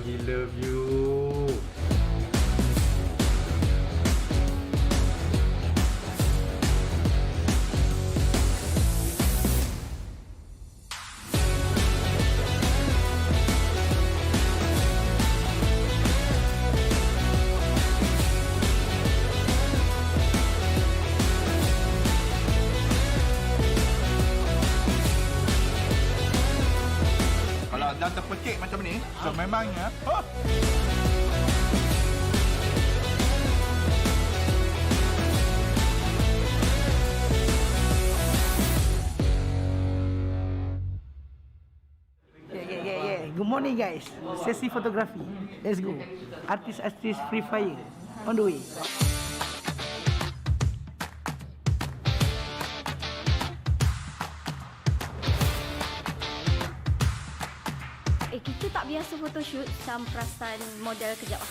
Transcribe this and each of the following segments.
gila view. Kalau dah terpecik macam ni, sememangnya Yeah. Good morning guys. Sesi fotografi. Let's go. Artis-artis Free Fire on the way. Kita tak biasa photoshoot, macam perasan model kejap lah.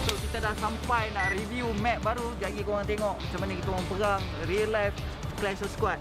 So kita dah sampai nak review map baru. Sekejap lagi korang tengok macam mana kita orang perang real life Clash of Squad.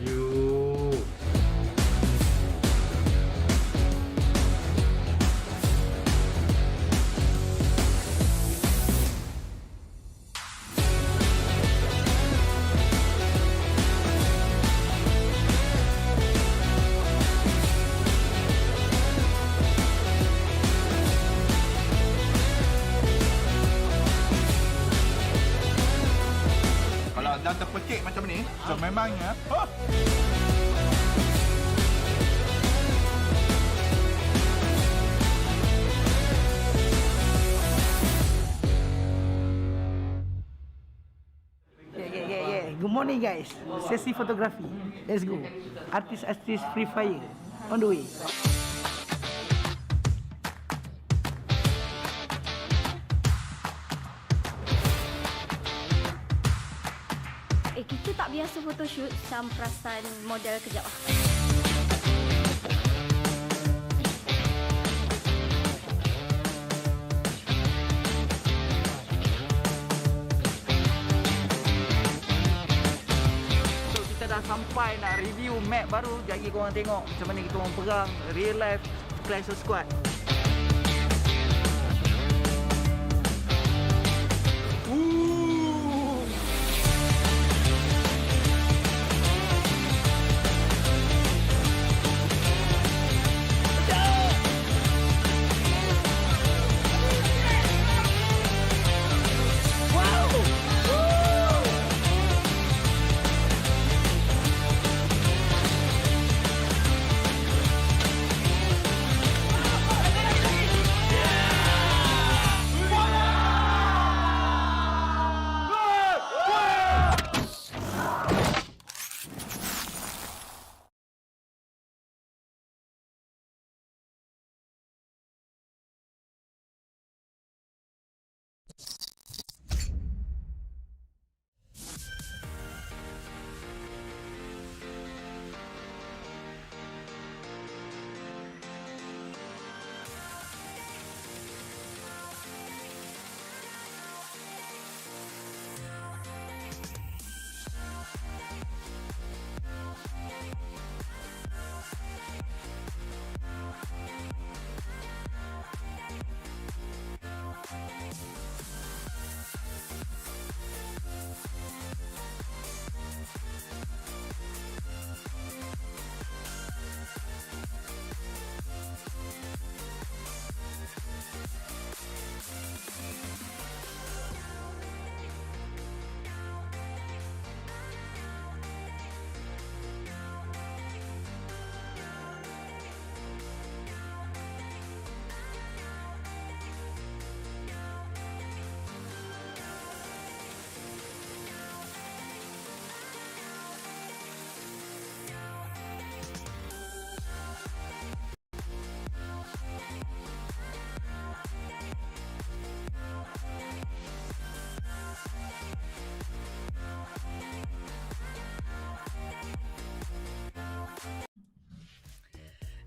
You. Kalau dah terpecik macam ni, sememangnya Yeah. Good morning guys. Sesi fotografi. Let's go. Artis-artis Free Fire on the way. Kita tak biasa photoshoot, macam perasan model kejap lah. So kita dah sampai nak review map baru. Jadi korang tengok macam mana kita orang perang real life Clash of Squad.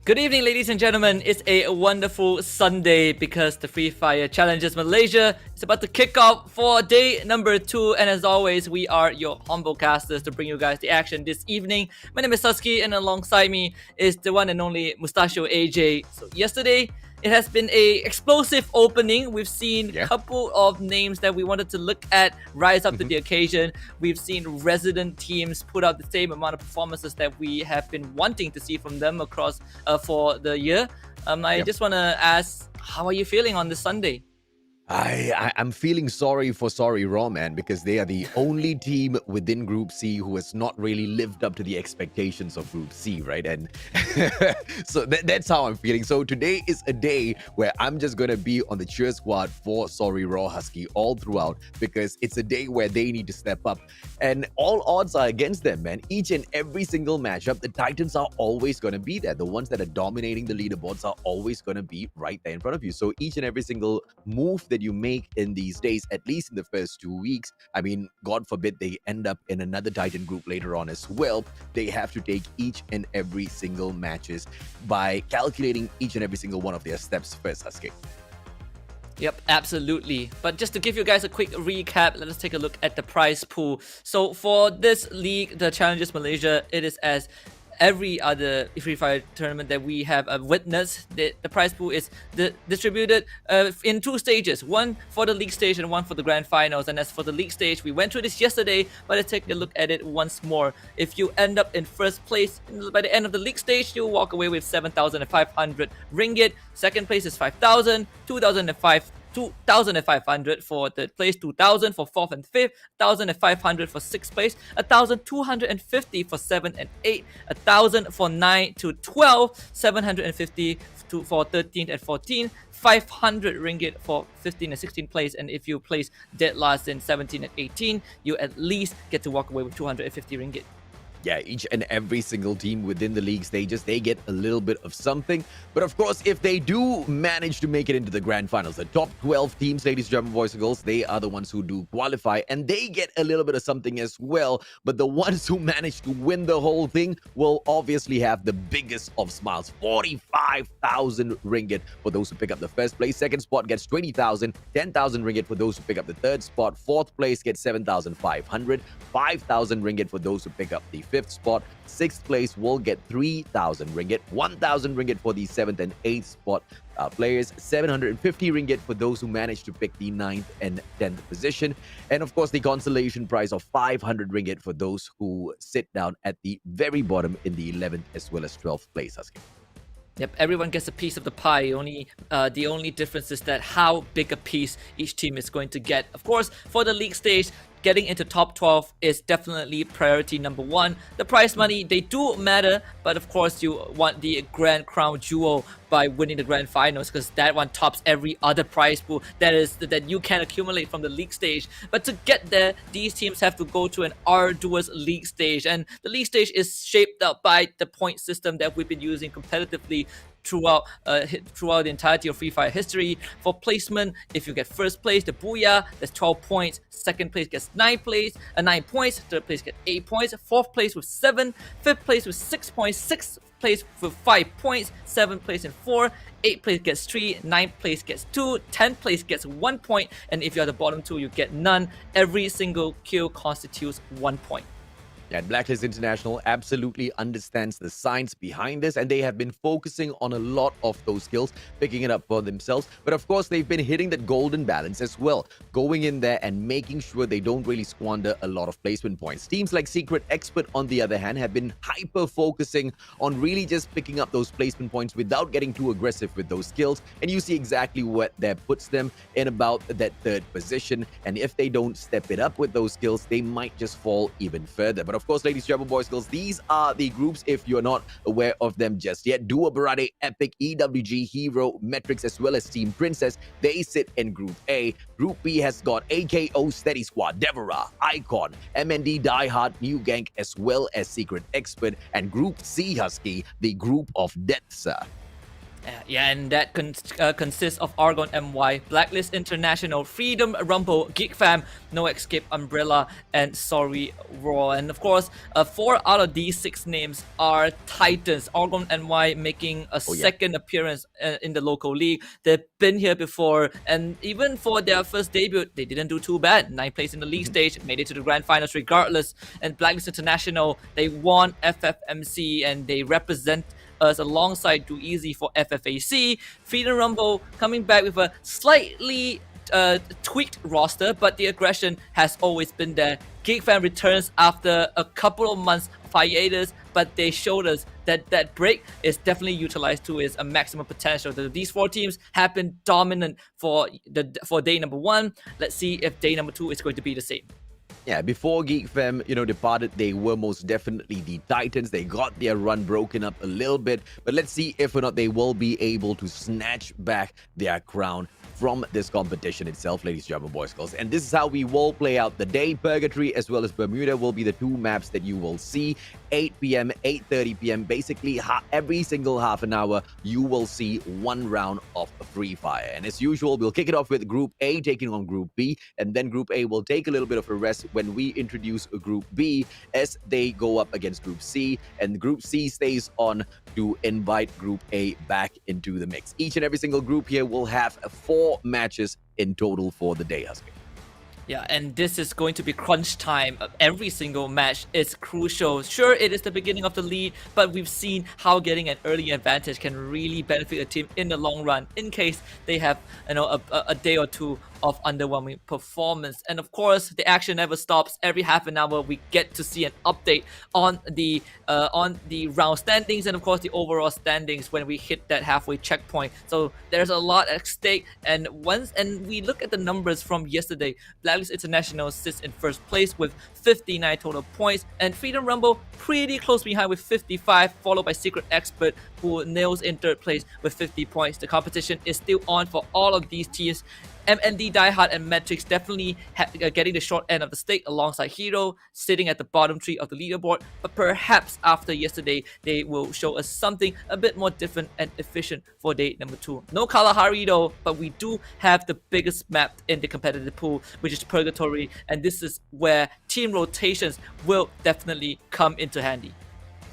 Good evening, ladies and gentlemen. It's a wonderful Sunday because the Free Fire Challengers Malaysia is about to kick off for day number 2. And as always, we are your humble casters to bring you guys the action this evening. My name is Husky, and alongside me is the one and only Mustachio AJ. So yesterday, it has been a explosive opening. We've seen a couple of names that we wanted to look at rise up to the occasion. We've seen resident teams put out the same amount of performances that we have been wanting to see from them across for the year. I just want to ask, how are you feeling on this Sunday? I'm feeling sorry for Sorry Raw, man, because they are the only team within Group C who has not really lived up to the expectations of Group C, right? And so that's how I'm feeling. So today is a day where I'm just going to be on the cheer squad for Sorry Raw Husky all throughout, because it's a day where they need to step up. And all odds are against them, man. Each and every single matchup, the Titans are always going to be there. The ones that are dominating the leaderboards are always going to be right there in front of you. So each and every single move that you make in these days, at least in the first 2 weeks, I mean, God forbid they end up in another Titan group later on as well, they have to take each and every single matches by calculating each and every single one of their steps first, Husky. Yep, absolutely. But just to give you guys a quick recap, let us take a look at the prize pool. So for this league, the Challengers Malaysia, it is as every other Free Fire tournament that we have witnessed. The prize pool is distributed in 2 stages, one for the league stage and one for the grand finals. And as for the league stage, we went through this yesterday, but let's take a look at it once more. If you end up in first place by the end of the league stage, you'll walk away with 7,500 ringgit. Second place is 5,000, 2,500 for third place, 2,000 for fourth and fifth, 1,500 for sixth place, 1,250 for 7 and 8, 1,000 for 9 to 12, 750 for 13 and 14, 500 ringgit for 15 and 16 place, and if you place dead last in 17 and 18, you at least get to walk away with 250 ringgit. Yeah, each and every single team within the league stages, they get a little bit of something. But of course, if they do manage to make it into the grand finals, the top 12 teams, ladies, gentlemen, boys and girls, they are the ones who do qualify, and they get a little bit of something as well. But the ones who manage to win the whole thing will obviously have the biggest of smiles. 45,000 ringgit for those who pick up the first place. Second spot gets 20,000, 10,000 ringgit for those who pick up the third spot. Fourth place gets 7,500, 5,000 ringgit for those who pick up the fifth spot. Sixth place will get 3,000 ringgit, 1,000 ringgit for the seventh and eighth spot players, 750 ringgit for those who manage to pick the 9th and 10th position, and of course the consolation prize of 500 ringgit for those who sit down at the very bottom in the 11th as well as 12th place, Husky. Yep, everyone gets a piece of the pie. The only difference is that how big a piece each team is going to get. Of course, for the league stage, getting into top 12 is definitely priority number 1. The prize money, they do matter, but of course you want the grand crown jewel by winning the grand finals, because that one tops every other prize pool that you can accumulate from the league stage. But to get there, these teams have to go to an arduous league stage, and the league stage is shaped up by the point system that we've been using competitively throughout the entirety of Free Fire history. For placement, if you get first place, the Booyah, that's 12 points. Second place gets 9 points. Third place gets 8 points. Fourth place with 7. Fifth place with 6 points. Sixth place with 5 points. Seventh place in 4. 8th place gets 3. 9th place gets 2. 10th place gets 1 point. And if you're the bottom 2, you get none. Every single kill constitutes 1 point. And Blacklist International absolutely understands the science behind this, and they have been focusing on a lot of those skills, picking it up for themselves. But of course, they've been hitting that golden balance as well, going in there and making sure they don't really squander a lot of placement points. Teams like Secret Expert, on the other hand, have been hyper-focusing on really just picking up those placement points without getting too aggressive with those skills. And you see exactly what that puts them in, about that third position. And if they don't step it up with those skills, they might just fall even further. But of course, ladies, gentlemen, boys, girls, these are the groups if you're not aware of them just yet. Duo Barate, Epic, EWG, Hero, Metrics, as well as Team Princess, they sit in Group A. Group B has got AKO, Steady Squad, Devora, Icon, MND, Die Hard, New Gang, as well as Secret Expert. And Group C, Husky, the group of death, sir. Yeah, and that consists of Argon MY, Blacklist International, Freedom Rumble, Geek Fam, No Escape Umbrella, and Sorry Raw. And of course, 4 out of these 6 names are Titans. Argon MY making a second appearance in the local league. They've been here before, and even for their first debut, they didn't do too bad. 9th place in the league stage, made it to the grand finals regardless. And Blacklist International, they won FFMC, and they represent us alongside Do Easy for FFAC. Freedom Rumble coming back with a slightly tweaked roster, but the aggression has always been there. Geek Fam returns after a couple of months of hiatus, but they showed us that that break is definitely utilized to its maximum potential. These 4 teams have been dominant for day number 1. Let's see if day number 2 is going to be the same. Yeah, before Geek Fam, departed, they were most definitely the Titans. They got their run broken up a little bit, but let's see if or not they will be able to snatch back their crown from this competition itself, ladies, gentlemen, boys, girls. And this is how we will play out the day. Purgatory as well as Bermuda will be the 2 maps that you will see. 8 p.m., 8:30 p.m. Basically, every single half an hour, you will see 1 round of Free Fire. And as usual, we'll kick it off with Group A taking on Group B, and then Group A will take a little bit of a rest when we introduce Group B as they go up against Group C, and Group C stays on to invite Group A back into the mix. Each and every single group here will have 4 4 matches in total for the day, Husky. Yeah, and this is going to be crunch time. Every single match is crucial. Sure, it is the beginning of the lead, but we've seen how getting an early advantage can really benefit a team in the long run in case they have, a day or two of underwhelming performance. And of course, the action never stops. Every half an hour, we get to see an update on the round standings and of course the overall standings when we hit that halfway checkpoint. So there's a lot at stake. And we look at the numbers from yesterday, Blacklist International sits in first place with 59 total points, and Freedom Rumble pretty close behind with 55, followed by Secret Expert, who nails in third place with 50 points. The competition is still on for all of these teams. MND, Diehard, and Matrix definitely getting the short end of the stick alongside Hero, sitting at the bottom 3 of the leaderboard. But perhaps after yesterday, they will show us something a bit more different and efficient for day number 2. No Kalahari though, but we do have the biggest map in the competitive pool, which is Purgatory, and this is where team rotations will definitely come into handy.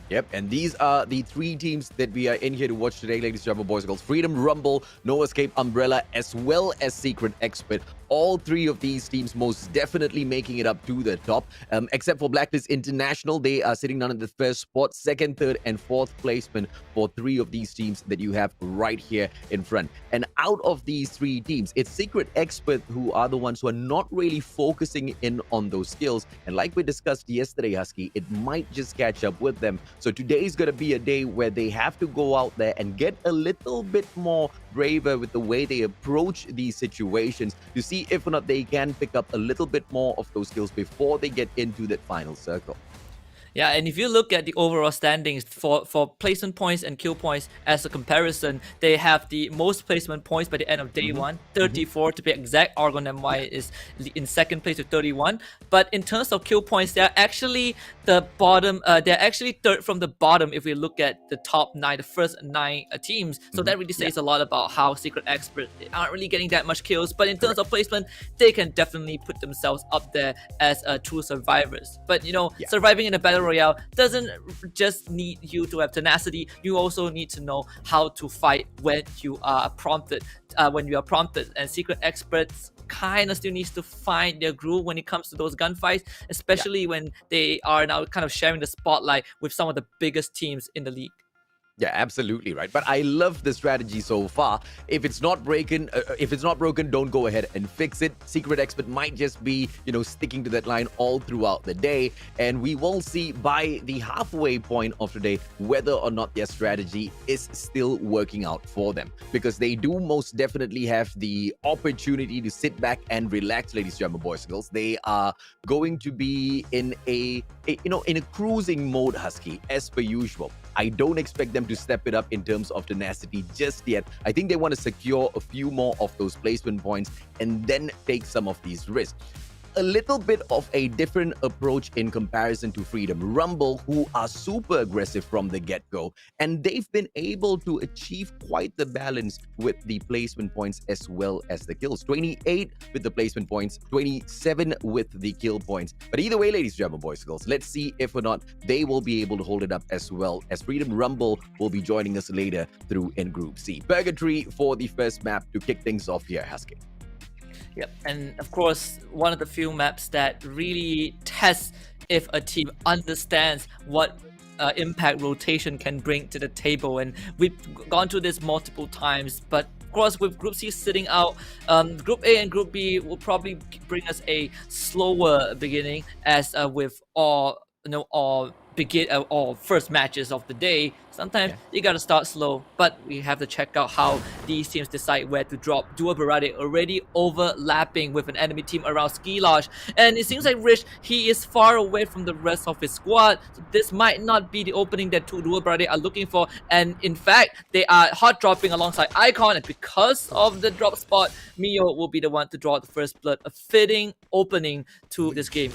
Yep, and these are the 3 teams that we are in here to watch today, ladies and gentlemen, boys and girls. Freedom Rumble, No Escape Umbrella, as well as Secret Expert. All 3 of these teams most definitely making it up to the top, except for Blacklist International. They are sitting down in the first spot, 2nd, 3rd, and 4th placement for 3 of these teams that you have right here in front. And out of these 3 teams, it's Secret Expert who are the ones who are not really focusing in on those skills. And like we discussed yesterday, Husky, it might just catch up with them. So today is going to be a day where they have to go out there and get a little bit more braver with the way they approach these situations to see if or not they can pick up a little bit more of those skills before they get into that final circle. Yeah, and if you look at the overall standings for placement points and kill points as a comparison, they have the most placement points by the end of day 1, 34 to be exact. Argon MY is in 2nd place with 31. But in terms of kill points, they're actually the bottom. They're actually 3rd from the bottom if we look at the top 9, the first 9 teams. So that really says a lot about how Secret Experts aren't really getting that much kills. But in terms of placement, they can definitely put themselves up there as true survivors. But surviving in a battle royale doesn't just need you to have tenacity. You also need to know how to fight when you are prompted. And Secret Experts kind of still needs to find their groove when it comes to those gunfights, especially when they are now kind of sharing the spotlight with some of the biggest teams in the league. Yeah, absolutely right. But I love the strategy so far. If it's not broken, don't go ahead and fix it. Secret Expert might just be, sticking to that line all throughout the day, and we will see by the halfway point of today whether or not their strategy is still working out for them, because they do most definitely have the opportunity to sit back and relax, ladies and gentlemen, boys and girls. They are going to be in a cruising mode, Husky, as per usual. I don't expect them to step it up in terms of tenacity just yet. I think they want to secure a few more of those placement points and then take some of these risks. A little bit of a different approach in comparison to Freedom Rumble, who are super aggressive from the get-go, and they've been able to achieve quite the balance with the placement points as well as the kills. 28 with the placement points, 27 with the kill points. But either way, ladies and gentlemen, boys and girls, let's see if or not they will be able to hold it up as well, as Freedom Rumble will be joining us later through in Group C. Purgatory for the first map to kick things off here, Husky. Yep, and of course, one of the few maps that really tests if a team understands what impact rotation can bring to the table. And we've gone through this multiple times, but of course, with Group C sitting out, Group A and Group B will probably bring us a slower beginning, as with all first matches of the day. Sometimes you gotta start slow, but we have to check out how these teams decide where to drop. Duo Barade already overlapping with an enemy team around Ski Lodge, and it seems like Rich, he is far away from the rest of his squad, so this might not be the opening that Duo Barade are looking for. And in fact, they are hot dropping alongside Icon, and because of the drop spot, Mio will be the one to draw the first blood. A fitting opening to this game.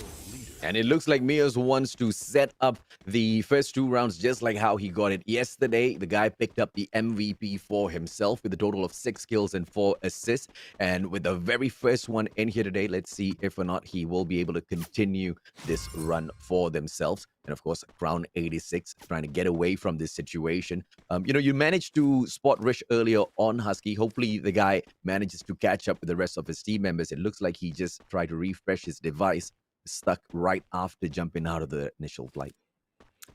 And it looks like Mias wants to set up the first 2 rounds just like how he got it yesterday. The guy picked up the MVP for himself with a total of 6 kills and 4 assists. And with the very first one in here today, let's see if or not he will be able to continue this run for themselves. And of course, Crown 86 trying to get away from this situation. You managed to spot Rish earlier on Husky. Hopefully the guy manages to catch up with the rest of his team members. It looks like he just tried to refresh his device, stuck right after jumping out of the initial flight.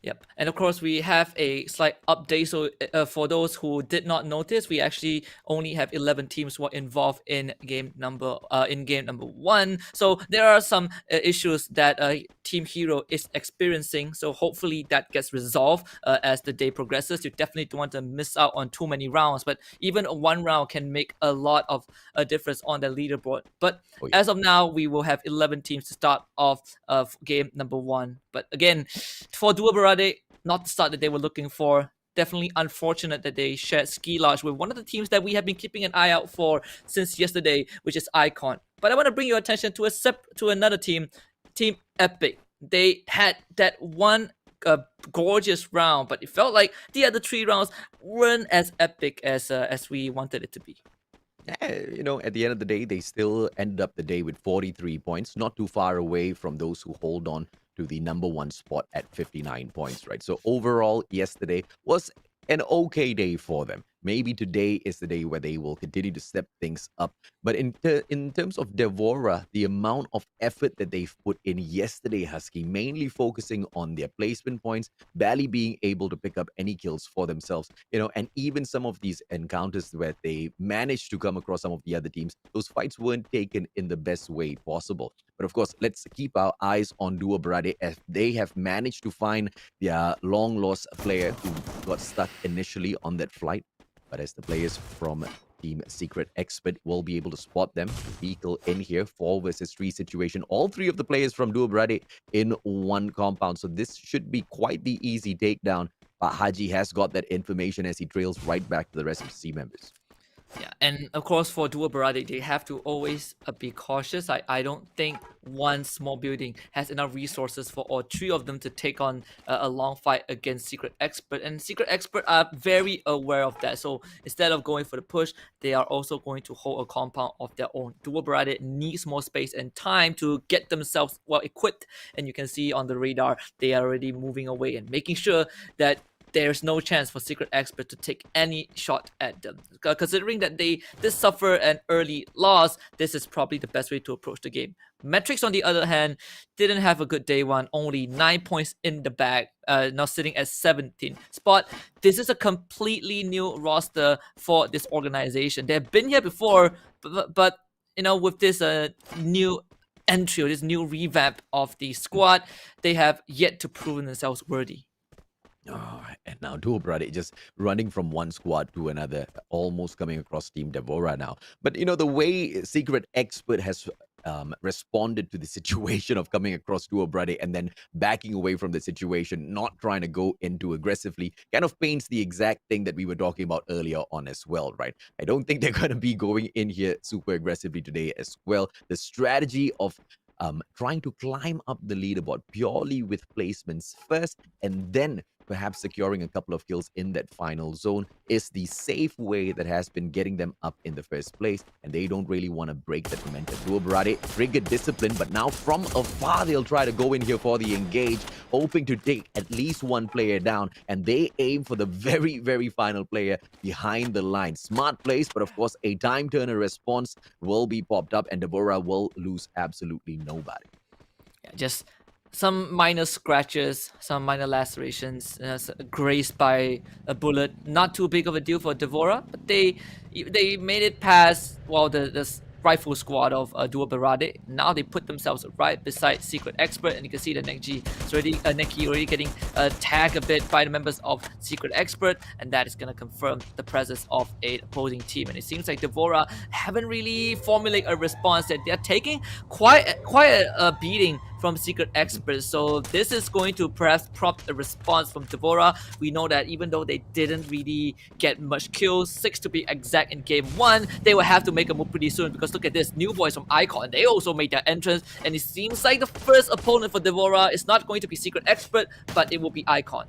Yep, and of course we have a slight update. So for those who did not notice, we actually only have 11 teams who are involved in game number 1. So there are some issues that Team Hero is experiencing. So hopefully that gets resolved as the day progresses. You definitely don't want to miss out on too many rounds, but even one round can make a lot of a difference on the leaderboard. But as of now, we will have 11 teams to start off game number 1. But again, for Dua Berade, not the start that they were looking for. Definitely unfortunate that they shared ski lodge with one of the teams that we have been keeping an eye out for since yesterday, which is Icon. But I want to bring your attention to another team, Team Epic. They had that one gorgeous round, but it felt like the other 3 rounds weren't as epic as we wanted it to be. At the end of the day, they still ended up the day with 43 points, not too far away from those who hold on to the number 1 spot at 59 points, right? So overall, yesterday was an okay day for them. Maybe today is the day where they will continue to step things up. But in terms of Devora, the amount of effort that they've put in yesterday, Husky, mainly focusing on their placement points, barely being able to pick up any kills for themselves, and even some of these encounters where they managed to come across some of the other teams, those fights weren't taken in the best way possible. But of course, let's keep our eyes on Dua Berade as they have managed to find their long-lost player who got stuck initially on that flight. But as the players from Team Secret Expert will be able to spot them, vehicle in here, 4 versus 3 situation. All 3 of the players from Dua Berade in one compound. So this should be quite the easy takedown. But Haji has got that information as he trails right back to the rest of the team members. Yeah, and of course for Dua Berade, they have to always be cautious. I don't think one small building has enough resources for all 3 of them to take on a long fight against Secret Expert. And Secret Expert are very aware of that. So instead of going for the push, they are also going to hold a compound of their own. Dua Berade needs more space and time to get themselves well equipped. And you can see on the radar, they are already moving away and making sure that there's no chance for Secret Expert to take any shot at them. Considering that they did suffer an early loss, this is probably the best way to approach the game. Metrics, on the other hand, didn't have a good day 1, only 9 points in the bag, now sitting at 17th spot. This is a completely new roster for this organization. They've been here before, but with this new entry or this new revamp of the squad, they have yet to prove themselves worthy. And now Dua Berade just running from one squad to another, almost coming across Team Devora now. But the way Secret Expert has responded to the situation of coming across Dua Berade and then backing away from the situation, not trying to go into aggressively, kind of paints the exact thing that we were talking about earlier on as well, right? I don't think they're going to be going in here super aggressively today as well. The strategy of trying to climb up the leaderboard purely with placements first and then perhaps securing a couple of kills in that final zone is the safe way that has been getting them up in the first place, and they don't really want to break that momentum. Dua Berade triggered discipline, but now from afar they'll try to go in here for the engage, hoping to take at least one player down, and they aim for the very, very final player behind the line. Smart place, but of course a time turner response will be popped up, and Devora will lose absolutely nobody. Yeah, just some minor scratches, some minor lacerations, grazed by a bullet. Not too big of a deal for Devora, but they made it past, well, the rifle squad of Dua Berade. Now they put themselves right beside Secret Expert, and you can see the Neki already getting tagged a bit by the members of Secret Expert, and that is going to confirm the presence of an opposing team. And it seems like Devora haven't really formulated a response, that they're taking quite a beating from Secret Expert. So this is going to perhaps prompt a response from Devora. We know that even though they didn't really get much kills, 6 to be exact in game 1, they will have to make a move pretty soon, because look at this, new boys from Icon, they also made their entrance, and it seems like the first opponent for Devora is not going to be Secret Expert, but it will be Icon.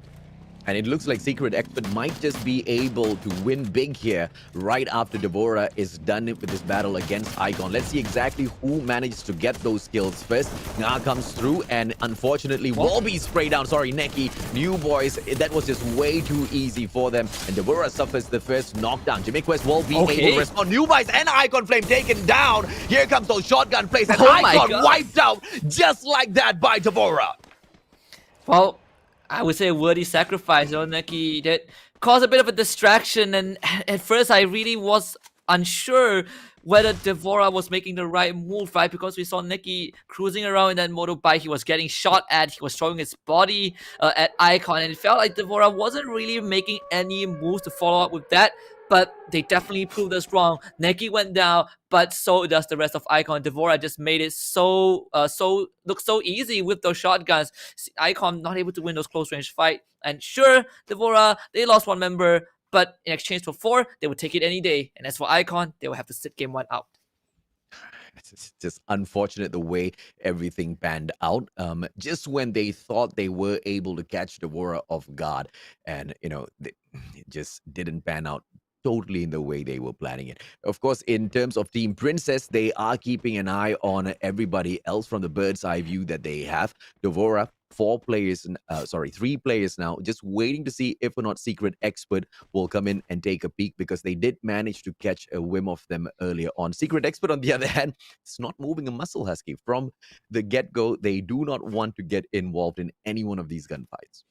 And it looks like Secret Expert might just be able to win big here right after Devora is done with this battle against Icon. Let's see exactly who managed to get those kills first. Nga comes through, and unfortunately, Wolby spray down. Sorry, Neki. New boys, that was just way too easy for them. And Devora suffers the first knockdown. Jamequest Wolby able to respond. New boys and Icon Flame taken down. Here comes those shotgun plays, and Icon wiped out just like that by Devora. Well, I would say a worthy sacrifice. Neki that caused a bit of a distraction, and at first I really was unsure whether Devora was making the right move, right? Because we saw Neki cruising around in that motorbike, he was getting shot at, he was throwing his body at Icon, and it felt like Devora wasn't really making any moves to follow up with that. But they definitely proved us wrong. Neki went down, but so does the rest of Icon. Devora just made it look so easy with those shotguns. Icon not able to win those close range fight. And sure, Devora, they lost one member, but in exchange for 4, they would take it any day. And as for Icon, they will have to sit game 1 out. It's just unfortunate the way everything panned out. Just when they thought they were able to catch Devora off guard, and it just didn't pan out totally in the way they were planning it. Of course, in terms of Team Princess, they are keeping an eye on everybody else from the bird's eye view that they have. Devora, 3 players now, just waiting to see if or not Secret Expert will come in and take a peek, because they did manage to catch a whim of them earlier on. Secret Expert, on the other hand, it's not moving a muscle, Husky. From the get-go, they do not want to get involved in any one of these gunfights.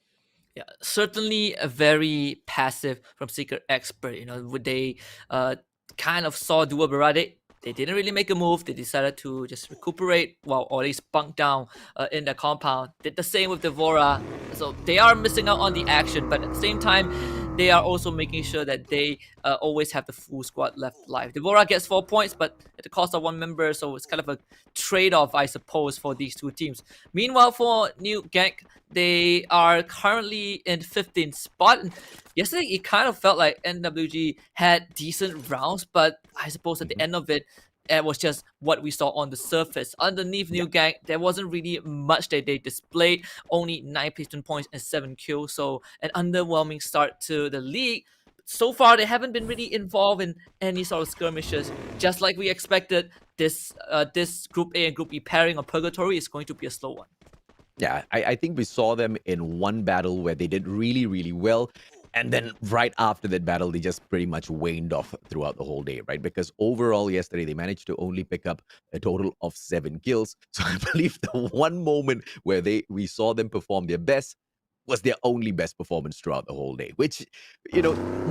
Yeah, certainly a very passive from Secret Expert. They kind of saw Dua Barade. They didn't really make a move. They decided to just recuperate, or at least bunk down in the compound. Did the same with Devora. So they are missing out on the action, but at the same time, they are also making sure that they always have the full squad left alive. Devora gets 4 points, but at the cost of 1 member, so it's kind of a trade-off, I suppose, for these two teams. Meanwhile, for New Gank, they are currently in 15th spot. And yesterday, it kind of felt like NWG had decent rounds, but I suppose at the end of it, it was just what we saw on the surface. Underneath New Gang, there wasn't really much that they displayed. Only 9 piston points and 7 kills. So an underwhelming start to the league. So far, they haven't been really involved in any sort of skirmishes. Just like we expected, this Group A and Group B pairing of Purgatory is going to be a slow one. Yeah, I think we saw them in one battle where they did really, really well. And then right after that battle, they just pretty much waned off throughout the whole day, right? Because overall, yesterday, they managed to only pick up a total of 7 kills. So I believe the one moment where we saw them perform their best was their only best performance throughout the whole day, which,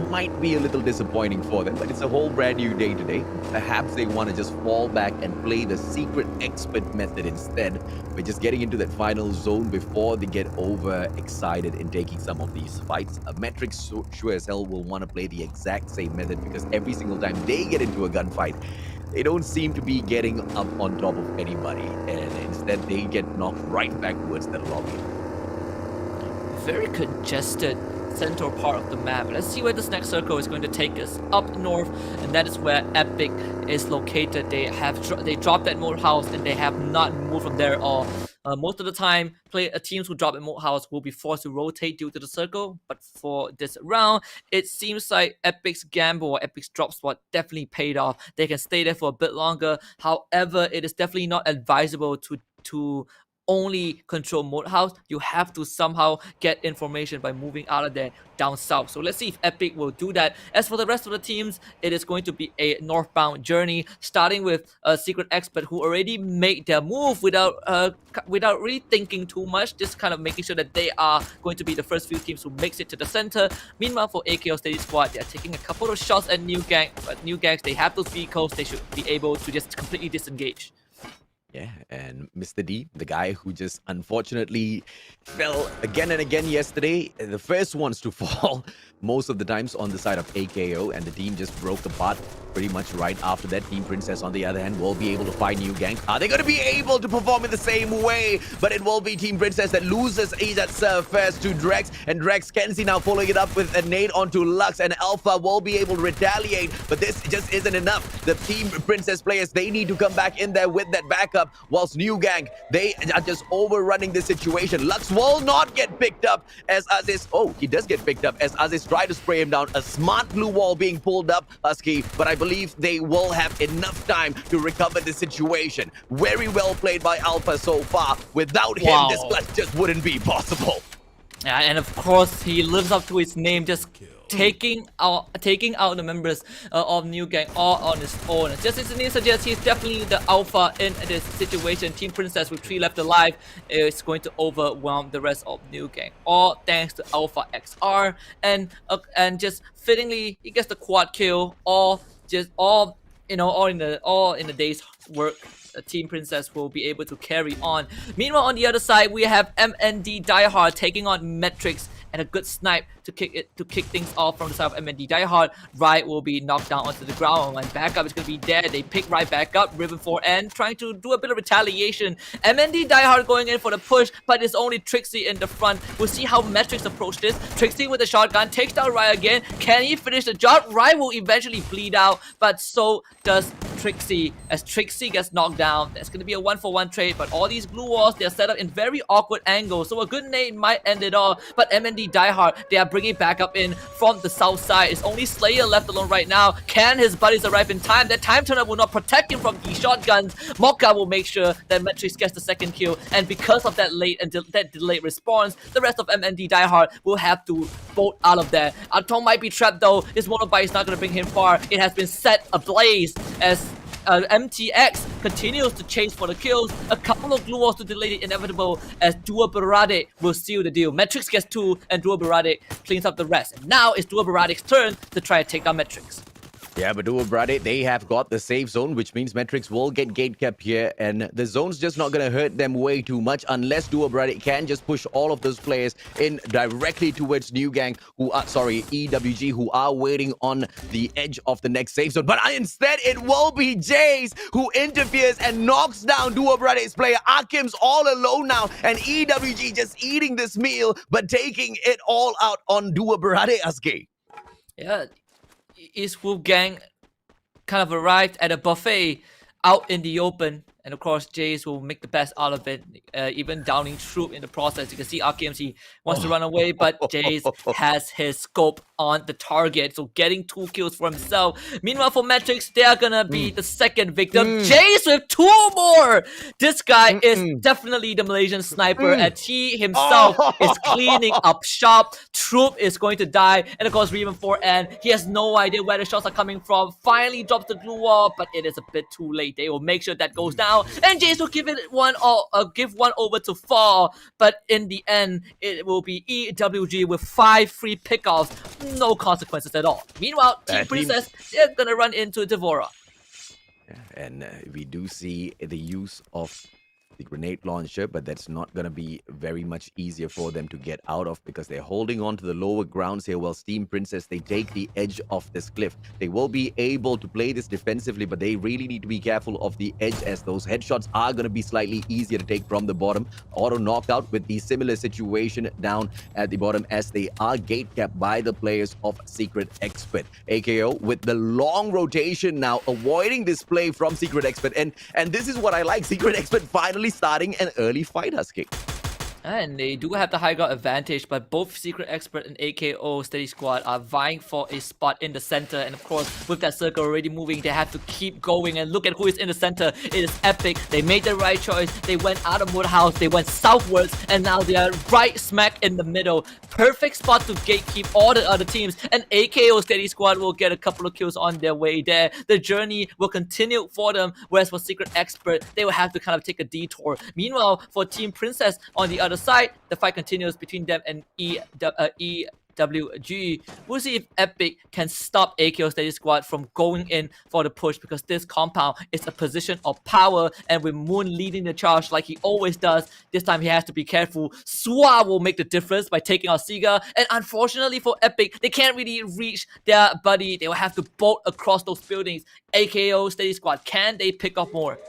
might be a little disappointing for them, but it's a whole brand new day today. Perhaps they want to just fall back and play the Secret Expert method instead. We're just getting into that final zone before they get over-excited in taking some of these fights. Metrics sure as hell will want to play the exact same method, because every single time they get into a gunfight, they don't seem to be getting up on top of anybody, and instead they get knocked right back towards the lobby. Very congested central part of the map. Let's see where this next circle is going to take us. Up north, and that is where Epic is located. They dropped at Moat House, and they have not moved from there at all. Most of the time, teams who drop at Moat House will be forced to rotate due to the circle, but for this round, it seems like Epic's gamble or Epic's drop spot definitely paid off. They can stay there for a bit longer. However, it is definitely not advisable to only control Moat House. You have to somehow get information by moving out of there down south. So let's see if Epic will do that. As for the rest of the teams, it is going to be a northbound journey, starting with Secret Expert, who already made their move without really thinking too much, just kind of making sure that they are going to be the first few teams who makes it to the center. Meanwhile, for AKO Steady Squad, they are taking a couple of shots at New Gang, but New Gangs, they have those vehicles, they should be able to just completely disengage. Yeah, and Mr. D, the guy who just unfortunately fell again and again yesterday, the first ones to fall most of the times on the side of AKO, and the team just broke apart pretty much right after that. Team Princess, on the other hand, will be able to find new gang. Are they going to be able to perform in the same way? But it will be Team Princess that loses that serve first to Drex, and Drex Kenzie now following it up with a nade onto Lux, and Alpha will be able to retaliate, but this just isn't enough. The Team Princess players, they need to come back in there with that backup, whilst New Gang, they are just overrunning the situation. Lux will not get picked up as Aziz, he does get picked up as Aziz tried to spray him down. A smart blue wall being pulled up, Husky, but I believe they will have enough time to recover the situation. Very well played by Alpha so far. Without him, this clutch just wouldn't be possible. Yeah, and of course he lives up to his name, just taking out the members of New Gang all on his own. Just as the name suggests, he's definitely the alpha in this situation. Team Princess with 3 left alive is going to overwhelm the rest of New Gang, all thanks to Alpha XR, and just fittingly he gets the quad kill, all in the day's work. Team Princess will be able to carry on. Meanwhile, on the other side, we have MND Diehard taking on Matrix, and a good snipe to kick things off from the side of MND Diehard. Riot will be knocked down onto the ground, and backup is going to be dead. They pick Riot back up. Riven 4N trying to do a bit of retaliation. MND Diehard going in for the push, but it's only Trixie in the front. We'll see how Matrix approach this. Trixie with the shotgun takes down Riot again. Can he finish the job? Riot will eventually bleed out, but so does Trixie. As Trixie gets knocked down, there's going to be a 1-for-1 trade, but all these blue walls, they're set up in very awkward angles, so a good nade might end it all. But MND Diehard, they are bringing back up in from the south side. It's only Slayer left alone right now. Can his buddies arrive in time? That time turner will not protect him from these shotguns. Mokka will make sure that Matrix gets the second kill, and because of that delayed response, the rest of MND Diehard will have to bolt out of there. Atong might be trapped though. His motorbike is not going to bring him far. It has been set ablaze as MTX continues to chase for the kills. A couple of glue walls to delay the inevitable as Dua Barade will seal the deal. Matrix gets 2 and Dua Barade cleans up the rest. And now it's Dua Barade's turn to try to take down Matrix. Yeah, but Dua Barade, they have got the safe zone, which means Matrix will get gate kept here, and the zone's just not going to hurt them way too much unless Dua Barade can just push all of those players in directly towards New Gang, EWG, who are waiting on the edge of the next safe zone. But instead, it will be Jace who interferes and knocks down Dua Barade's player. Akim's all alone now, and EWG just eating this meal, but taking it all out on Dua Barade, Aske. Yeah. East Wolf Gang kind of arrived at a buffet out in the open, and of course Jace will make the best out of it, even downing Troop in the process. You can see RKMC wants to run away, but Jace has his scope on the target, so getting 2 kills for himself. Meanwhile, for Matrix, they are gonna be the second victim. Jace with 2 more! This guy is definitely the Malaysian sniper, and he himself is cleaning up shop. Troop is going to die, and of course Riven 4N, he has no idea where the shots are coming from. Finally drops the glue wall, but it is a bit too late. They will make sure that goes down, and Jace will give one over to Fall, but in the end, it will be EWG with 5 free pickoffs. No consequences at all. Meanwhile, Team Princess, they're gonna run into Devora. Yeah, and we do see the use of the grenade launcher, but that's not going to be very much easier for them to get out of because they're holding on to the lower grounds here while Team Princess, they take the edge of this cliff. They will be able to play this defensively, but they really need to be careful of the edge as those headshots are going to be slightly easier to take from the bottom. Auto knocked out with the similar situation down at the bottom as they are gate capped by the players of Secret Expert. AKO with the long rotation now, avoiding this play from Secret Expert. And this is what I like. Secret Expert finally starting an early fight, Husky. And they do have the high ground advantage, but both Secret Expert and AKO Steady Squad are vying for a spot in the center. And of course, with that circle already moving, they have to keep going. And look at who is in the center. It is epic. They made the right choice. They went out of Woodhouse. They went southwards. And now they are right smack in the middle. Perfect spot to gatekeep all the other teams. And AKO Steady Squad will get a couple of kills on their way there. The journey will continue for them. Whereas for Secret Expert, they will have to kind of take a detour. Meanwhile, for Team Princess on the other side, the fight continues between them and EWG. We'll see if Epic can stop AKO Steady Squad from going in for the push, because this compound is a position of power, and with Moon leading the charge like he always does, this time he has to be careful. Swa will make the difference by taking out Siga, and unfortunately for Epic, they can't really reach their buddy. They will have to bolt across those buildings. AKO Steady Squad, can they pick up more?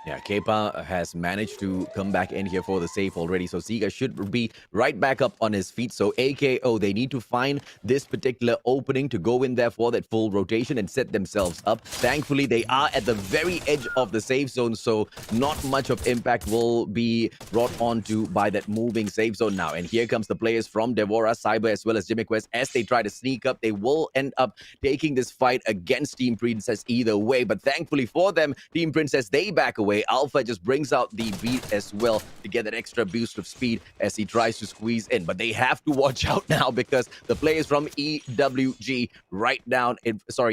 Yeah, Kepa has managed to come back in here for the save already. So Siga should be right back up on his feet. So AKO, they need to find this particular opening to go in there for that full rotation and set themselves up. Thankfully, they are at the very edge of the safe zone, so not much of impact will be brought onto by that moving safe zone now. And here comes the players from Devora, Cyber, as well as Jimmy Quest. As they try to sneak up, they will end up taking this fight against Team Princess either way. But thankfully for them, Team Princess, they back away. Alpha just brings out the beat as well to get that extra boost of speed as he tries to squeeze in. But they have to watch out now, because the players from EWG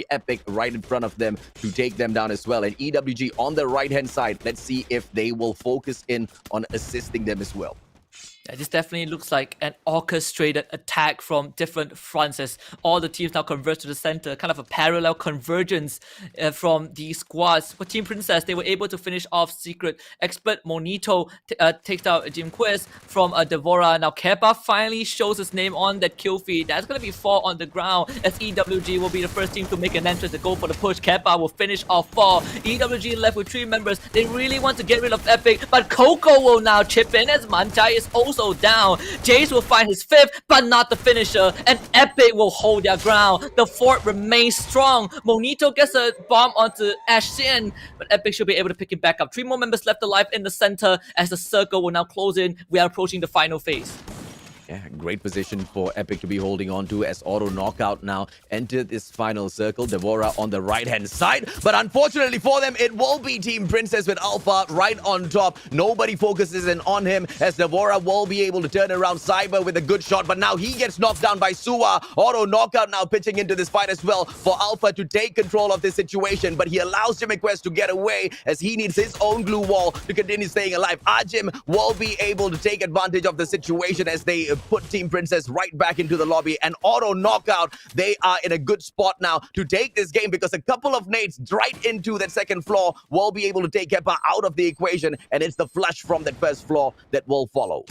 Epic right in front of them to take them down as well. And EWG on the right-hand side, let's see if they will focus in on assisting them as well. Yeah, this definitely looks like an orchestrated attack from different fronts as all the teams now converge to the center, kind of a parallel convergence from these squads. For Team Princess, they were able to finish off Secret. Expert Monito takes out Jim Quest from Devora. Now Kepa finally shows his name on that kill feed. That's going to be 4 on the ground, as EWG will be the first team to make an entrance to go for the push. Kepa will finish off 4. EWG left with 3 members. They really want to get rid of Epic, but Coco will now chip in as Manjai is also down. Jace will find his 5th, but not the finisher, and Epic will hold their ground. The fort remains strong. Monito gets a bomb onto Ashen, but Epic should be able to pick him back up. 3 more members left alive in the center as the circle will now close in. We are approaching the final phase. Yeah, great position for Epic to be holding on to as Auto Knockout now entered this final circle. Devora on the right-hand side. But unfortunately for them, it will be Team Princess with Alpha right on top. Nobody focuses in on him as Devora will be able to turn around Cyber with a good shot. But now he gets knocked down by Suwa. Auto Knockout now pitching into this fight as well for Alpha to take control of this situation. But he allows Jimmy Quest to get away as he needs his own glue wall to continue staying alive. Ajim will be able to take advantage of the situation as they put Team Princess right back into the lobby, and Auto Knockout, they are in a good spot now to take this game, because a couple of nades right into that second floor will be able to take Kepa out of the equation, and it's the flush from that first floor that will follow.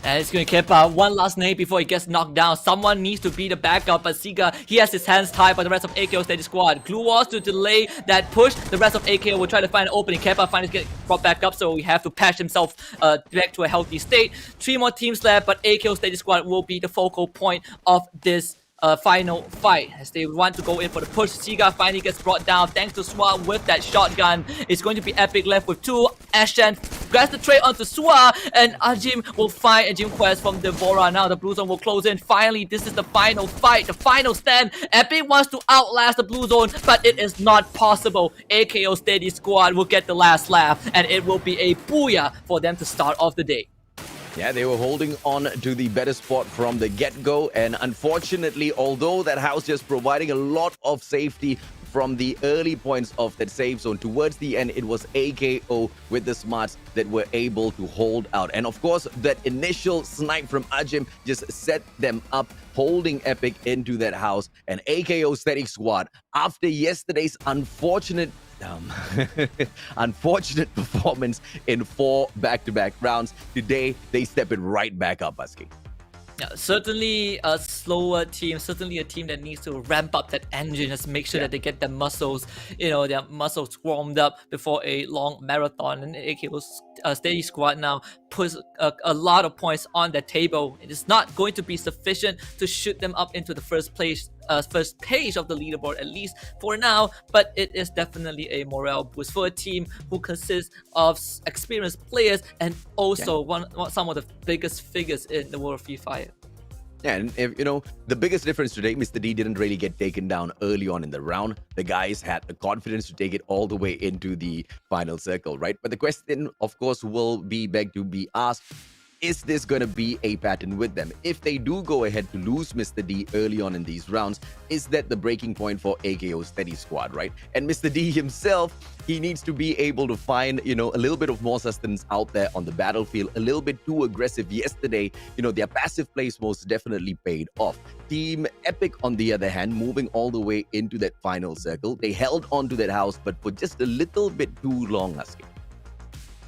And it's going to keep one last nade before he gets knocked down. Someone needs to be the backup, but Siga, he has his hands tied by the rest of AKO Steady Squad. Glue walls to delay that push. The rest of AKO will try to find an opening. Kepa finally gets brought back up, so we have to patch himself back to a healthy state. 3 more teams left, but AKO Steady Squad will be the focal point of this final fight as they want to go in for the push. Siga finally gets brought down thanks to Swa with that shotgun. It's going to be Epic left with 2. Ashen grabs the trade onto Swa, and Ajim will find a Jim Quest from Devora. Now the blue zone will close in. Finally, this is the final fight, the final stand. Epic wants to outlast the blue zone, but it is not possible. AKO Steady Squad will get the last laugh, and it will be a booyah for them to start off the day. Yeah, they were holding on to the better spot from the get-go, and unfortunately, although that house just providing a lot of safety from the early points of that safe zone, towards the end, it was AKO with the smarts that were able to hold out. And of course, that initial snipe from Ajim just set them up, holding Epic into that house. And AKO Steady Squad, after yesterday's unfortunate performance in 4 back-to-back rounds, today they step it right back up, Husky. Yeah, certainly a slower team, certainly a team that needs to ramp up that engine, just make sure that they get their muscles, their muscles warmed up before a long marathon. And AKO's Steady Squad now puts a lot of points on the table. It is not going to be sufficient to shoot them up into the first page of the leaderboard, at least for now, but it is definitely a morale boost for a team who consists of experienced players and also some of the biggest figures in the world of Free Fire. Yeah, and if, the biggest difference today, Mr. D didn't really get taken down early on in the round. The guys had the confidence to take it all the way into the final circle, right? But the question, of course, will be begged to be asked. is this going to be a pattern with them? If they do go ahead to lose Mr. D early on in these rounds, is that the breaking point for AKO's steady squad, right? And Mr. D himself, he needs to be able to find, a little bit of more sustenance out there on the battlefield, a little bit too aggressive yesterday. Their passive plays most definitely paid off. Team Epic, on the other hand, moving all the way into that final circle, they held on to that house, but for just a little bit too long, Husky.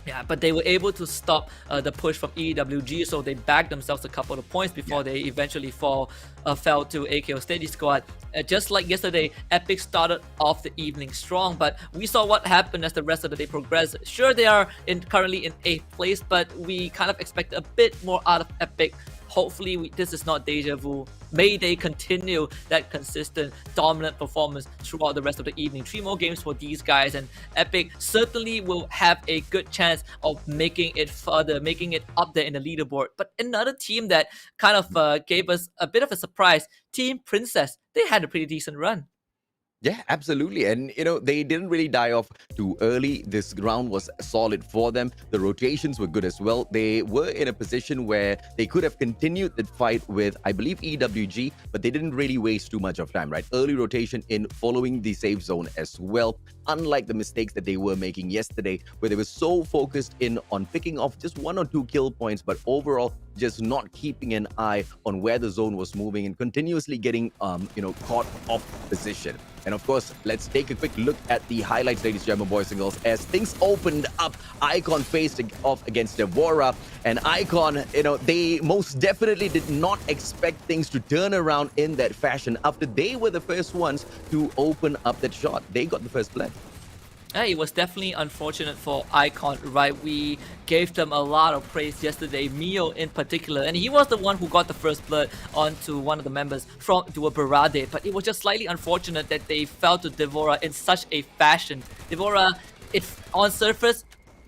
Yeah, but they were able to stop the push from EWG, so they bagged themselves a couple of points before they eventually fell to AKO Steady Squad. Just like yesterday, Epic started off the evening strong, but we saw what happened as the rest of the day progressed. Sure, they are currently in 8th place, but we kind of expect a bit more out of Epic. Hopefully, this is not deja vu. May they continue that consistent, dominant performance throughout the rest of the evening. 3 more games for these guys, and Epic certainly will have a good chance of making it further, making it up there in the leaderboard. But another team that kind of gave us a bit of a surprise, Team Princess, they had a pretty decent run. Yeah, absolutely. And, they didn't really die off too early. This round was solid for them. The rotations were good as well. They were in a position where they could have continued the fight with, I believe, EWG, but they didn't really waste too much of time, right? Early rotation in following the safe zone as well. Unlike the mistakes that they were making yesterday, where they were so focused in on picking off just 1 or 2 kill points, but overall just not keeping an eye on where the zone was moving and continuously getting, caught off position. And of course, let's take a quick look at the highlights, ladies and gentlemen, boys and girls. As things opened up, Icon faced off against Devora. And Icon, they most definitely did not expect things to turn around in that fashion after they were the first ones to open up that shot. They got the first blood. It was definitely unfortunate for Icon, right? We gave them a lot of praise yesterday, Mio in particular, and he was the one who got the first blood onto one of the members from Dua Barade, but it was just slightly unfortunate that they fell to Devora in such a fashion. Devora, on surface,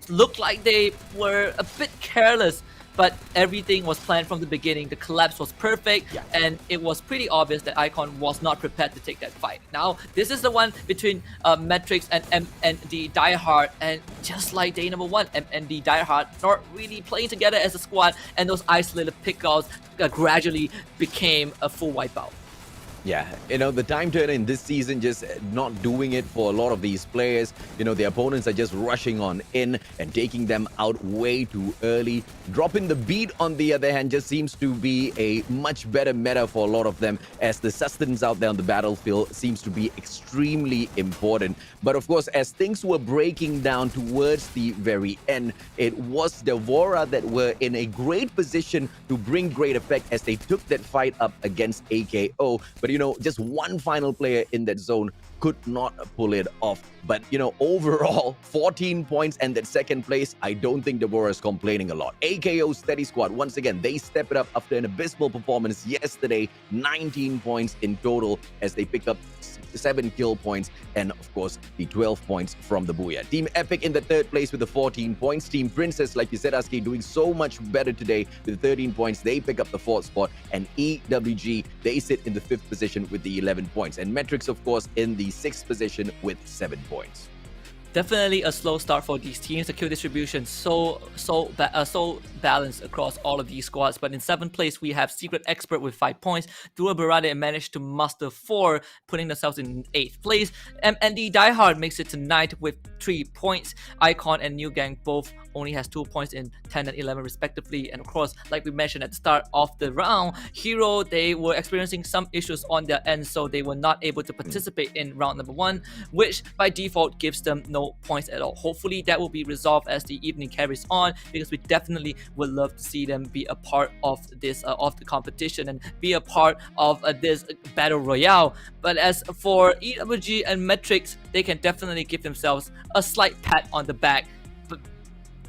looked like they were a bit careless, but everything was planned from the beginning. The collapse was perfect, and it was pretty obvious that Icon was not prepared to take that fight. Now, this is the one between Matrix and MND Diehard, and just like day number 1, MND Diehard not really playing together as a squad, and those isolated pickouts gradually became a full wipeout. Yeah, the time turner in this season just not doing it for a lot of these players. The opponents are just rushing on in and taking them out way too early. Dropping the beat, on the other hand, just seems to be a much better meta for a lot of them, as the sustenance out there on the battlefield seems to be extremely important. But of course, as things were breaking down towards the very end, it was Devora that were in a great position to bring great effect as they took that fight up against AKO. But just one final player in that zone could not pull it off. But, overall, 14 points and that second place, I don't think Devora is complaining a lot. AKO Steady Squad, once again, they step it up after an abysmal performance yesterday. 19 points in total as they pick up 7 kill points and, of course, the 12 points from the Booyah. Team Epic in the 3rd place with the 14 points. Team Princess, like you said, Aski, doing so much better today with 13 points. They pick up the 4th spot. And EWG, they sit in the 5th position with the 11 points. And Metrics, of course, in the 6th position with 7 points. Definitely a slow start for these teams. The kill distribution so balanced across all of these squads. But in 7th place, we have Secret Expert with 5 points. Dua Barade managed to muster 4, putting themselves in 8th place. MND Diehard makes it to 9th with 3 points. Icon and New Gang both only has 2 points in 10 and 11 respectively. And of course, like we mentioned at the start of the round, Hero, they were experiencing some issues on their end, so they were not able to participate in round number 1, which by default gives them no points at all. Hopefully that will be resolved as the evening carries on, because we definitely would love to see them be a part of this of the competition and be a part of this battle royale. But as for EWG and Metrics, they can definitely give themselves a slight pat on the back. But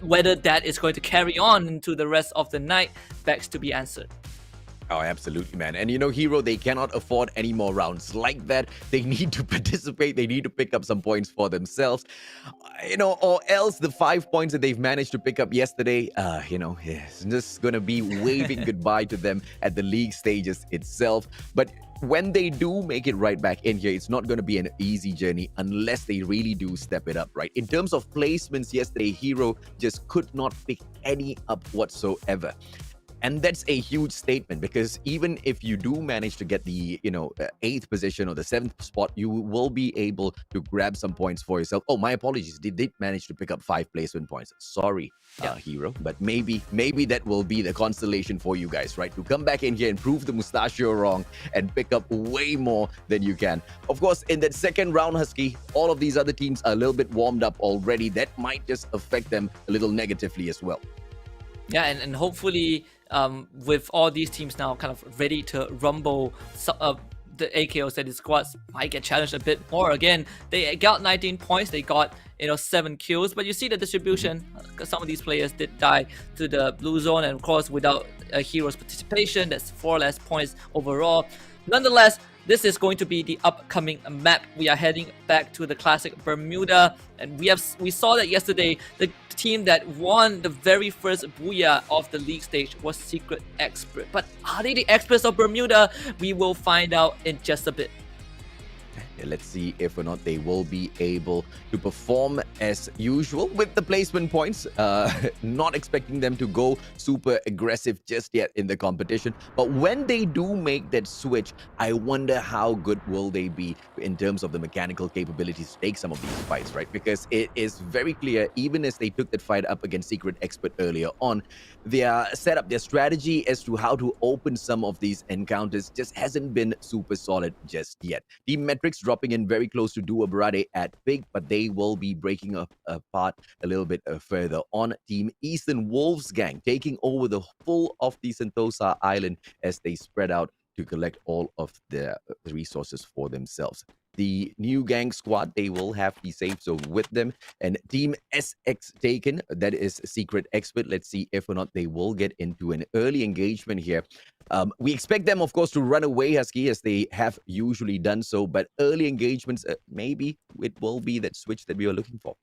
whether that is going to carry on into the rest of the night begs to be answered. Oh, absolutely, man. And Hero, they cannot afford any more rounds like that. They need to participate. They need to pick up some points for themselves. Or else the 5 points that they've managed to pick up yesterday, it's just going to be waving goodbye to them at the league stages itself. But when they do make it right back in here, it's not going to be an easy journey unless they really do step it up, right? In terms of placements yesterday, Hero just could not pick any up whatsoever. And that's a huge statement, because even if you do manage to get the 8th position or the 7th spot, you will be able to grab some points for yourself. Oh, my apologies, they did manage to pick up 5 placement points. Sorry, Hero, but maybe that will be the constellation for you guys, right? To come back in here and prove the Mustachio wrong and pick up way more than you can. Of course, in that second round, Husky, all of these other teams are a little bit warmed up already. That might just affect them a little negatively as well. Yeah, and hopefully with all these teams now kind of ready to rumble, the AKO Steady squads might get challenged a bit more. Again, they got 19 points, they got 7 kills, but you see the distribution. Some of these players did die to the blue zone, and of course without a Hero's participation, that's 4 less points overall. Nonetheless, this is going to be the upcoming map. We are heading back to the classic Bermuda, and we saw that yesterday. The team that won the very first Booyah of the league stage was Secret Expert. But are they the experts of Bermuda? We will find out in just a bit. Let's see if or not they will be able to perform as usual with the placement points. Not expecting them to go super aggressive just yet in the competition. But when they do make that switch, I wonder how good will they be in terms of the mechanical capabilities to take some of these fights, right? Because it is very clear, even as they took that fight up against Secret Expert earlier on, their setup, their strategy as to how to open some of these encounters just hasn't been super solid just yet. Team metrics dropping in very close to Dua Barade at Big, but they will be breaking up apart a little bit further on. Team Eastern Wolves Gang taking over the full of the Sentosa Island as they spread out to collect all of the resources for themselves. The new gang squad, they will have the safe zone with them. And Team SX taken, that is Secret Expert. Let's see if or not they will get into an early engagement here. We expect them, of course, to run away, Husky, as they have usually done so. But early engagements, maybe it will be that switch that we are looking for.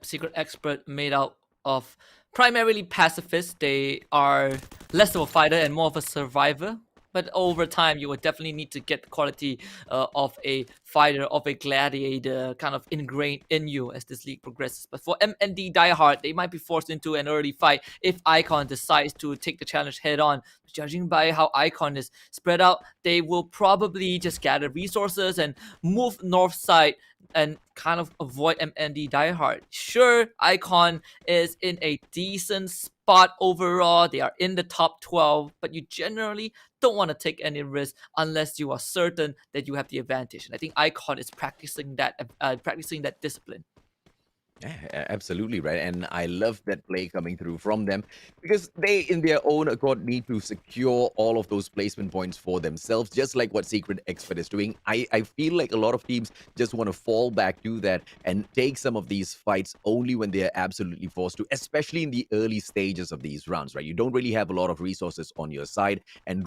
Secret Expert made out of primarily pacifists. They are less of a fighter and more of a survivor. But over time, you will definitely need to get the quality of a fighter, of a gladiator, kind of ingrained in you as this league progresses. But for MND Diehard, they might be forced into an early fight if Icon decides to take the challenge head on. Judging by how Icon is spread out, they will probably just gather resources and move north side and kind of avoid MND Diehard. Sure, Icon is in a decent spot overall. They are in the top 12, but you generally don't want to take any risk unless you are certain that you have the advantage. And I think Icon is practicing that discipline. Yeah, absolutely right. And I love that play coming through from them, because they, in their own accord, need to secure all of those placement points for themselves, just like what Secret Expert is doing. I feel like a lot of teams just want to fall back to that and take some of these fights only when they are absolutely forced to, especially in the early stages of these rounds, right? You don't really have a lot of resources on your side, and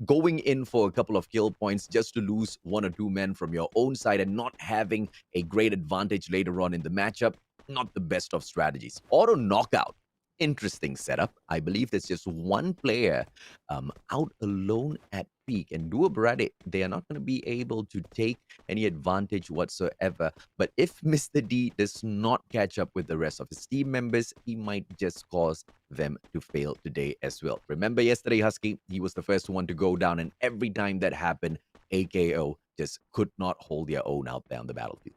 going in for a couple of kill points just to lose 1 or 2 men from your own side and not having a great advantage later on in the matchup, not the best of strategies. Auto knockout, interesting setup. I believe there's just 1 player out alone at peak, and Dua Barade, they are not going to be able to take any advantage whatsoever. But if Mr. D does not catch up with the rest of his team members, he might just cause them to fail today as well. Remember yesterday, Husky, he was the first one to go down, and every time that happened, AKO just could not hold their own out there on the battlefield.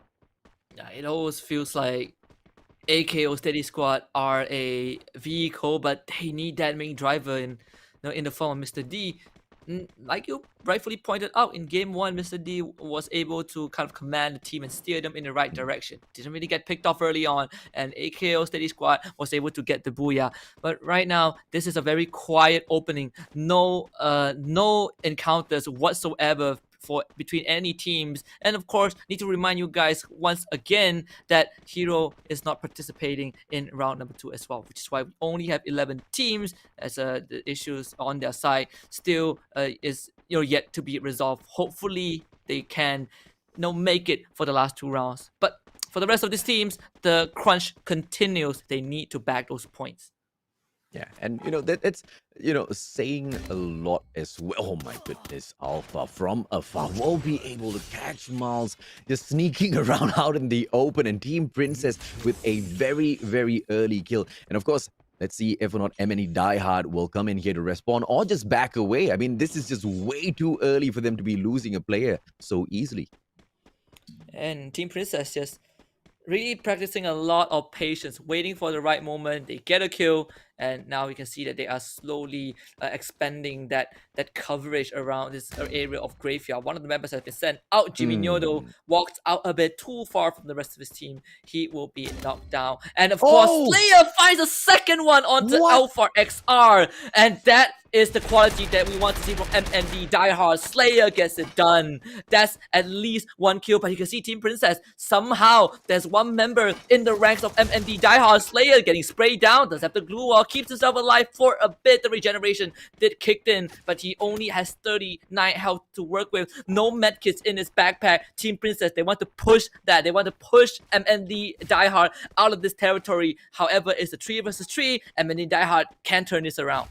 Yeah, it always feels like AKO Steady Squad are a vehicle, but they need that main driver in the form of Mr. D. Like you rightfully pointed out, in game 1, Mr. D was able to kind of command the team and steer them in the right direction. Didn't really get picked off early on, and AKO Steady Squad was able to get the booyah. But right now, this is a very quiet opening. No encounters whatsoever for between any teams. And of course, need to remind you guys once again that Hero is not participating in round number 2 as well, which is why we only have 11 teams, as the issues on their side still is yet to be resolved. Hopefully they can make it for the last 2 rounds. But for the rest of these teams, the crunch continues. They need to back those points. Yeah, and that's saying a lot as well. Oh my goodness, Alpha from afar will be able to catch Miles just sneaking around out in the open, and Team Princess with a very, very early kill. And of course, let's see if or not MNE Diehard will come in here to respond or just back away. I mean, this is just way too early for them to be losing a player so easily. And Team Princess just really practicing a lot of patience, waiting for the right moment. They get a kill, and now we can see that they are slowly expanding that coverage around this area of graveyard. One of the members has been sent out. Jimmy Nyodo walked out a bit too far from the rest of his team. He will be knocked down. And of course, Slayer finds a second one onto Alpha XR. And that is the quality that we want to see from MND Diehard. Slayer gets it done. That's at least 1 kill, but you can see Team Princess, somehow there's one member in the ranks of MND Diehard. Slayer getting sprayed down, does have the glue wall, keeps himself alive for a bit. The regeneration did kick in, but he only has 39 health to work with. No medkits in his backpack. Team Princess, they want to push that. They want to push MND Diehard out of this territory. However, it's a 3 versus 3. MND Diehard can turn this around.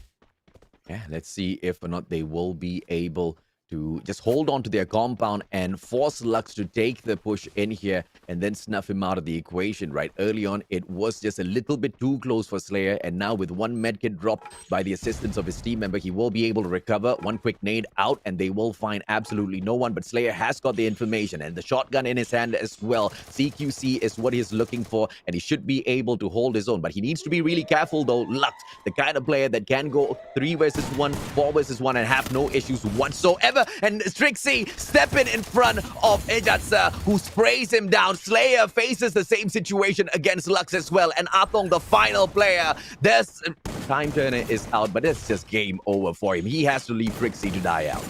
Yeah, let's see if or not they will be able to just hold on to their compound and force Lux to take the push in here and then snuff him out of the equation, right? Early on, it was just a little bit too close for Slayer, and now with one medkit dropped by the assistance of his team member, he will be able to recover. One quick nade out, and they will find absolutely no one, but Slayer has got the information and the shotgun in his hand as well. CQC is what he's looking for, and he should be able to hold his own, but he needs to be really careful though. Lux, the kind of player that can go 3 versus 1, 4 versus 1 and have no issues whatsoever. And Trixie stepping in front of Ejatsa, who sprays him down. Slayer faces the same situation against Lux as well. And Atong, the final player, this time turner is out, but it's just game over for him. He has to leave Trixie to die out.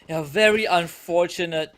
Yeah, very unfortunate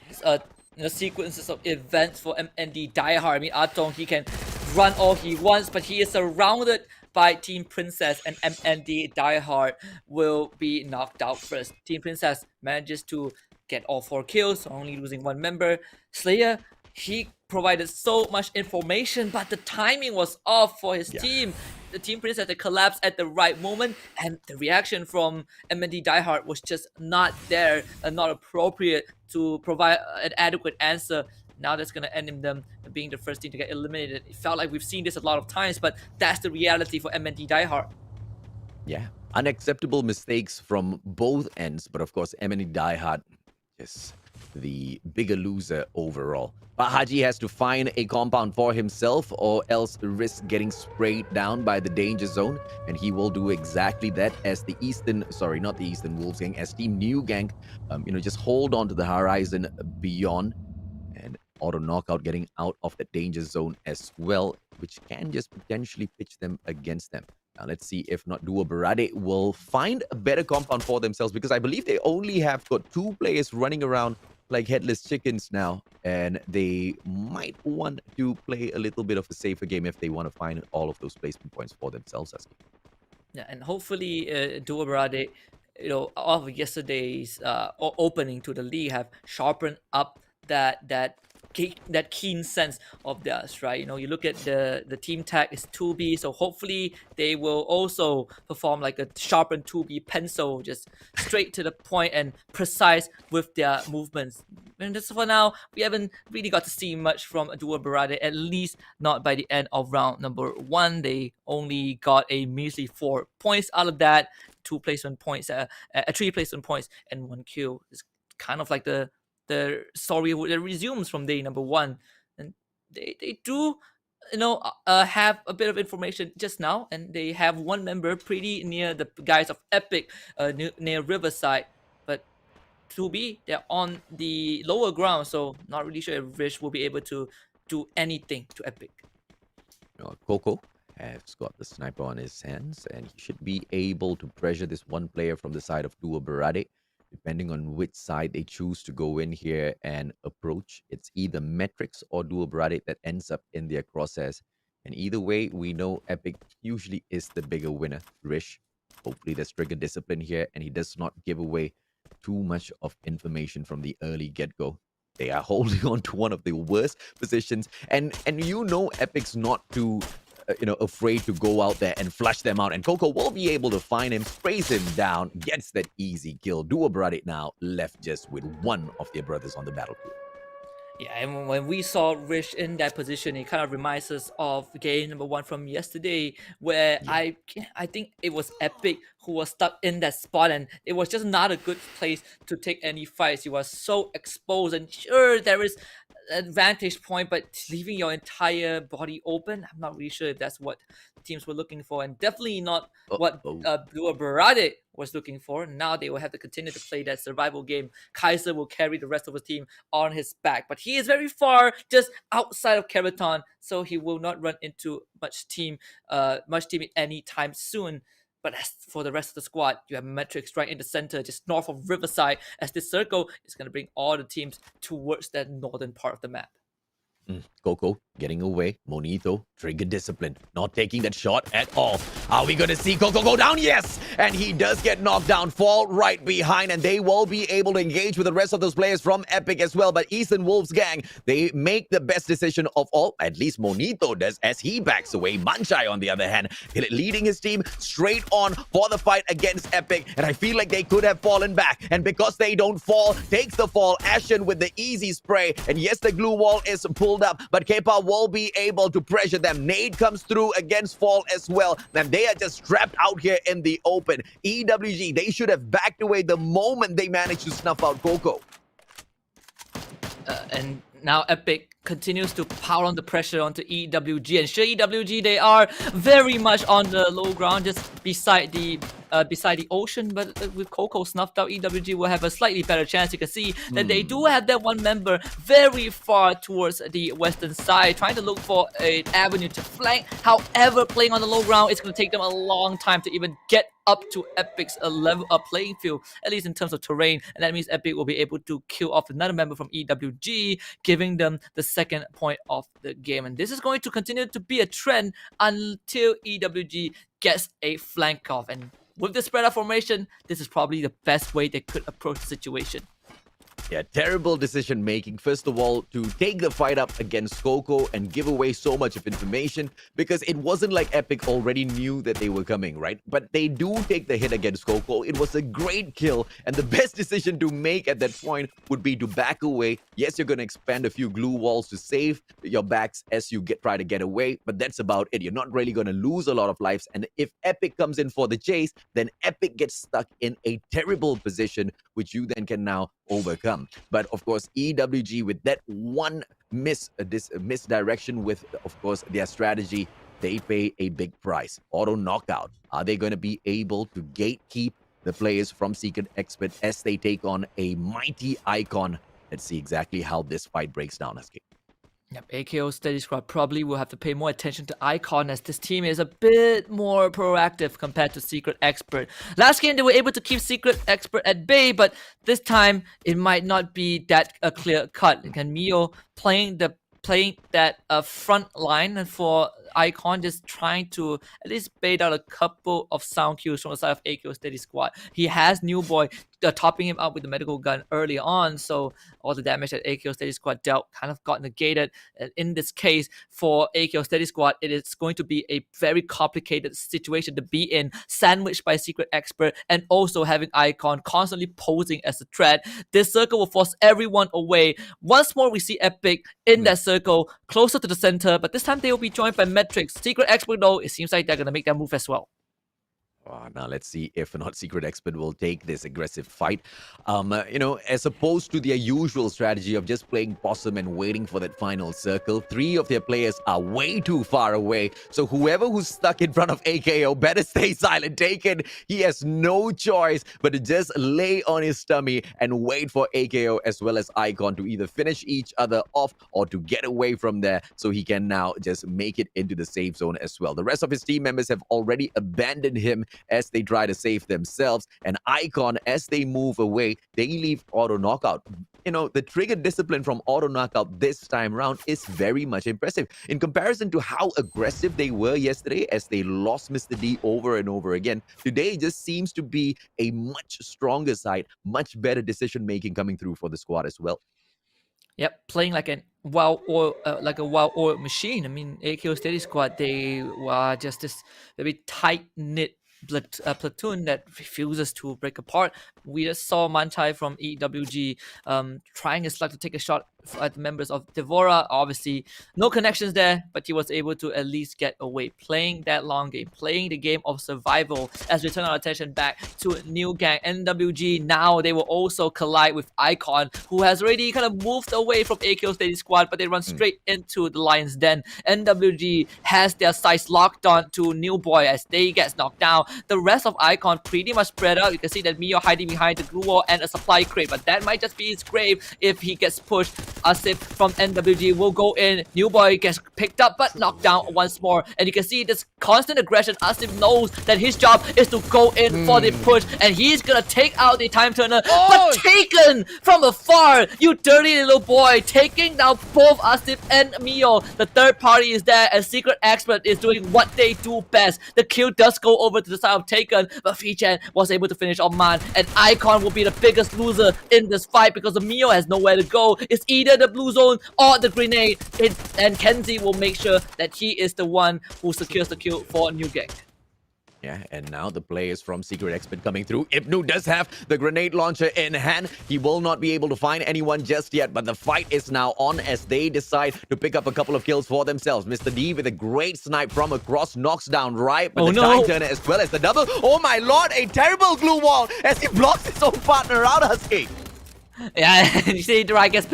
sequences of events for MND Diehard. I mean, Atong, he can run all he wants, but he is surrounded by Team Princess, and MND Diehard will be knocked out first. Team Princess manages to get all 4 kills, only losing 1 member. Slayer, he provided so much information, but the timing was off for his team. The Team Princess had collapsed at the right moment, and the reaction from MND Diehard was just not there and not appropriate to provide an adequate answer. Now that's going to end in them being the first team to get eliminated. It felt like we've seen this a lot of times, but that's the reality for MND Diehard. Yeah, unacceptable mistakes from both ends, but of course, MND Diehard is the bigger loser overall. But Haji has to find a compound for himself or else risk getting sprayed down by the danger zone, and he will do exactly that as the not the Eastern Wolves gang, as Team New Gang, just hold on to the horizon beyond. And auto knockout getting out of the danger zone as well, which can just potentially pitch them against them. Now let's see if not Duo Barade will find a better compound for themselves, because I believe they only have got 2 players running around like headless chickens now, and they might want to play a little bit of a safer game if they want to find all of those placement points for themselves. Yeah, and hopefully Duo Barade, all of yesterday's opening to the league have sharpened up that keen sense of theirs, right? You look at the team tag is 2B, so hopefully they will also perform like a sharpened 2B pencil, just straight to the point and precise with their movements. And just for now, we haven't really got to see much from Duo Barade, at least not by the end of round number 1. They only got a measly 4 points out of that, 2 placement points, 3 placement points, and 1 kill. It's kind of like the story that resumes from day number 1, and they do have a bit of information just now, and they have 1 member pretty near the guys of Epic near Riverside, but 2B, they're on the lower ground, so not really sure if Rich will be able to do anything to Epic. Coco has got the sniper on his hands, and he should be able to pressure this one player from the side of Duo Barade. depending on which side they choose to go in here and approach. It's either Metrics or Dual Brade that ends up in their crosshairs. And either way, we know Epic usually is the bigger winner. Rish, hopefully there's trigger discipline here, and he does not give away too much of information from the early get-go. They are holding on to one of the worst positions, and you know Epic's not too afraid to go out there and flush them out, and Coco will be able to find him, sprays him down, gets that easy kill. Duo Brade now left just with one of their brothers on the battlefield. Yeah, and when we saw Rish in that position, it kind of reminds us of game number 1 from yesterday, where I think it was Epic who was stuck in that spot, and it was just not a good place to take any fights. You were so exposed, and sure, there is an vantage point, but leaving your entire body open, I'm not really sure if that's what teams were looking for, and definitely not what Blue Barade was looking for. Now they will have to continue to play that survival game. Kaiser will carry the rest of his team on his back, but he is very far just outside of Keraton, so he will not run into much team anytime soon. But as for the rest of the squad, you have Metrics right in the center, just north of Riverside, as this circle is going to bring all the teams towards that northern part of the map. Coco getting away. Monito, trigger discipline, not taking that shot at all. Are we going to see Coco go down? Yes! And he does get knocked down, fall right behind, and they will be able to engage with the rest of those players from Epic as well. But Ethan Wolf's gang, they make the best decision of all. At least Monito does, as he backs away. Manchai, on the other hand, leading his team straight on for the fight against Epic. And I feel like they could have fallen back. And because they don't fall, takes the fall. Ashen with the easy spray. And yes, the glue wall is pulled up, but Kepa will be able to pressure them. Nade comes through against Fall as well, and they are just trapped out here in the open. EWG, they should have backed away the moment they managed to snuff out Coco. And now Epic continues to pile on the pressure onto EWG, and sure, EWG, they are very much on the low ground, just beside the ocean. But with Coco snuffed out, EWG will have a slightly better chance. You can see that they do have that one member very far towards the western side, trying to look for an avenue to flank. However, playing on the low ground, it's going to take them a long time to even get up to Epic's level playing field, at least in terms of terrain, and that means Epic will be able to kill off another member from EWG, giving them the second point of the game. And this is going to continue to be a trend until EWG gets a flank off. And with the spread out formation, this is probably the best way they could approach the situation. Yeah, terrible decision making. First of all, to take the fight up against Coco and give away so much of information, because it wasn't like Epic already knew that they were coming, right? But they do take the hit against Coco. It was a great kill, and the best decision to make at that point would be to back away. Yes, you're going to expand a few glue walls to save your backs as you try to get away, but that's about it. You're not really going to lose a lot of lives, and if Epic comes in for the chase, then Epic gets stuck in a terrible position, which you then can now overcome. But of course, EWG, with that one misdirection with, of course, their strategy, they pay a big price. Auto knockout. Are they going to be able to gatekeep the players from Secret Expert as they take on a mighty icon? Let's see exactly how this fight breaks down, Husky. Yep, AKO Steady Squad probably will have to pay more attention to Icon, as this team is a bit more proactive compared to Secret Expert. Last game, they were able to keep Secret Expert at bay, but this time, it might not be that clear cut. And Mio playing that front line for Icon, just trying to at least bait out a couple of sound cues from the side of AKO Steady Squad. He has New Boy topping him up with the medical gun early on, so all the damage that AKO Steady Squad dealt kind of got negated. And in this case, for AKO Steady Squad, it is going to be a very complicated situation to be in, sandwiched by Secret Expert and also having Icon constantly posing as a threat. This circle will force everyone away. Once more, we see Epic in that circle, closer to the center, but this time they will be joined by Metrics. Secret Expert, though, it seems like they're going to make that move as well. Now let's see if or not Secret Expert will take this aggressive fight. As opposed to their usual strategy of just playing possum and waiting for that final circle, 3 of their players are way too far away. So whoever who's stuck in front of AKO better stay silent. Taken, he has no choice but to just lay on his tummy and wait for AKO as well as Icon to either finish each other off or to get away from there, so he can now just make it into the safe zone as well. The rest of his team members have already abandoned him as they try to save themselves. And Icon, as they move away, they leave auto knockout. You know, the trigger discipline from auto knockout this time round is very much impressive in comparison to how aggressive they were yesterday as they lost Mr. D over and over again. Today just seems to be a much stronger side, much better decision making coming through for the squad as well. Yep, playing like a well-oiled machine. I mean, AKO Steady Squad, they were just this very tight-knit platoon that refuses to break apart. We just saw Manchai from EWG trying his luck to take a shot at the members of Devora. Obviously, no connections there, but he was able to at least get away, playing that long game, playing the game of survival as we turn our attention back to New Gang. NWG, now they will also collide with Icon, who has already kind of moved away from AKO Steady Squad, but they run straight into the Lion's Den. NWG has their sights locked on to New Boy as they get knocked down. The rest of Icon pretty much spread out. You can see that Mio hiding behind the glue wall and a supply crate, but that might just be his grave if he gets pushed. Asif from NWG will go in. New Boy gets picked up but knocked down once more. And you can see this constant aggression. Asif knows that his job is to go in for the push, and he's gonna take out the time turner, but taken from afar. You dirty little boy, taking down both Asif and Mio. The third party is there, and Secret Expert is doing what they do best. The kill does go over to the side of Taken, but Fichan was able to finish off Man, and Icon will be the biggest loser in this fight because the Mio has nowhere to go. It's either the blue zone or the grenade, and Kenzie will make sure that he is the one who secures the kill for New Gang. Yeah, and now the players from Secret Expert coming through. Ibnu does have the grenade launcher in hand. He will not be able to find anyone just yet, but the fight is now on as they decide to pick up a couple of kills for themselves. Mr. D with a great snipe from across, knocks down right, but the time turner as well as the double. Oh my lord, a terrible glue wall as he blocks his own partner out, Husky. Yeah, you see the right gets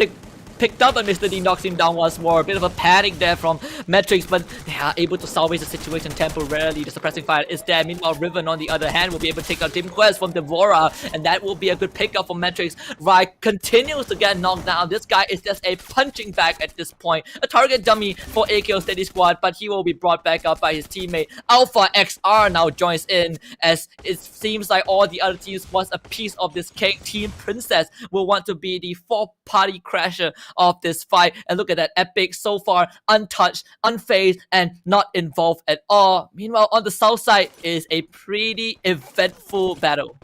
picked up and Mr. D knocks him down once more. A bit of a panic there from Matrix, but they are able to salvage the situation temporarily. The suppressing fire is there. Meanwhile, Riven on the other hand will be able to take out Team Quest from Devora, and that will be a good pickup for Matrix. Rai continues to get knocked down. This guy is just a punching bag at this point. A target dummy for AKO Steady Squad, but he will be brought back up by his teammate. Alpha XR now joins in as it seems like all the other teams want a piece of this cake. Team Princess will want to be the fourth party crasher of this fight, and look at that, Epic so far untouched, unfazed, and not involved at all. Meanwhile, on the south side is a pretty eventful battle.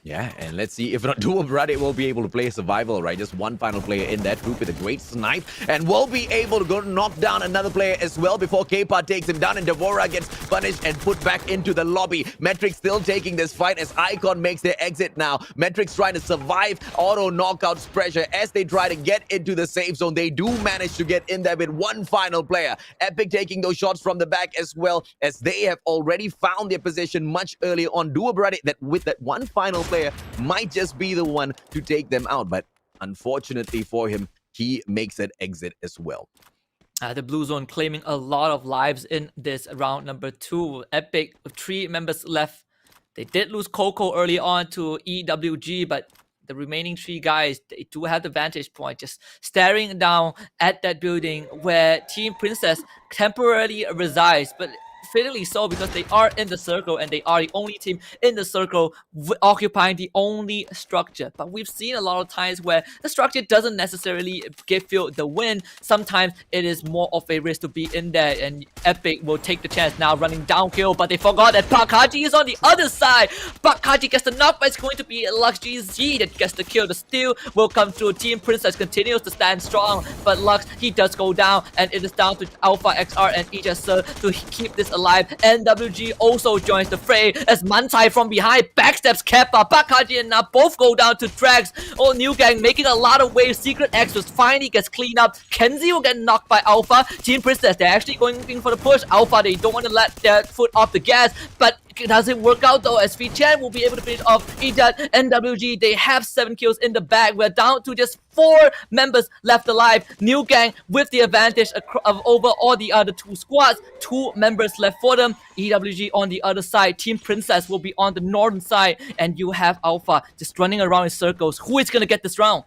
Yeah, and let's see if not Duo Brade will be able to play survival, right? Just one final player in that group with a great snipe, and will be able to go knock down another player as well before K-Pod takes him down, and Devora gets punished and put back into the lobby. Metrics still taking this fight as Icon makes their exit now. Metrics trying to survive auto knockouts pressure as they try to get into the safe zone. They do manage to get in there with one final player. Epic taking those shots from the back as well, as they have already found their position much earlier on. Duo Brade, that with that one final player might just be the one to take them out, but unfortunately for him, he makes that exit as well. The Blue Zone claiming a lot of lives in this round number 2. Epic with 3 members left. They did lose Coco early on to EWG, but the remaining 3 guys, they do have the vantage point, just staring down at that building where Team Princess temporarily resides, but fairly so because they are in the circle and they are the only team in the circle occupying the only structure. But we've seen a lot of times where the structure doesn't necessarily give you the win. Sometimes it is more of a risk to be in there, and Epic will take the chance now running down kill, but they forgot that Bakaji is on the other side. Bakaji gets the knock, but it's going to be Lux GZ that gets the kill. The steal will come through. Team Princess continues to stand strong, but Lux, he does go down, and it is down to Alpha XR and Ijasa to keep this alive. NWG also joins the fray as Mantai from behind backstabs Keppa. Bakaji and now both go down to Drags. Oh, New Gang making a lot of waves. Secret X just finally gets cleaned up. Kenzie will get knocked by Alpha. Team Princess, they're actually going in for the push. Alpha, they don't want to let their foot off the gas, but does it work out though, as Fichan will be able to finish off Idat. NWG, they have 7 kills in the bag. We're down to just 4 members left alive. New Gang with the advantage of over all the other 2 squads. 2 members left for them. EWG on the other side. Team Princess will be on the northern side, and you have Alpha just running around in circles. Who is gonna get this round?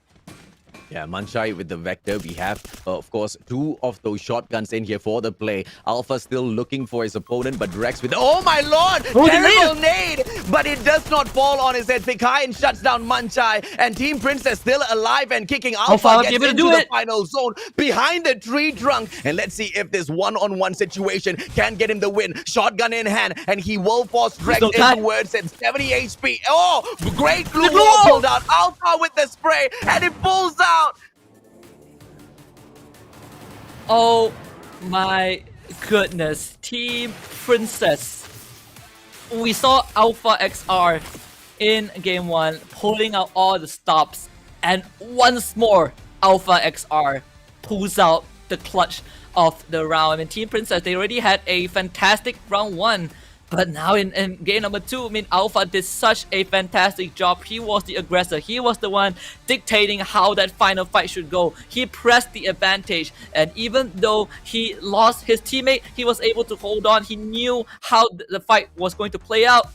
Yeah, Manchai with the Vector. We have, of course, 2 of those shotguns in here for the play. Alpha still looking for his opponent, but Rex with... Oh, my lord! Oh, the Terrible nade! But it does not fall on his head. Pikayan shuts down Manchai, and Team Princess still alive and kicking. Alpha Alpha gets able to into do the it. final zone behind the tree trunk. And let's see if this one-on-one situation can get him the win. Shotgun in hand, and he will force Rex no time. inwards at 70 HP. Oh, great glue glue wall wall. pulled out. Alpha with the spray, and it pulls out. Oh my goodness. Team Princess. We saw Alpha XR in game 1 pulling out all the stops, and once more Alpha XR pulls out the clutch of the round. I mean, Team Princess, they already had a fantastic round 1, but now in game number 2, I mean, Alpha did such a fantastic job. He was the aggressor. He was the one dictating how that final fight should go. He pressed the advantage, and even though he lost his teammate, he was able to hold on. He knew how the fight was going to play out,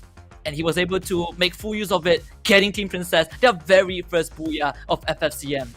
and he was able to make full use of it, getting Team Princess their very first booyah of FFCM.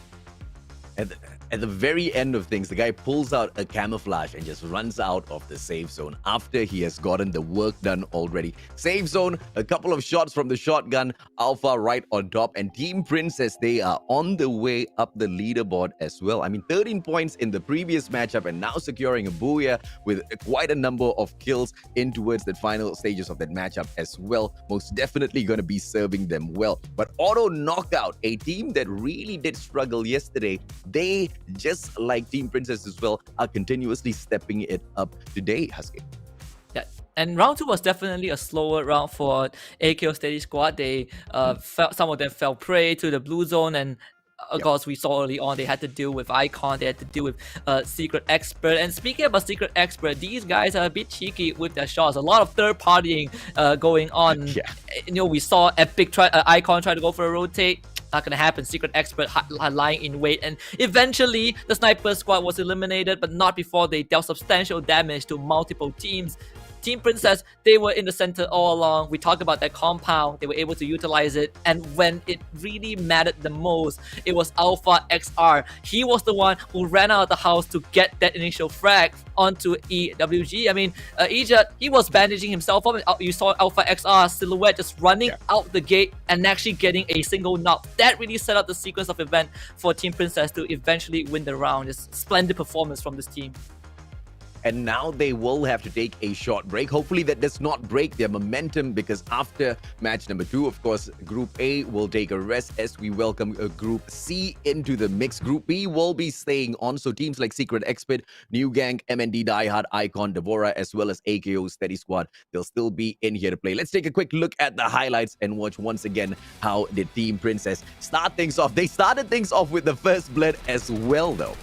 At the very end of things, the guy pulls out a camouflage and just runs out of the safe zone after he has gotten the work done already. Safe zone, a couple of shots from the shotgun, Alpha right on top, and Team Princess, they are on the way up the leaderboard as well. I mean, 13 points in the previous matchup and now securing a booyah with quite a number of kills in towards the final stages of that matchup as well. Most definitely going to be serving them well. But Auto Knockout, a team that really did struggle yesterday, they, just like Team Princess as well, are continuously stepping it up today, Husky. Yeah, and round 2 was definitely a slower round for AKO Steady Squad. They some of them fell prey to the blue zone, and of course we saw early on they had to deal with Icon, they had to deal with Secret Expert. And speaking about Secret Expert, these guys are a bit cheeky with their shots. A lot of third partying going on. Yeah. You know, we saw Epic Icon try to go for a rotate. Not gonna happen. Secret Expert lying in wait, and eventually the sniper squad was eliminated, but not before they dealt substantial damage to multiple teams. Team Princess, they were in the center all along. We talked about that compound. They were able to utilize it. And when it really mattered the most, it was Alpha XR. He was the one who ran out of the house to get that initial frag onto EWG. I mean, Ejat, he was bandaging himself up. You saw Alpha XR silhouette just running out the gate and actually getting a single knock. That really set up the sequence of event for Team Princess to eventually win the round. Just splendid performance from this team. And now they will have to take a short break. Hopefully that does not break their momentum, because after match number 2, of course, Group A will take a rest as we welcome Group C into the mix. Group B will be staying on. So teams like Secret Expert, New Gang, MND Diehard, Icon, Devora, as well as AKO Steady Squad, they'll still be in here to play. Let's take a quick look at the highlights and watch once again how the Team Princess start things off. They started things off with the first blood as well, though.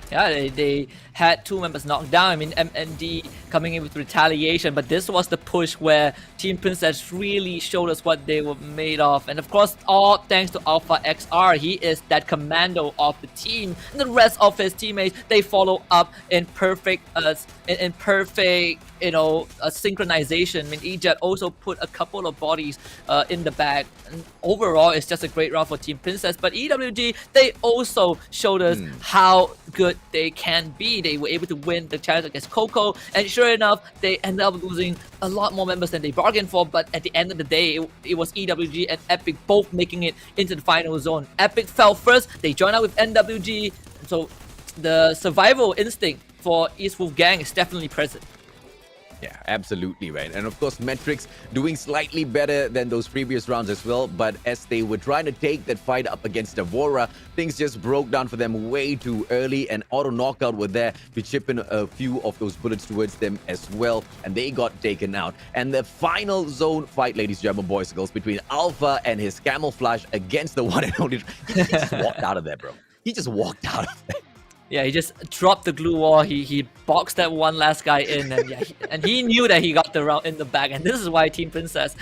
Yeah, they had 2 members knocked down. I mean, MND coming in with retaliation, but this was the push where Team Princess really showed us what they were made of. And of course, all thanks to Alpha XR. He is that commando of the team. And the rest of his teammates, they follow up in perfect, synchronization. I mean, Ejat also put a couple of bodies in the bag. And overall, it's just a great round for Team Princess. But EWG, they also showed us how good they can be. They were able to win the challenge against Coco, and sure enough, they ended up losing a lot more members than they bargained for. But at the end of the day, it was EWG and Epic both making it into the final zone. Epic fell first, they joined out with NWG, so the survival instinct for East Wolf Gang is definitely present. Yeah, absolutely right. And of course, Metrics doing slightly better than those previous rounds as well. But as they were trying to take that fight up against Devora, things just broke down for them way too early. And Auto Knockout were there to chip in a few of those bullets towards them as well. And they got taken out. And the final zone fight, ladies and gentlemen, boys and girls, between Alpha and his camouflage against the one and only... He just walked out of there, bro. He just walked out of there. Yeah, he just dropped the glue wall. He boxed that one last guy in, and yeah, he knew that he got the round in the bag. And this is why Team Princess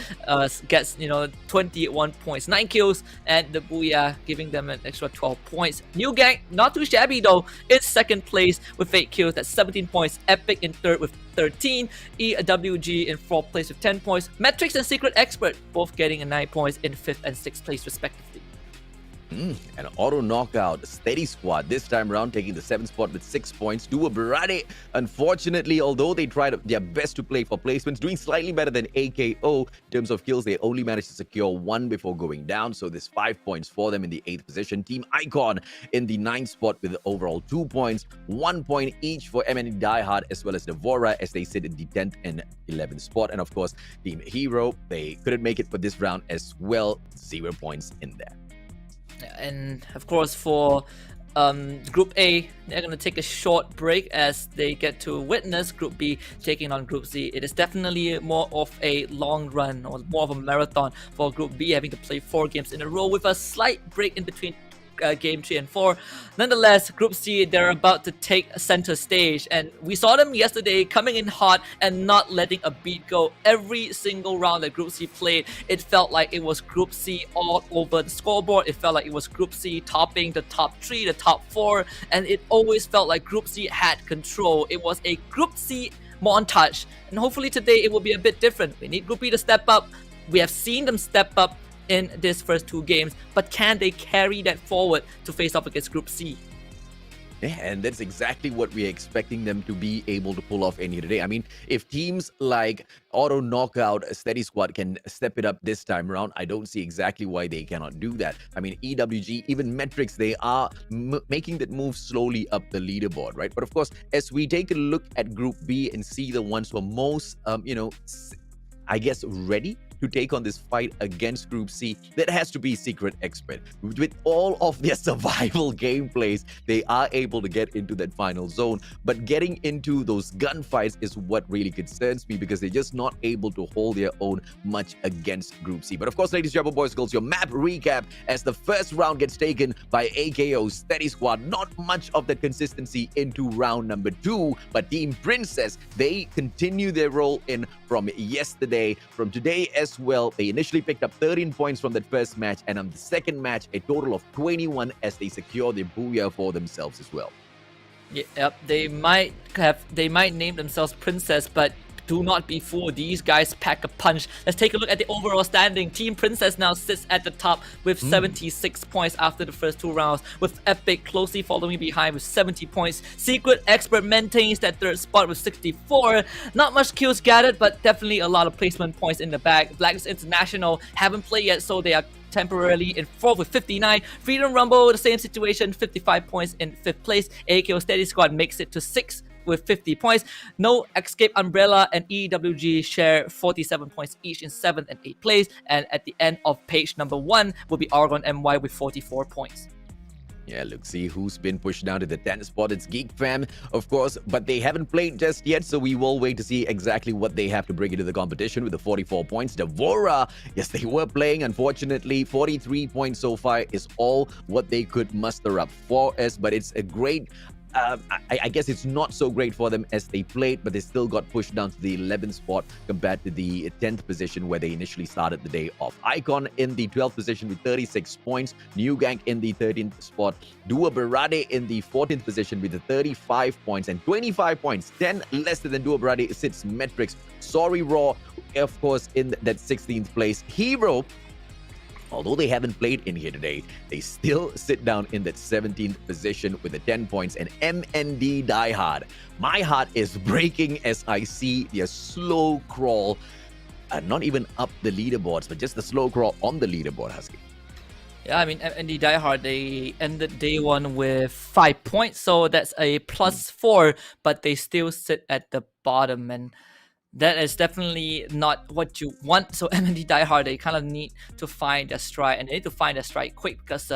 gets 21 points, 9 kills, and the booyah giving them an extra 12 points. New Gang, not too shabby though, in second place with 8 kills. That's 17 points. Epic in third with 13. EWG in 4th place with 10 points. Metrics and Secret Expert both getting 9 points in 5th and 6th place respectively. An auto knockout, steady squad this time around, taking the 7th spot with 6 points. Dua Berade, unfortunately, although they tried their best to play for placements, doing slightly better than AKO in terms of kills. They only managed to secure 1 before going down, so there's 5 points for them in the 8th position. Team Icon in the 9th spot with overall 2 points, 1 point each for MND Diehard as well as Devora as they sit in the 10th and 11th spot. And of course, Team Hero, they couldn't make it for this round as well, 0 points in there. And of course, for Group A, they're going to take a short break as they get to witness Group B taking on Group C. It is definitely more of a long run or more of a marathon for Group B, having to play 4 games in a row with a slight break in between game 3 and 4. Nonetheless, Group C, they're about to take center stage, and we saw them yesterday coming in hot and not letting a beat go. Every single round that Group C played, it felt like it was Group C all over the scoreboard. It felt like it was Group C topping the top 3, the top 4, and it always felt like Group C had control. It was a Group C montage, and hopefully today it will be a bit different. We need Group B to step up. We have seen them step up in these first 2 games, but can they carry that forward to face off against Group C? Yeah, and that's exactly what we're expecting them to be able to pull off any today. I mean, if teams like Auto Knockout, Steady Squad can step it up this time around, I don't see exactly why they cannot do that. I mean, EWG, even Metrics, they are making that move slowly up the leaderboard, right? But of course, as we take a look at Group B and see the ones who are most, I guess, ready to take on this fight against Group C, that has to be Secret Expert. With all of their survival gameplays, they are able to get into that final zone, but getting into those gunfights is what really concerns me, because they're just not able to hold their own much against Group C. But of course, ladies and gentlemen, boys and girls, your map recap as the first round gets taken by AKO Steady Squad. Not much of that consistency into round number 2, but Team Princess, they continue their roll in from yesterday, from today as well. They initially picked up 13 points from that first match, and on the second match, a total of 21 as they secure their booyah for themselves as well. Yep, they might name themselves Princess, but do not be fooled. These guys pack a punch. Let's take a look at the overall standing. Team Princess now sits at the top with 76 points after the first 2 rounds, with Epic closely following behind with 70 points. Secret Expert maintains that 3rd spot with 64. Not much kills gathered, but definitely a lot of placement points in the bag. Blacks International haven't played yet, so they are temporarily in 4th with 59. Freedom Rumble, the same situation, 55 points in 5th place. AKO Steady Squad makes it to 6th with 50 points. No Escape Umbrella and EWG share 47 points each in 7th and 8th place. And at the end of page number 1 will be Argon MY with 44 points. Yeah, look, see who's been pushed down to the 10th spot. It's Geek Fam, of course, but they haven't played just yet, so we will wait to see exactly what they have to bring into the competition with the 44 points. Devora, yes, they were playing. Unfortunately, 43 points so far is all what they could muster up for us, but it's a great I guess it's not so great for them as they played, but they still got pushed down to the 11th spot compared to the 10th position where they initially started the day off. Icon in the 12th position with 36 points. New Gang in the 13th spot. Dua Berade in the 14th position with the 35 points and 25 points. 10 less than Dua Berade sits Metrics. Sorry Raw, of course, in that 16th place. Hero, although they haven't played in here today, they still sit down in that 17th position with the 10 points. And MND Diehard, my heart is breaking as I see their slow crawl, not even up the leaderboards, but just the slow crawl on the leaderboard, Husky. Yeah, I mean, MND Diehard, they ended day 1 with 5 points, so that's a +4, but they still sit at the bottom, and that is definitely not what you want. So MND Diehard, they kind of need to find their stride, and they need to find their stride quick, because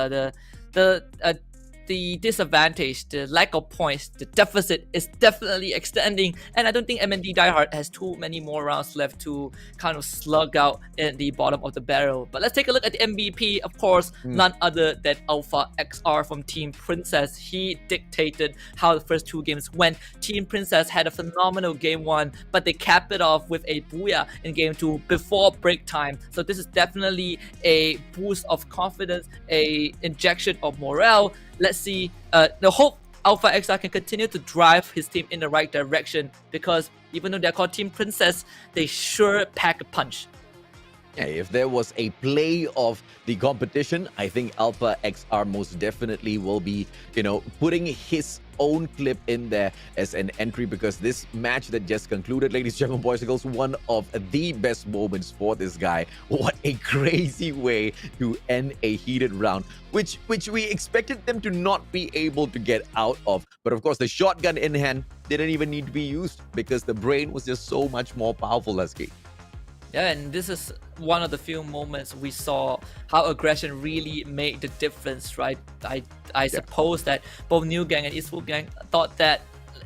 the disadvantage, the lack of points, the deficit is definitely extending, and I don't think MND Diehard has too many more rounds left to kind of slug out in the bottom of the barrel. But let's take a look at the MVP, of course, none other than Alpha XR from Team Princess. He dictated how the first 2 games went. Team Princess had a phenomenal game 1, but they capped it off with a booyah in game 2 before break time. So this is definitely a boost of confidence, a injection of morale. Let's see. The hope Alpha XR can continue to drive his team in the right direction, because even though they're called Team Princess, they sure pack a punch. Yeah, if there was a play of the competition, I think Alpha XR most definitely will be, putting his own clip in there as an entry, because this match that just concluded, ladies and gentlemen, boys and girls, one of the best moments for this guy. What a crazy way to end a heated round, which we expected them to not be able to get out of. But of course, the shotgun in hand didn't even need to be used because the brain was just so much more powerful, Lasky. Yeah, and this is one of the few moments we saw how aggression really made the difference, right? I suppose that both New Gang and Eastwood Gang thought that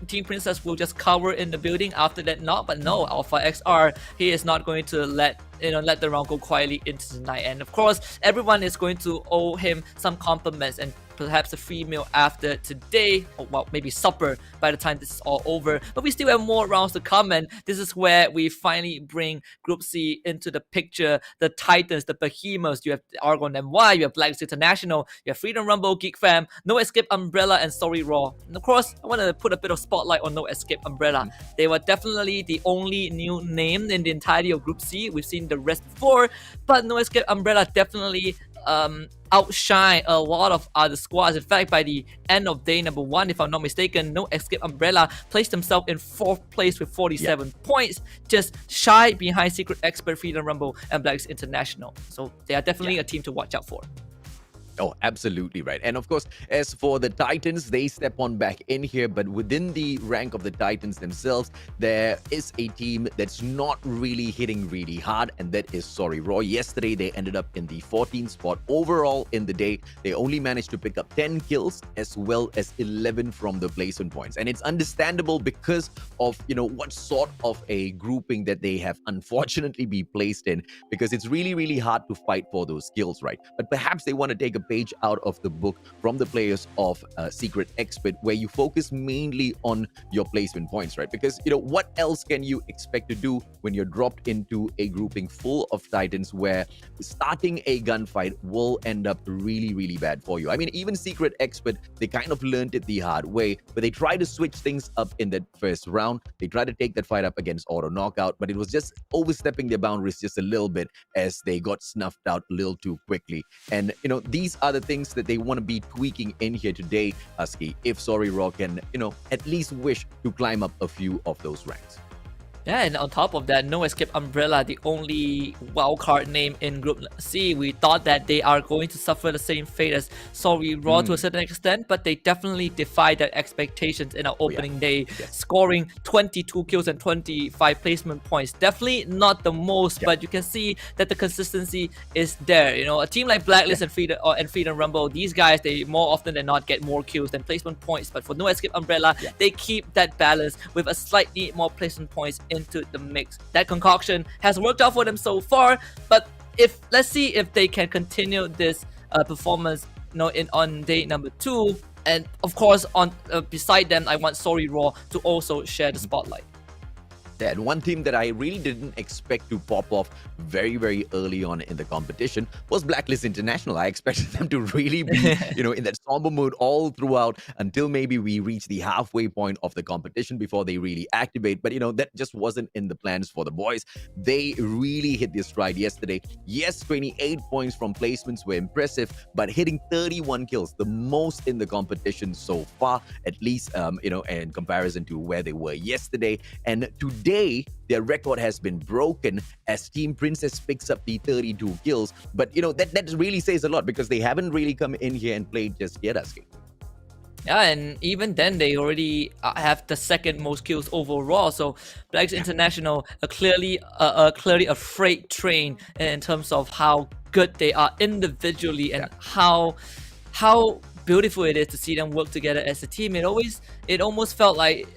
Team Princess will just cover in the building after that knock, but no, Alpha XR, he is not going to let the round go quietly into the night. And of course, everyone is going to owe him some compliments and perhaps a free meal after today, or well, maybe supper by the time this is all over. But we still have more rounds to come, and this is where we finally bring Group C into the picture. The Titans, the Behemoths, you have Argon MY, you have Blacklist International, you have Freedom Rumble, Geek Fam, No Escape Umbrella, and Sorry Raw. And of course, I want to put a bit of spotlight on No Escape Umbrella. They were definitely the only new name in the entirety of Group C. We've seen the rest before, but No Escape Umbrella definitely outshine a lot of other squads. In fact, by the end of day number 1, if I'm not mistaken, No Escape Umbrella placed himself in 4th place with 47 points, just shy behind Secret Expert, Freedom Rumble, and Blacks International. So they are definitely a team to watch out for. Oh, absolutely right. And of course, as for the Titans, they step on back in here, but within the rank of the Titans themselves, there is a team that's not really hitting really hard, and that is Sorry Raw. Yesterday, they ended up in the 14th spot overall in the day. They only managed to pick up 10 kills as well as 11 from the placement points. And it's understandable because of, what sort of a grouping that they have unfortunately be placed in, because it's really, really hard to fight for those kills, right? But perhaps they want to take a page out of the book from the players of Secret Expert, where you focus mainly on your placement points, right? Because what else can you expect to do when you're dropped into a grouping full of Titans, where starting a gunfight will end up really, really bad for you? I mean, even Secret Expert, they kind of learned it the hard way, but they tried to switch things up in that first round. They tried to take that fight up against Auto Knockout, but it was just overstepping their boundaries just a little bit as they got snuffed out a little too quickly. And these are the things that they want to be tweaking in here today, Husky, if Sorry Raw can, at least wish to climb up a few of those ranks. Yeah, and on top of that, No Escape Umbrella, the only wildcard name in Group C, we thought that they are going to suffer the same fate as Sorry Raw to a certain extent, but they definitely defied their expectations in our opening day, scoring 22 kills and 25 placement points. Definitely not the most, but you can see that the consistency is there. A team like Blacklist and Freedom Rumble, these guys, they more often than not get more kills than placement points, but for No Escape Umbrella, they keep that balance with a slightly more placement points into the mix. That concoction has worked out for them so far, but let's see if they can continue this performance on day number 2. And of course, on beside them, I want Sorry Raw to also share the spotlight. And one team that I really didn't expect to pop off very, very early on in the competition was Blacklist International. I expected them to really be, in that somber mood all throughout until maybe we reach the halfway point of the competition before they really activate. But, that just wasn't in the plans for the boys. They really hit their stride yesterday. Yes, 28 points from placements were impressive, but hitting 31 kills, the most in the competition so far, at least, in comparison to where they were yesterday. And today, their record has been broken as Team Princess picks up the 32 kills. But, that really says a lot because they haven't really come in here and played just yet, Aski. Yeah, and even then, they already have the second most kills overall. So, Blacks International are clearly a freight train in terms of how good they are individually and how beautiful it is to see them work together as a team. It almost felt like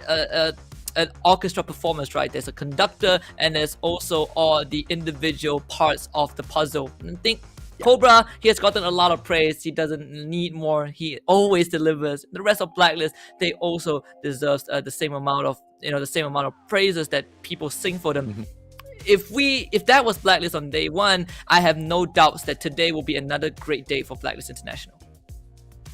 an orchestra performance, right? There's a conductor and there's also all the individual parts of the puzzle. And I think Cobra, he has gotten a lot of praise. He doesn't need more. He always delivers. The rest of Blacklist, they also deserve the same amount of praises that people sing for them. If that was Blacklist on day 1, I have no doubts that today will be another great day for Blacklist International.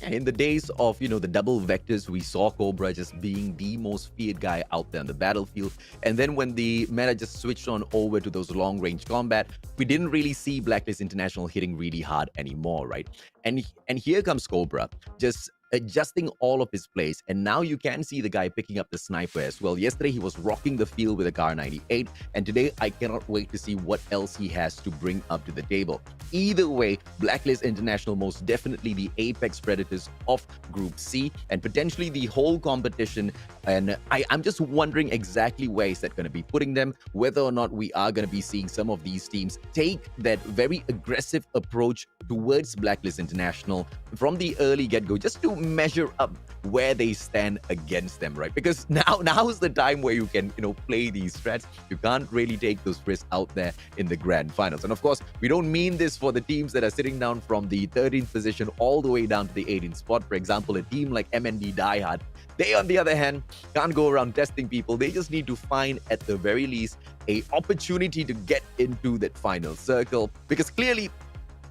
In the days of, the double vectors, we saw Cobra just being the most feared guy out there on the battlefield. And then when the meta just switched on over to those long-range combat, we didn't really see Blacklist International hitting really hard anymore, right? And here comes Cobra, just adjusting all of his plays, and now you can see the guy picking up the sniper as well. Yesterday he was rocking the field with a Kar 98, and today I cannot wait to see what else he has to bring up to the table. Either way, Blacklist International most definitely the apex predators of Group C and potentially the whole competition, and I'm just wondering exactly where is that going to be putting them, whether or not we are going to be seeing some of these teams take that very aggressive approach towards Blacklist International from the early get-go, just to measure up where they stand against them, right? Because now's the time where you can, play these strats. You can't really take those risks out there in the grand finals. And of course, we don't mean this for the teams that are sitting down from the 13th position all the way down to the 18th spot. For example, a team like MND Diehard, they, on the other hand, can't go around testing people. They just need to find, at the very least, a opportunity to get into that final circle, because clearly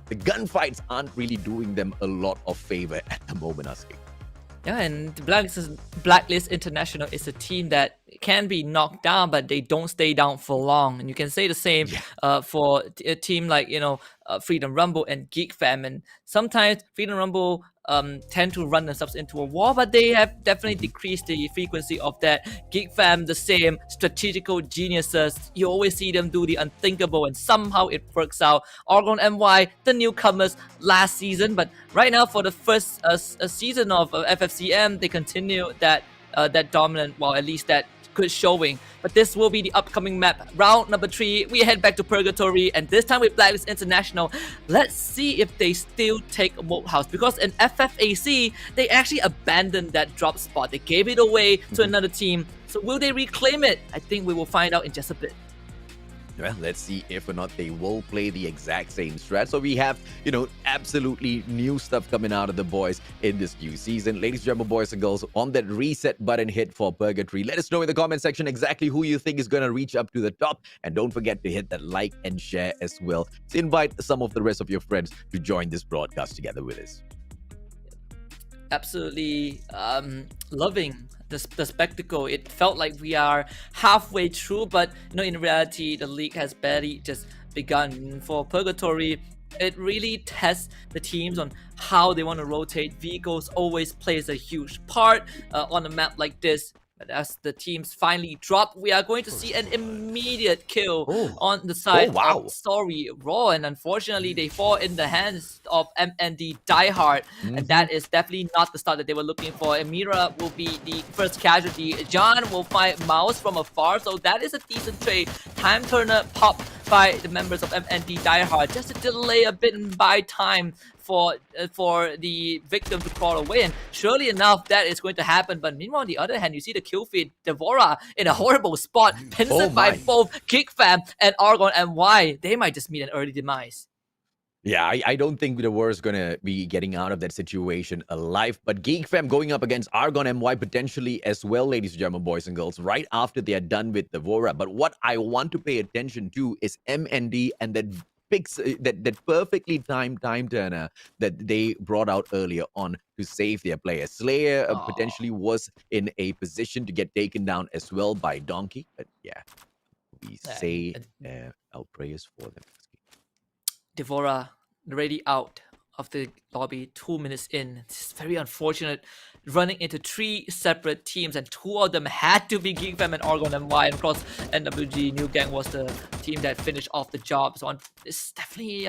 the gunfights aren't really doing them a lot of favor at the moment, Aski. Yeah, and Blacklist International is a team that can be knocked down, but they don't stay down for long. And you can say the same for a team like, Freedom Rumble and Geek Fam. And sometimes Freedom Rumble tend to run themselves into a wall, but they have definitely decreased the frequency of that. Geek Fam, the same, strategical geniuses. You always see them do the unthinkable, and somehow it works out. Argon MY, the newcomers last season, but right now for the first season of FFCM, they continue that dominant, well, at least that good showing. But this will be the upcoming map, round number 3. We head back to Purgatory, and this time with Blacklist International. Let's see if they still take Moat House, because in FFAC they actually abandoned that drop spot. They gave it away to another team. So will they reclaim it? I think we will find out in just a bit. Well, let's see if or not they will play the exact same strat. So we have, absolutely new stuff coming out of the boys in this new season. Ladies and gentlemen, boys and girls, on that reset button hit for Purgatory, let us know in the comment section exactly who you think is going to reach up to the top. And don't forget to hit that like and share as well to invite some of the rest of your friends to join this broadcast together with us. Absolutely loving the spectacle. It felt like we are halfway through, but in reality the league has barely just begun. For Purgatory, it really tests the teams on how they want to rotate. Vehicles always plays a huge part on a map like this. But as the teams finally drop, we are going to see an immediate kill on the side of Sorry Raw, and unfortunately they fall in the hands of MND Diehard, and that is definitely not the start that they were looking for. Amira will be the first casualty. John will find Mouse from afar, so that is a decent trade. Time Turner pop by the members of MND Diehard just to delay a bit and buy time for the victim to crawl away, and surely enough that is going to happen. But meanwhile, on the other hand, you see the kill feed, Devora in a horrible spot, pinned by both Geek Fam and Argon MY. They might just meet an early demise. Yeah, I don't think the war is going to be getting out of that situation alive. But Geek Fam going up against Argon MY potentially as well, ladies and gentlemen, boys and girls, right after they are done with Devora. But what I want to pay attention to is MND and that that perfectly timed time turner that they brought out earlier on to save their player. Slayer potentially was in a position to get taken down as well by Donkey. But yeah, we say our prayers for them. Devora already out of the lobby 2 minutes in. It's very unfortunate, running into 3 separate teams, and 2 of them had to be Geek Fam and Argon MY. And of course, NWG New Gang was the team that finished off the job. So it's definitely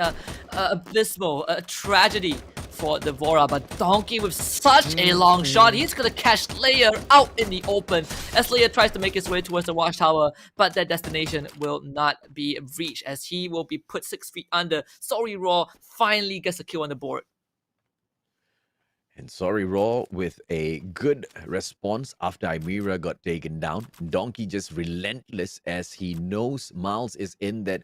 abysmal, a tragedy for Devora. But Donkey with such a long shot, he's gonna catch Slayer out in the open as Slayer tries to make his way towards the watchtower, but that destination will not be reached as he will be put 6 feet under. Sorry Raw finally gets a kill on the board. And Sorry Raw with a good response after Imira got taken down. Donkey just relentless as he knows Miles is in that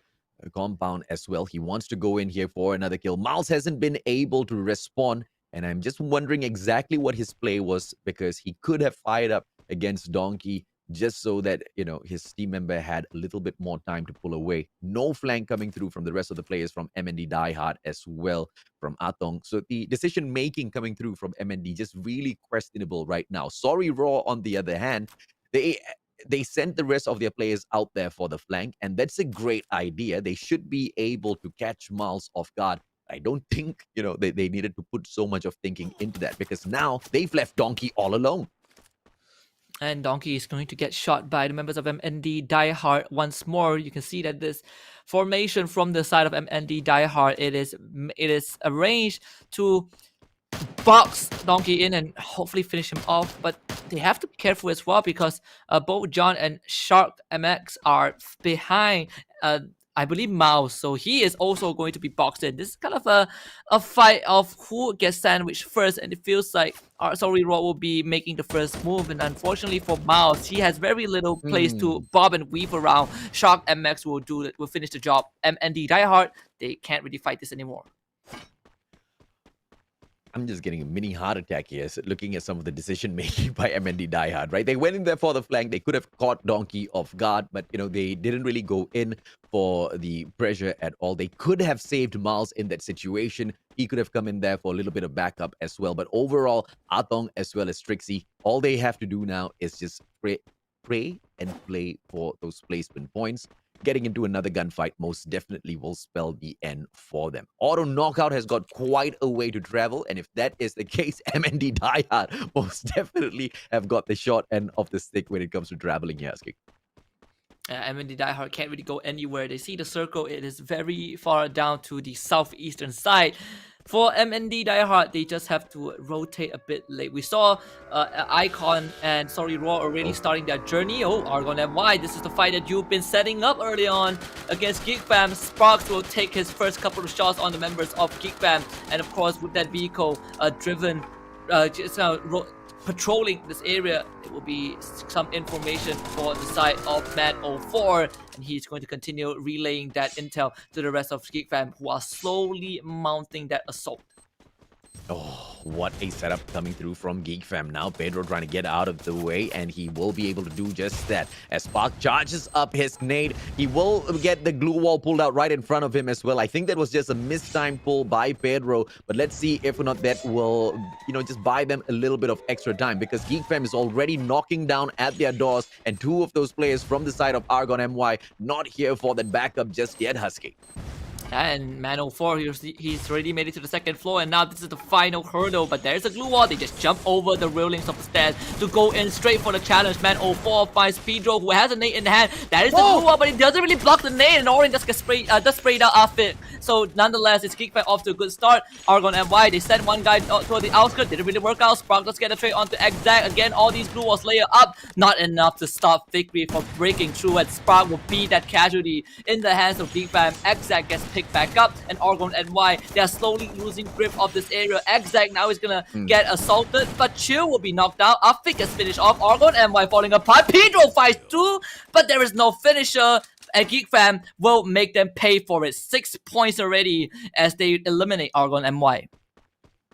compound as well. He wants to go in here for another kill. Miles hasn't been able to respond, and I'm just wondering exactly what his play was, because he could have fired up against Donkey just so that, his team member had a little bit more time to pull away. No flank coming through from the rest of the players from MND Diehard as well from Atong. So the decision making coming through from MND just really questionable right now. Sorry Raw, on the other hand, they sent the rest of their players out there for the flank, and that's a great idea. They should be able to catch Miles off guard. I don't think, they needed to put so much of thinking into that, because now they've left Donkey all alone. And Donkey is going to get shot by the members of MND Diehard once more. You can see that this formation from the side of MND Diehard, it is arranged to box Donkey in and hopefully finish him off. But they have to be careful as well, because both John and Shark MX are behind I believe Mouse, so he is also going to be boxed in. This is kind of a fight of who gets sandwiched first, and it feels like Sorry Raw will be making the first move. And unfortunately for Mouse, he has very little place to bob and weave around. Shark MX will finish the job. MND Diehard, they can't really fight this anymore. I'm just getting a mini heart attack here, looking at some of the decision making by MND Diehard, right? They went in there for the flank. They could have caught Donkey off guard, but they didn't really go in for the pressure at all. They could have saved Miles in that situation. He could have come in there for a little bit of backup as well. But overall, Atong as well as Trixie, all they have to do now is just pray and play for those placement points. Getting into another gunfight most definitely will spell the end for them. Auto Knockout has got quite a way to travel, and if that is the case, MND Diehard most definitely have got the short end of the stick when it comes to traveling here. MND Diehard can't really go anywhere. They see the circle, it is very far down to the southeastern side. For MND Diehard, they just have to rotate a bit late. We saw Icon and Sorry Raw already starting their journey. Oh, Argon MY, this is the fight that you've been setting up early on against Geek Fam. Sparks will take his first couple of shots on the members of Geek Fam. And of course, with that vehicle driven, patrolling this area, it will be some information for the side of Man04, and he's going to continue relaying that intel to the rest of Geek Fam, who are slowly mounting that assault. Oh, what a setup coming through from Geek Fam. Now Pedro trying to get out of the way, and he will be able to do just that. As Spark charges up his nade, he will get the glue wall pulled out right in front of him as well. I think that was just a mistimed pull by Pedro, but let's see if or not that will, just buy them a little bit of extra time, because Geek Fam is already knocking down at their doors, and two of those players from the side of Argon MY not here for that backup just yet, Husky. And Man04, he's already made it to the second floor, and now this is the final hurdle, but there's a glue wall. They just jump over the railings of the stairs to go in straight for the challenge. Man04 finds Pedro, who has a nade in hand. That is the glue wall, but it doesn't really block the nade, and Orange just gets sprayed out off it. So nonetheless, it's Geek Fam off to a good start. Argon MY, they sent one guy toward the outskirts, didn't really work out. Spark does get a trade onto Exact. Again, all these glue walls layer up, not enough to stop Victory from breaking through, and Spark will be that casualty in the hands of Geek Fam. Exact gets picked back up, and Argon NY, they are slowly losing grip of this area. Exact now is gonna get assaulted, but Chill will be knocked out. Afik is finished off. Argon NY falling apart. Pedro fights too, but there is no finisher, and Geek Fam will make them pay for it. 6 points already as they eliminate Argon NY.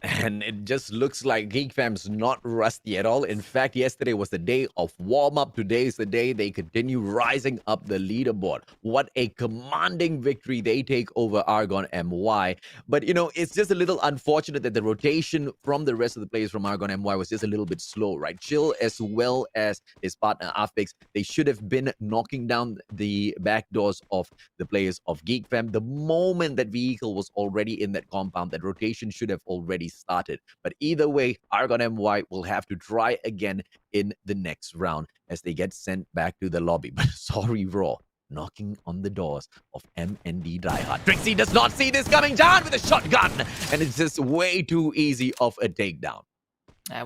And it just looks like Geek Fam's not rusty at all. In fact, yesterday was the day of warm-up. Today is the day they continue rising up the leaderboard. What a commanding victory they take over Argon MY. But, it's just a little unfortunate that the rotation from the rest of the players from Argon MY was just a little bit slow, right? Chill as well as his partner Afix, they should have been knocking down the back doors of the players of Geek Fam. The moment that vehicle was already in that compound, that rotation should have already started. But either way, Argon MY will have to try again in the next round as they get sent back to the lobby. But Sorry Raw knocking on the doors of MND Diehard. Trixie does not see this coming down with a shotgun, and it's just way too easy of a takedown.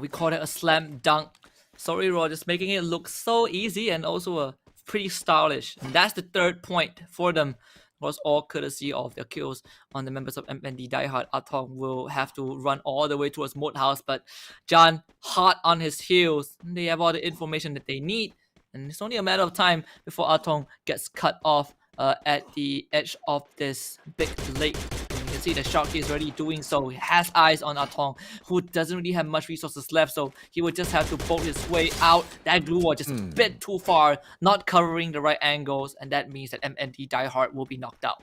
We call it a slam dunk. Sorry Raw just making it look so easy and also pretty stylish. And that's the third point for them. Was all courtesy of their kills on the members of MND Diehard. Atong will have to run all the way towards Moat House, but John hot on his heels. They have all the information that they need, and it's only a matter of time before Atong gets cut off at the edge of this big lake. And can see that Sharky is already doing so. He has eyes on Atong, who doesn't really have much resources left, so he would just have to bolt his way out. That glue wall just a bit too far, not covering the right angles, and that means that MND Diehard will be knocked out.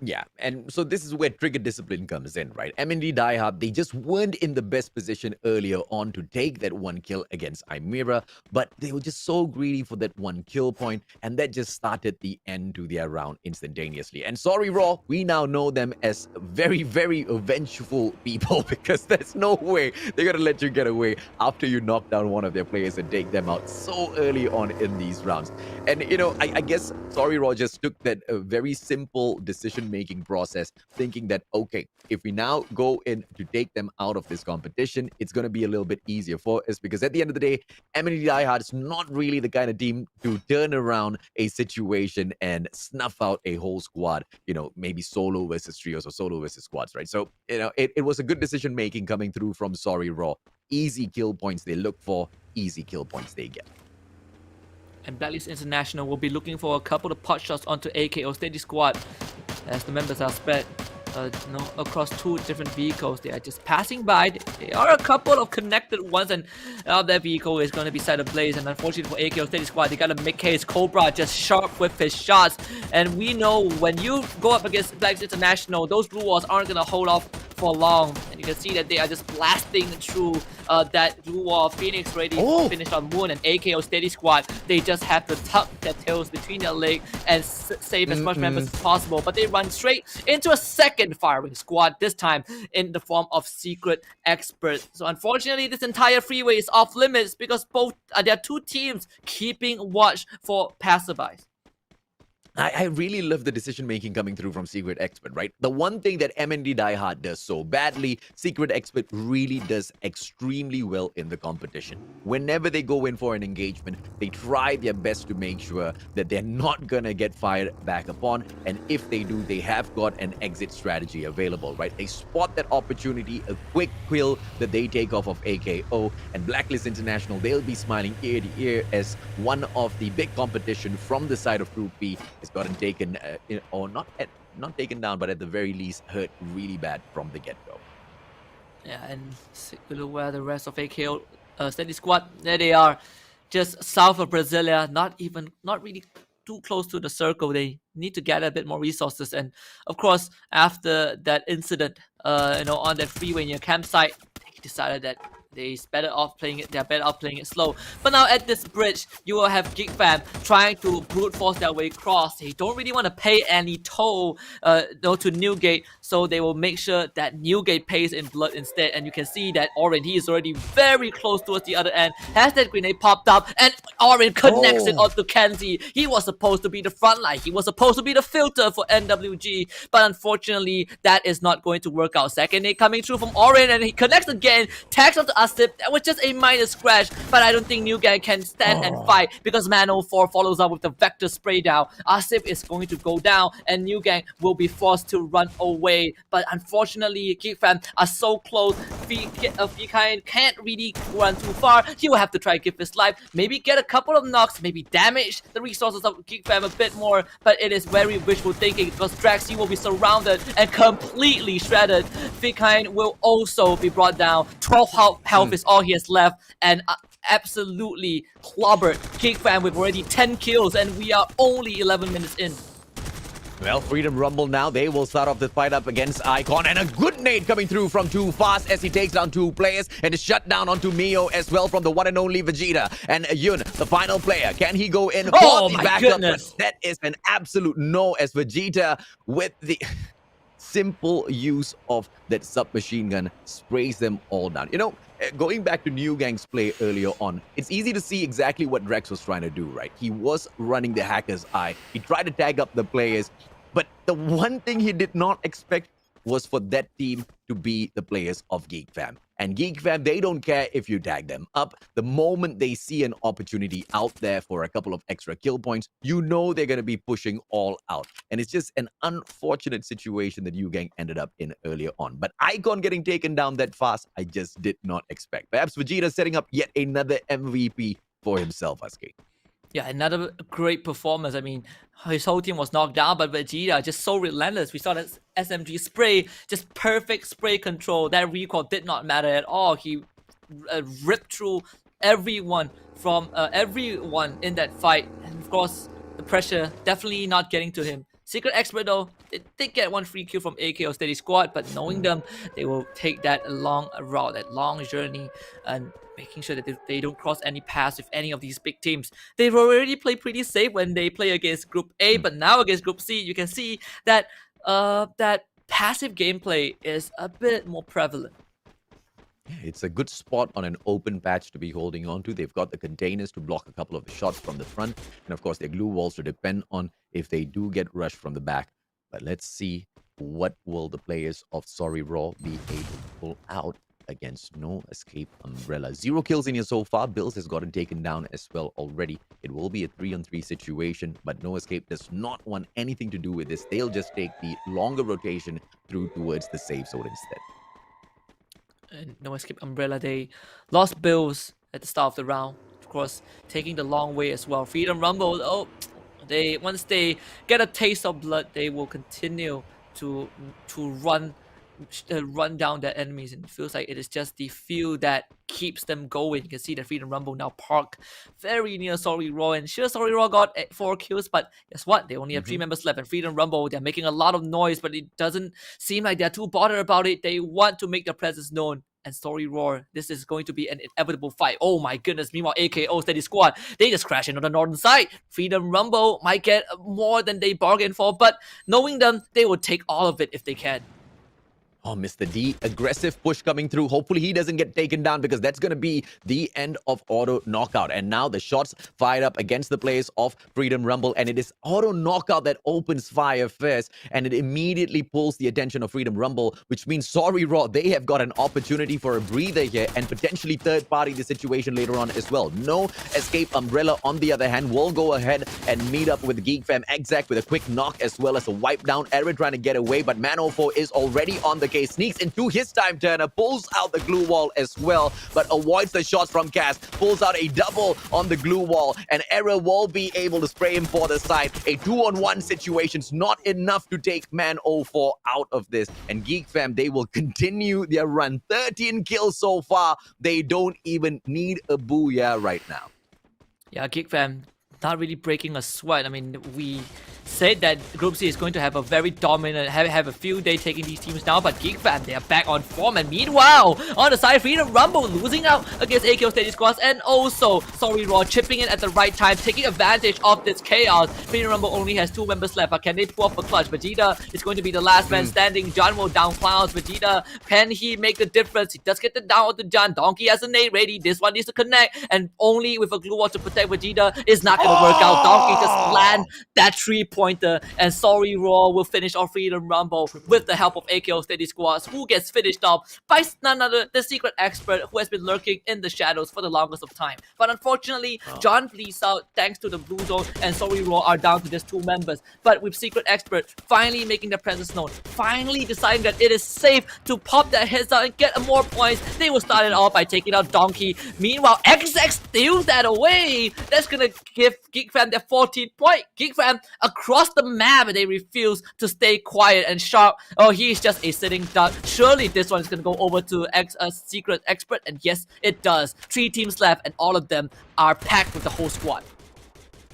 Yeah, and so this is where trigger discipline comes in, right? MND Diehard, they just weren't in the best position earlier on to take that one kill against Imira, but they were just so greedy for that one kill point, and that just started the end to their round instantaneously. And sorry, Raw, we now know them as very, very vengeful people, because there's no way they're gonna let you get away after you knock down one of their players and take them out so early on in these rounds. And, you know, I guess Sorry Raw just took that very simple decision-making process, thinking that, okay, if we now go in to take them out of this competition, it's going to be a little bit easier for us, because at the end of the day, MND Diehard is not really the kind of team to turn around a situation and snuff out a whole squad, you know, maybe solo versus trios or solo versus squads, right? So, you know, it was a good decision-making coming through from Sorry Raw. Easy kill points they look for, easy kill points they get. And Blacklist International will be looking for a couple of pot shots onto AKO Steady Squad, as the members are spread across two different vehicles. They are just passing by. There are a couple of connected ones, and that vehicle is going to be set ablaze. And unfortunately for AKO Steady Squad, they got to make his Cobra just sharp with his shots. And we know when you go up against Blacklist International, those blue walls aren't going to hold off for long, and you can see that they are just blasting through that blue wall. Phoenix already finished on Moon, and AKO Steady Squad, they just have to tuck their tails between their legs and save as much members as possible, but they run straight into a second firing squad, this time in the form of Secret Expert. So unfortunately, this entire freeway is off limits, because both there are two teams keeping watch for passerbys. I really love the decision-making coming through from Secret Expert, right? The one thing that MND Diehard does so badly, Secret Expert really does extremely well in the competition. Whenever they go in for an engagement, they try their best to make sure that they're not gonna get fired back upon, and if they do, they have got an exit strategy available, right? They spot that opportunity, a quick kill that they take off of AKO, and Blacklist International, they'll be smiling ear to ear as one of the big competition from the side of Group B has gotten taken, or not taken down, but at the very least hurt really bad from the get-go. Yeah, and look where the rest of AKO Steady Squad, there they are, just south of Brasilia, not really too close to the circle. They need to gather a bit more resources, and of course, after that incident, on that freeway near campsite, they decided that they're better off playing it slow. But now at this bridge, you will have Geek Fam trying to brute force their way across. They don't really want to pay any toll to Newgate, so they will make sure that Newgate pays in blood instead. And you can see that Orin, he is already very close towards the other end. Has that grenade popped up, and Orin connects it onto Kenzie. He was supposed to be the front line. He was supposed to be the filter for NWG, but unfortunately, that is not going to work out. Second nade coming through from Orin, and he connects again, tags onto Asip. That was just a minor scratch, but I don't think Newgate can stand and fight, because Man04 follows up with the Vector spray down. Asip is going to go down, and Newgate will be forced to run away. But unfortunately, Geek Fam are so close. Fikain can't really run too far. He will have to try to give his life, maybe get a couple of knocks, maybe damage the resources of Geek Fam a bit more, but it is very wishful thinking, because Draxi will be surrounded and completely shredded. Fikain will also be brought down. 12 health is all he has left, and absolutely clobbered Geek Fam with already 10 kills, and we are only 11 minutes in. Well, Freedom Rumble now, they will start off the fight up against Icon, and a good nade coming through from Too Fast as he takes down two players, and is shut down onto Mio as well from the one and only Vegeta. And Yun, the final player, can he go in? Oh the my backup? goodness! That is an absolute no, as Vegeta with the simple use of that submachine gun sprays them all down. You know, going back to New Gang's play earlier on, it's easy to see exactly what Drex was trying to do, right? He was running the hacker's eye. He tried to tag up the players, but the one thing he did not expect was for that team to be the players of Geek Fam. And Geek Fam, they don't care if you tag them up. The moment they see an opportunity out there for a couple of extra kill points, you know they're going to be pushing all out. And it's just an unfortunate situation that Yu Gang ended up in earlier on. But Icon getting taken down that fast, I just did not expect. Perhaps Vegeta setting up yet another MVP for himself, Aske. Yeah, another great performance. I mean, his whole team was knocked down, but Vegeta just so relentless. We saw that SMG spray, just perfect spray control. That recoil did not matter at all. He ripped through everyone everyone in that fight, and of course, the pressure definitely not getting to him. Secret Expert though, they did get one free kill from AKO Steady Squad, but knowing them, they will take that long route, that long journey, and making sure that they don't cross any paths with any of these big teams. They've already played pretty safe when they play against Group A, but now against Group C, you can see that that passive gameplay is a bit more prevalent. It's a good spot on an open patch to be holding on to. They've got the containers to block a couple of the shots from the front, and of course their glue walls to depend on if they do get rushed from the back. But let's see what will the players of Sorry Raw be able to pull out against No Escape Umbrella. 0 kills in here so far. Bills has gotten taken down as well already. It will be a 3-on-3 situation, but No Escape does not want anything to do with this. They'll just take the longer rotation through towards the safe zone instead. And No Escape Umbrella, they lost Bills at the start of the round. Of course, taking the long way as well. Freedom Rumble, once they get a taste of blood, they will continue to run down their enemies, and it feels like it is just the feel that keeps them going. You can see that Freedom Rumble now parked very near Sorry Raw, and sure, Sorry Raw got 4 kills, but guess what? They only have 3 members left, and Freedom Rumble, they're making a lot of noise, but it doesn't seem like they're too bothered about it. They want to make their presence known. And Sorry Raw, this is going to be an inevitable fight. Oh my goodness. Meanwhile, AKO Steady Squad, they just crash into the northern side. Freedom Rumble might get more than they bargained for, but knowing them, they will take all of it if they can. Oh, Mr. D, aggressive push coming through. Hopefully he doesn't get taken down, because that's going to be the end of Auto Knockout. And now the shots fired up against the players of Freedom Rumble, and it is Auto Knockout that opens fire first, and it immediately pulls the attention of Freedom Rumble, which means Sorry Raw, they have got an opportunity for a breather here and potentially third party the situation later on as well. No Escape Umbrella, on the other hand, will go ahead and meet up with Geek Fam Exact with a quick knock as well as a wipe down. Error trying to get away, but Man04 is already on the case. Sneaks into his time turner, pulls out the glue wall as well, but avoids the shots from Cass, pulls out a double on the glue wall, and Error will be able to spray him for the side. A 2-on-1 situation's not enough to take Man04 out of this, and Geek Fam, they will continue their run. 13 kills so far. They don't even need a booyah right now. Yeah, Geek Fam not really breaking a sweat. I mean, we said that Group C is going to have a very dominant, have a few days taking these teams down, but Geek Fam, they are back on form, and meanwhile, on the side, Freedom Rumble losing out against AKO Steady Squads, and also Sorry Raw chipping in at the right time, taking advantage of this chaos. Freedom Rumble only has 2 members left, but can they pull off a clutch? Vegeta is going to be the last man standing. John will down Clowns. Vegeta, can he make the difference? He does get the down to John. Donkey has a nade ready. This one needs to connect, and only with a glue wall to protect Vegeta is not going to work out. Donkey just land that 3-pointer, and Sorry Raw will finish off Freedom Rumble with the help of AKO Steady Squads, who gets finished off by none other the Secret Expert, who has been lurking in the shadows for the longest of time. But unfortunately, John bleeds out thanks to the blue zone, and Sorry Raw are down to just 2 members. But with Secret Expert finally making their presence known, finally deciding that it is safe to pop their heads out and get more points, they will start it off by taking out Donkey. Meanwhile, XX steals that away. That's gonna give Geek Fam their 14th point. Geek Fam across the map, they refuse to stay quiet and sharp. Oh, he's just a sitting duck. Surely this one is gonna go over to Secret Expert, and yes, it does. 3 teams left, and all of them are packed with the whole squad.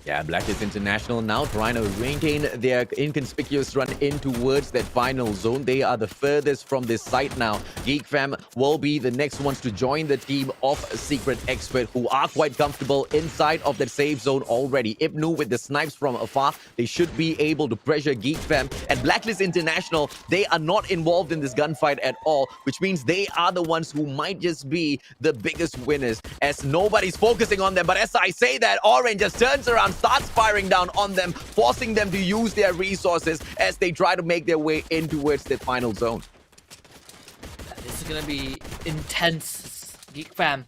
Yeah, Blacklist International now trying to maintain their inconspicuous run in towards that final zone. They are the furthest from this site now. Geek Fam will be the next ones to join the team of Secret Expert, who are quite comfortable inside of that safe zone already. Ibnu with the snipes from afar, they should be able to pressure Geek Fam. And Blacklist International, they are not involved in this gunfight at all, which means they are the ones who might just be the biggest winners, as nobody's focusing on them. But as I say that, Orange just turns around, starts firing down on them, forcing them to use their resources as they try to make their way in towards the final zone. This is gonna be intense. Geek Fam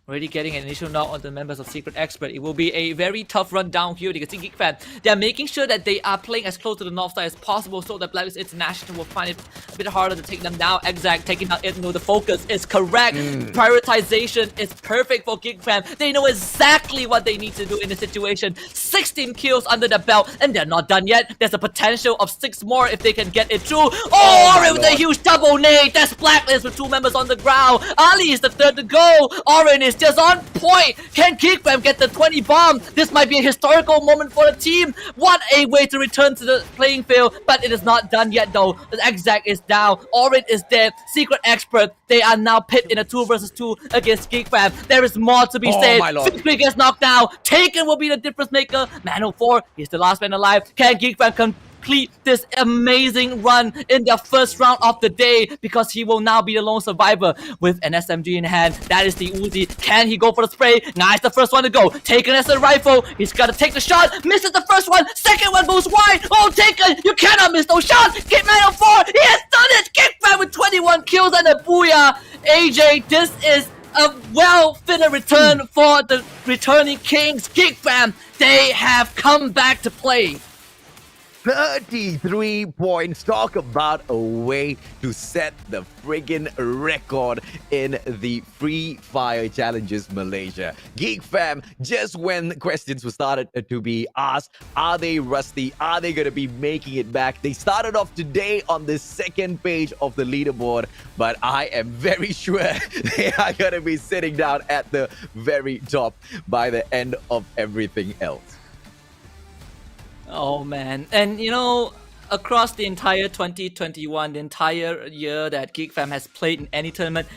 already getting an initial knock on the members of Secret Expert. It will be a very tough run down here. You can see Geek Fam, they're making sure that they are playing as close to the north side as possible so that Blacklist International will find it a bit harder to take them down. Exact taking out Ethno. The focus is correct. Prioritization is perfect for Geek Fam. They know exactly what they need to do in the situation. 16 kills under the belt, and they're not done yet. There's a potential of 6 more if they can get it through. Oh, Orin with a huge double nade. That's Blacklist with 2 members on the ground. Ali is the third to go. Orin is just on point. Can Geek Fam get the 20 bomb? This might be a historical moment for the team. What a way to return to the playing field, but it is not done yet though. The Exact is down. Orin is dead. Secret Expert, they are now pit in a 2 versus 2 against Geek Fam. There is more to be said. my lord. Victory gets knocked down. Taken will be the difference maker. Man 04, he's the last man alive. Can Geek Fam complete this amazing run in their first round of the day, because he will now be the lone survivor with an SMG in hand. That is the Uzi. Can he go for the spray? Nice, the first one to go. Taken as a rifle. He's got to take the shot. Misses the first one. Second one goes wide. Oh, Taken, you cannot miss those shots. Get Man 04. He has done it. Geek Fam with 21 kills and a booyah. AJ, this is a well-fitted return for the returning Kings. Geek Fam, they have come back to play. 33 points. Talk about a way to set the friggin' record in the Free Fire Challenges Malaysia. Geek Fam, just when questions were started to be asked, are they rusty? Are they going to be making it back? They started off today on the second page of the leaderboard, but I am very sure they are going to be sitting down at the very top by the end of everything else. Oh man, and you know, across the entire 2021, the entire year that Geek Fam has played in any tournament,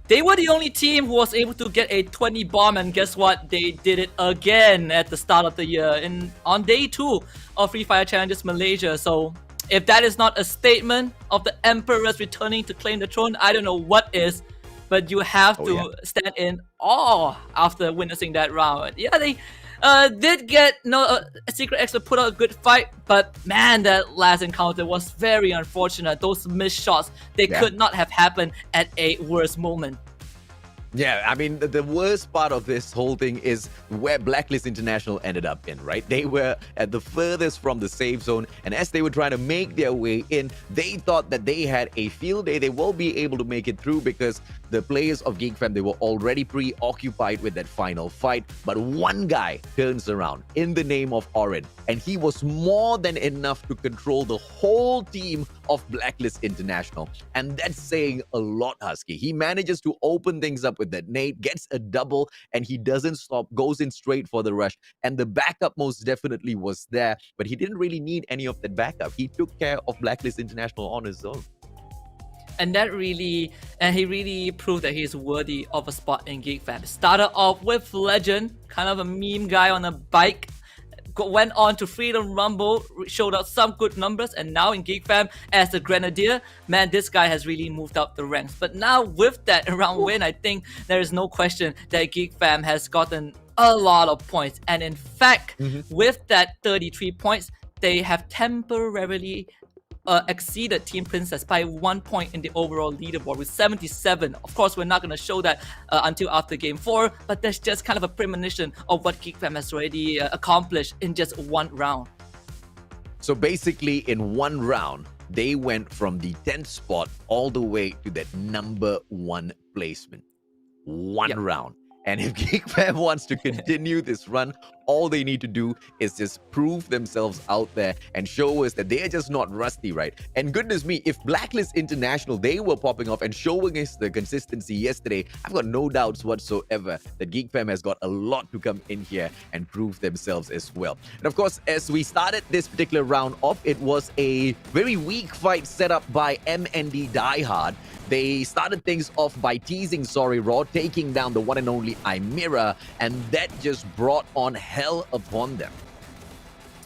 they were the only team who was able to get a 20 bomb, and guess what? They did it again at the start of the year on day 2 of Free Fire Challenges Malaysia. So if that is not a statement of the Emperors returning to claim the throne, I don't know what is. But you have to stand in awe after witnessing that round. Yeah, they did get Secret Expert put out a good fight, but man, that last encounter was very unfortunate. Those missed shots, they could not have happened at a worse moment. Yeah, I mean, the worst part of this whole thing is where Blacklist International ended up in, right? They were at the furthest from the safe zone, and as they were trying to make their way in, they thought that they had a field day. They will be able to make it through because the players of Geek Fam, they were already preoccupied with that final fight. But one guy turns around in the name of Orin, and he was more than enough to control the whole team of Blacklist International. And that's saying a lot, Husky. He manages to open things up with that nade, gets a double, and he doesn't stop, goes in straight for the rush. And the backup most definitely was there, but he didn't really need any of that backup. He took care of Blacklist International on his own. And he really proved that he's worthy of a spot in Geek Fam. Started off with Legend, kind of a meme guy on a bike, went on to Freedom Rumble, showed out some good numbers, and now in Geek Fam as a Grenadier, man, this guy has really moved up the ranks. But now with that round win, I think there is no question that Geek Fam has gotten a lot of points. And in fact, with that 33 points, they have temporarily exceeded Team Princess by 1 point in the overall leaderboard with 77. Of course, we're not going to show that until after Game 4, but that's just kind of a premonition of what Geek Fam has already accomplished in just one round. So basically, in one round, they went from the 10th spot all the way to that number 1 placement. One round. And if Geek Fam wants to continue this run, all they need to do is just prove themselves out there and show us that they are just not rusty, right? And goodness me, if Blacklist International, they were popping off and showing us the consistency yesterday, I've got no doubts whatsoever that Geek Fam has got a lot to come in here and prove themselves as well. And of course, as we started this particular round off, it was a very weak fight set up by MND Diehard. They started things off by teasing Sorry Raw, taking down the one and only Imira, and that just brought on hell upon them.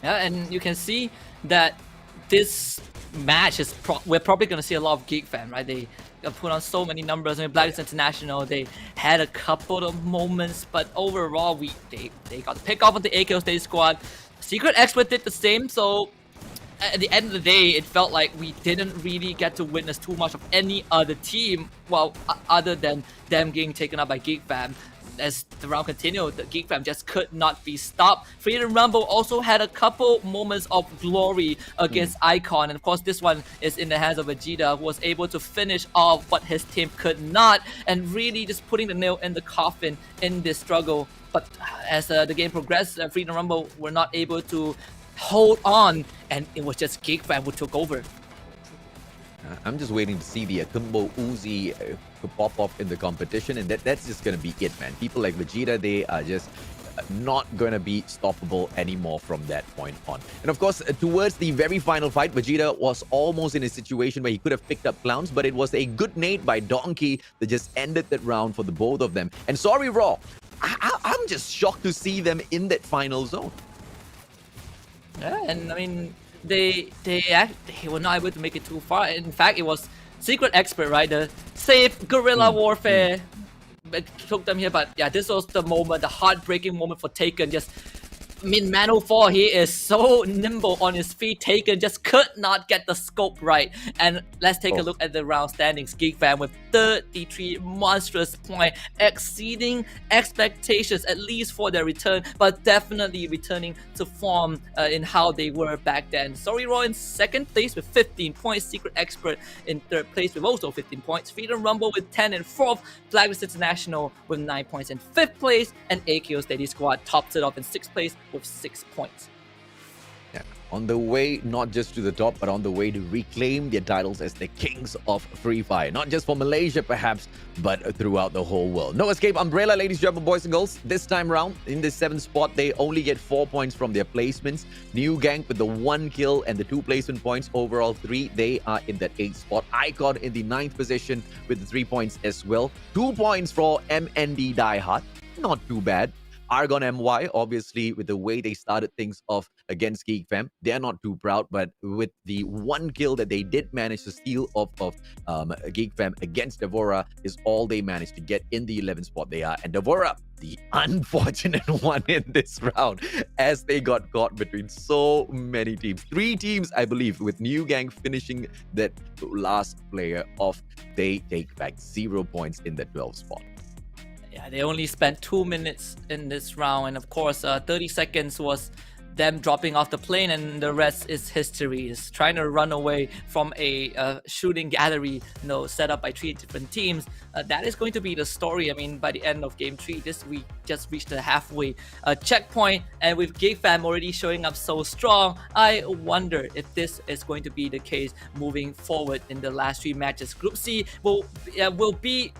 Yeah, and you can see that this match is we're probably going to see a lot of Geek Fam, right? They put on so many numbers. I mean, Blacklist International, they had a couple of moments, but overall, they got the pick off of the AKO State squad. Secret Expert did the same, so at the end of the day, it felt like we didn't really get to witness too much of any other team, well, other than them getting taken up by Geek Fam. as the round continued, the Geek Fam just could not be stopped. Freedom Rumble also had a couple moments of glory against Icon, and of course this one is in the hands of Vegeta, who was able to finish off what his team could not, and really just putting the nail in the coffin in this struggle. But as the game progressed, Freedom Rumble were not able to hold on, and it was just Geek Fam who took over. I'm just waiting to see the Akimbo Uzi to pop off in the competition, and that's just going to be it, man. People like Vegeta, they are just not going to be stoppable anymore from that point on. And of course, towards the very final fight, Vegeta was almost in a situation where he could have picked up Clowns, but it was a good nade by Donkey that just ended that round for the both of them. And sorry, Raw, I'm just shocked to see them in that final zone. Yeah, and I mean, they were not able to make it too far. In fact, it was Secret Expert, right? The safe guerrilla warfare that took them here. But yeah, this was the moment, the heartbreaking moment for Taken. Just, I mean, Mano 4, he is so nimble on his feet. Taken just could not get the scope right. And let's take a look at the round standings. Geek Fam with 33 monstrous points, exceeding expectations, at least for their return, but definitely returning to form in how they were back then. Sorry Raw in second place with 15 points, Secret Expert in third place with also 15 points, Freedom Rumble with 10 in fourth, Blacklist International with 9 points in fifth place, and AKO Steady Squad tops it off in sixth place with 6 points. Yeah, on the way not just to the top, but on the way to reclaim their titles as the kings of Free Fire. Not just for Malaysia, perhaps, but throughout the whole world. No Escape Umbrella, ladies and gentlemen, boys and girls. This time round, in the 7th spot, they only get 4 points from their placements. New Gang with the 1 kill and the 2 placement points. Overall 3, they are in that 8th spot. Icon in the 9th position with the 3 points as well. 2 points for MND Die Hard. Not too bad. Argon MY, obviously, with the way they started things off against Geek Fam, they're not too proud, but with the 1 kill that they did manage to steal off of Geek Fam against Devora is all they managed to get in the 11th spot they are. And Devora, the unfortunate one in this round, as they got caught between so many teams. 3 teams, I believe, with New Gang finishing that last player off. They take back 0 points in the 12th spot. Yeah, they only spent 2 minutes in this round, and of course 30 seconds was them dropping off the plane, and the rest is history. Is trying to run away from a shooting gallery, set up by 3 different teams. That is going to be the story. I mean, by the end of game 3, we just reached the halfway checkpoint, and with Geek Fam already showing up so strong, I wonder if this is going to be the case moving forward in the last 3 matches. Group C will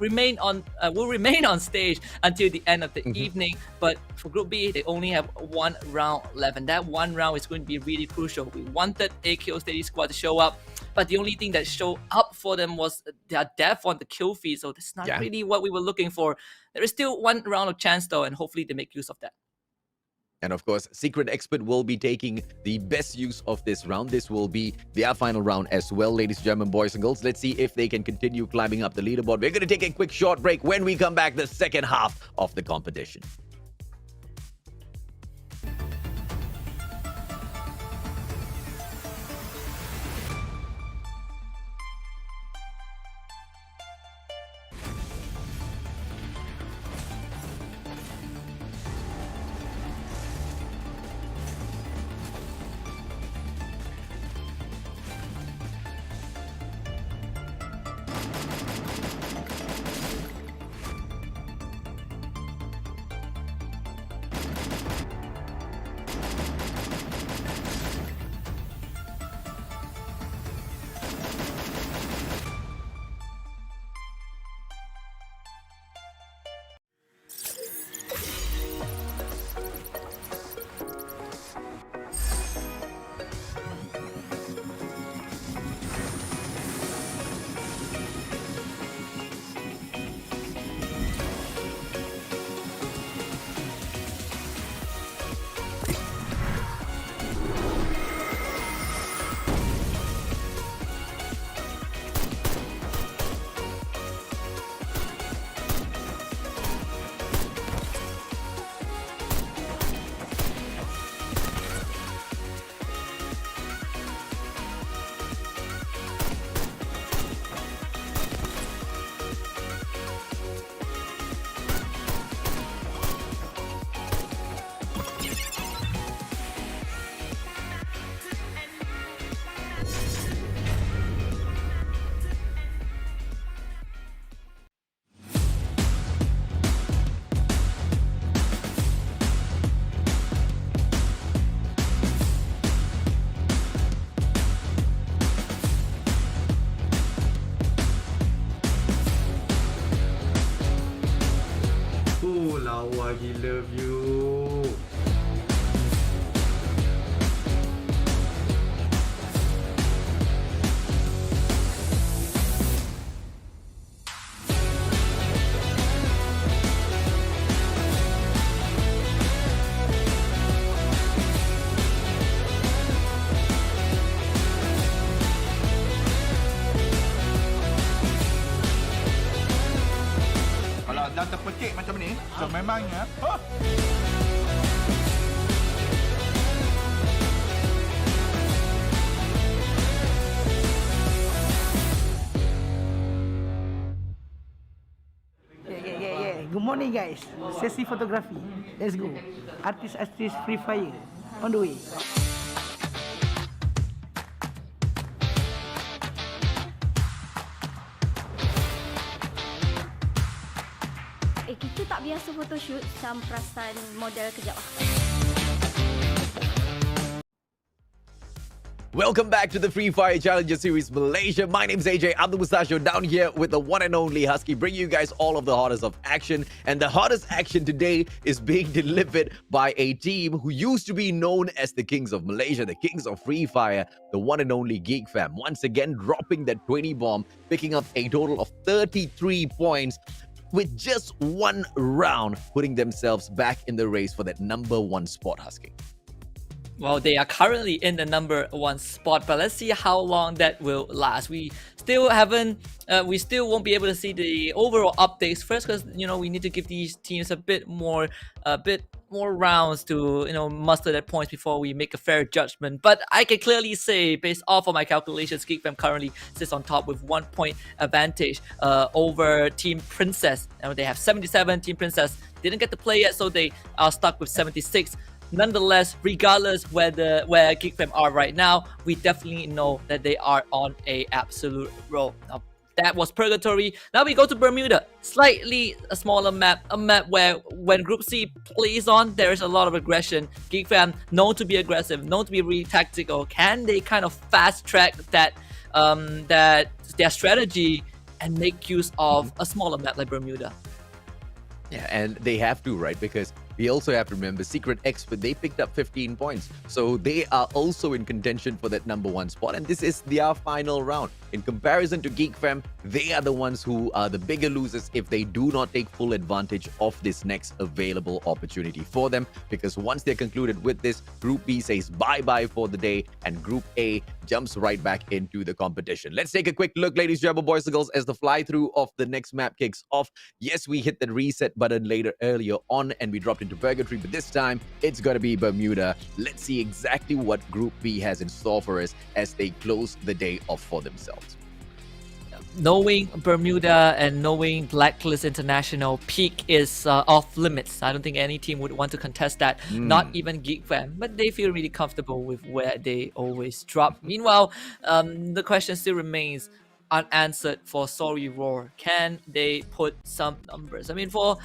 remain on stage until the end of the evening, but for Group B, they only have 1 round left, and that 1 round is going to be really crucial. We wanted AKO Steady Squad to show up, but the only thing that showed up for them was their death on the kill feed, so that's not really what we were looking for. There is still 1 round of chance though, and hopefully they make use of that. And of course, Secret Expert will be taking the best use of this round. This will be their final round as well, ladies and gentlemen, boys and girls. Let's see if they can continue climbing up the leaderboard. We're going to take a quick short break. When we come back, the second half of the competition. lawa gila view. Kalau dah terpekik macam ni, sememangnya Yeah. Good morning guys. Sesi fotografi. Let's go. Artis Free Fire on the way. Kita tak biasa photoshoot, Sam perasan model kejap lah. Welcome back to the Free Fire Challengers Series Malaysia. My name's AJ. I'm the Mustachio down here with the one and only Husky, bringing you guys all of the hottest of action. And the hottest action today is being delivered by a team who used to be known as the Kings of Malaysia, the Kings of Free Fire, the one and only Geek Fam. Once again, dropping that 20 bomb, picking up a total of 33 points with just one round, putting themselves back in the race for that number one spot, Husky. Well, they are currently in the number one spot, but let's see how long that will last. We still won't be able to see the overall updates first, because we need to give these teams a bit more rounds to muster their points before we make a fair judgment. But I can clearly say, based off of my calculations, GeekFam currently sits on top with 1 point advantage over Team Princess. They have 77. Team Princess didn't get to play yet, so they are stuck with 76. Nonetheless, regardless where GeekFam are right now, we definitely know that they are on a absolute roll. Now, that was Purgatory. Now we go to Bermuda. Slightly a smaller map, a map where when Group C plays on, there is a lot of aggression. GeekFam known to be aggressive, known to be really tactical. Can they kind of fast track that their strategy and make use of a smaller map like Bermuda? Yeah, and they have to, right? Because we also have to remember Secret Expert, they picked up 15 points. So they are also in contention for that number one spot. And this is their final round. In comparison to Geek Fam, they are the ones who are the bigger losers if they do not take full advantage of this next available opportunity for them. Because once they're concluded with this, Group B says bye-bye for the day, and Group A jumps right back into the competition. Let's take a quick look, ladies and gentlemen, boys and girls, as the fly-through of the next map kicks off. Yes, we hit the reset button earlier on, and we dropped into Purgatory, but this time it's going to be Bermuda. Let's see exactly what Group B has in store for us as they close the day off for themselves. Knowing Bermuda and knowing Blacklist International, Peak is off limits. I don't think any team would want to contest that, not even Geek Fam, but they feel really comfortable with where they always drop. Meanwhile, the question still remains unanswered for Sorry Roar. Can they put some numbers? I mean, for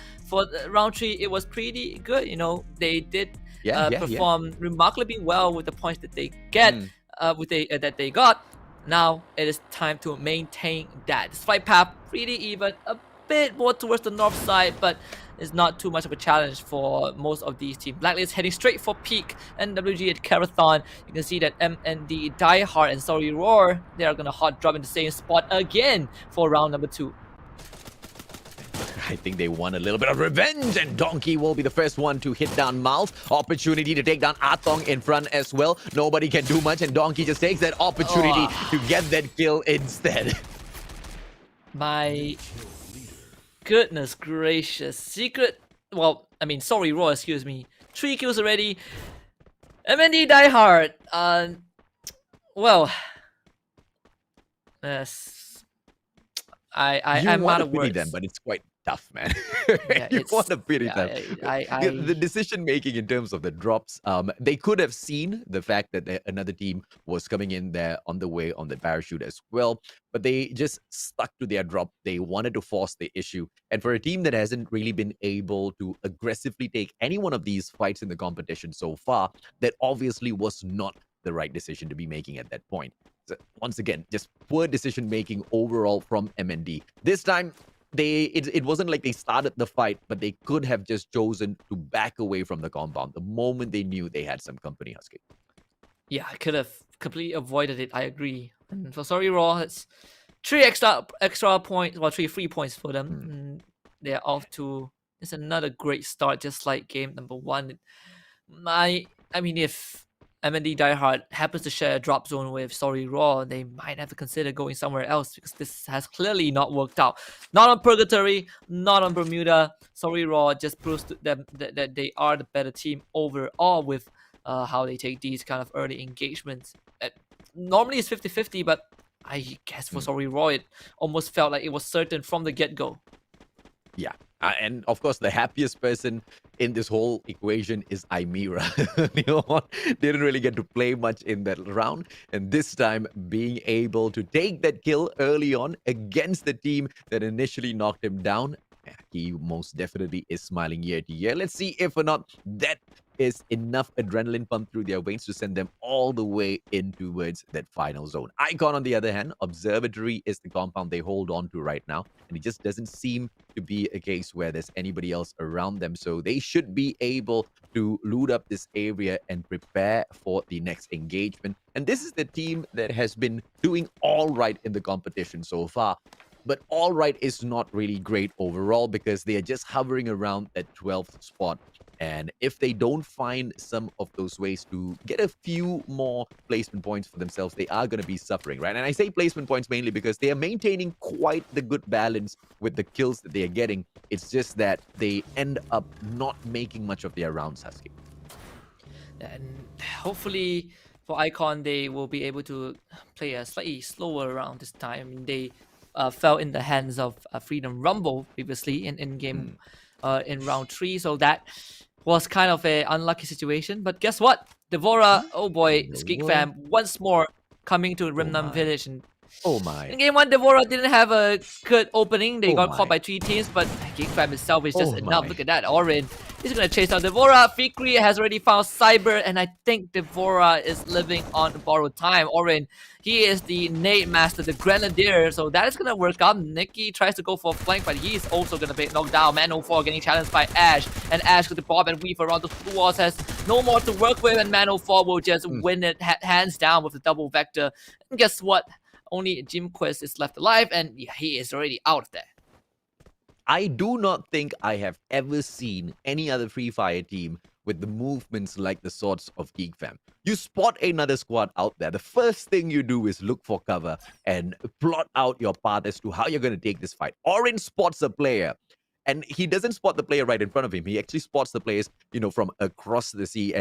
round 3, it was pretty good. They did perform remarkably well with the points that they get, that they got. Now it is time to maintain that. This fight path pretty even, a bit more towards the north side, but it's not too much of a challenge for most of these teams. Blacklist heading straight for Peak, NWG at Carathon. You can see that MND, Die Hard, and Sorry Roar, they are gonna hot drop in the same spot again for round number 2. I think they want a little bit of revenge, and Donkey will be the first one to hit down Miles. Opportunity to take down Atong in front as well. Nobody can do much, and Donkey just takes that opportunity to get that kill instead. My goodness gracious. Sorry, Roar, excuse me. 3 kills already. MND Die Hard. Yes. I'm out of words. Them, but it's quite tough, man. Yeah, You want to pity them. I The decision making in terms of the drops, they could have seen the fact that another team was coming in there on the way on the parachute as well, but they just stuck to their drop. They wanted to force the issue, and for a team that hasn't really been able to aggressively take any one of these fights in the competition so far, that obviously was not the right decision to be making at that point. So once again, just poor decision making overall from MND. This time, it wasn't like they started the fight, but they could have just chosen to back away from the compound the moment they knew they had some company, Husky. Yeah, I could have completely avoided it. I agree. And for Sorry Raw, it's 3 extra points, well, 3 free points for them. And they're off to it's another great start, just like game number 1. I mean, if MND Diehard happens to share a drop zone with Sorry Raw, they might have to consider going somewhere else because this has clearly not worked out. Not on Purgatory, not on Bermuda. Sorry Raw just proves to them that they are the better team overall with how they take these kind of early engagements. Normally it's 50-50, but I guess for Sorry Raw, it almost felt like it was certain from the get-go. Yeah. And of course, the happiest person in this whole equation is Imira. Didn't really get to play much in that round. And this time, being able to take that kill early on against the team that initially knocked him down, he most definitely is smiling year to year. Let's see if or not that is enough adrenaline pump through their veins to send them all the way in towards that final zone. Icon, on the other hand, Observatory is the compound they hold on to right now, and it just doesn't seem to be a case where there's anybody else around them, so they should be able to loot up this area and prepare for the next engagement. And this is the team that has been doing all right in the competition so far. But all right is not really great overall because they are just hovering around that 12th spot. And if they don't find some of those ways to get a few more placement points for themselves, they are going to be suffering, right? And I say placement points mainly because they are maintaining quite the good balance with the kills that they are getting. It's just that they end up not making much of their rounds, Husky. And hopefully for Icon, they will be able to play a slightly slower round this time. I mean, they fell in the hands of Freedom Rumble previously in game in round 3, so that was kind of a unlucky situation. But guess what? Devora, oh boy, Skeek fam once more coming to Remnant Village. And oh my. in game 1, Devora didn't have a good opening. They got caught by 3 teams, but Geek fam itself is just enough. Look at that, Orin. He's gonna chase down Devora. Fikri has already found Cyber, and I think Devora is living on borrowed time. Orin, he is the nade master, the grenadier, so that is gonna work out. Nikki tries to go for a flank, but he's also gonna be knocked down. Man04 getting challenged by Ash, and Ash with the bob and weave around the blue walls has no more to work with, and Man04 will just win it hands down with the double vector. And guess what? Only Jim Quest is left alive, and yeah, he is already out of there. I do not think I have ever seen any other Free Fire team with the movements like the sorts of Geek Fam. You spot another squad out there, the first thing you do is look for cover and plot out your path as to how you're going to take this fight. Orange spots a player, and he doesn't spot the player right in front of him. He actually spots the players, from across the sea,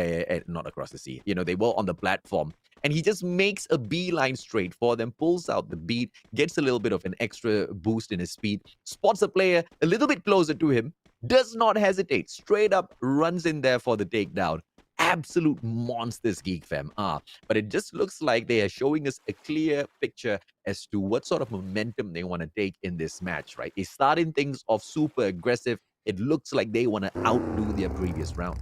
not across the sea. They were on the platform. And he just makes a beeline straight for them, pulls out the beat, gets a little bit of an extra boost in his speed, spots a player a little bit closer to him, does not hesitate, straight up runs in there for the takedown. Absolute monsters Geek Fam are. But it just looks like they are showing us a clear picture as to what sort of momentum they want to take in this match, right? They're starting things off super aggressive. It looks like they want to outdo their previous round.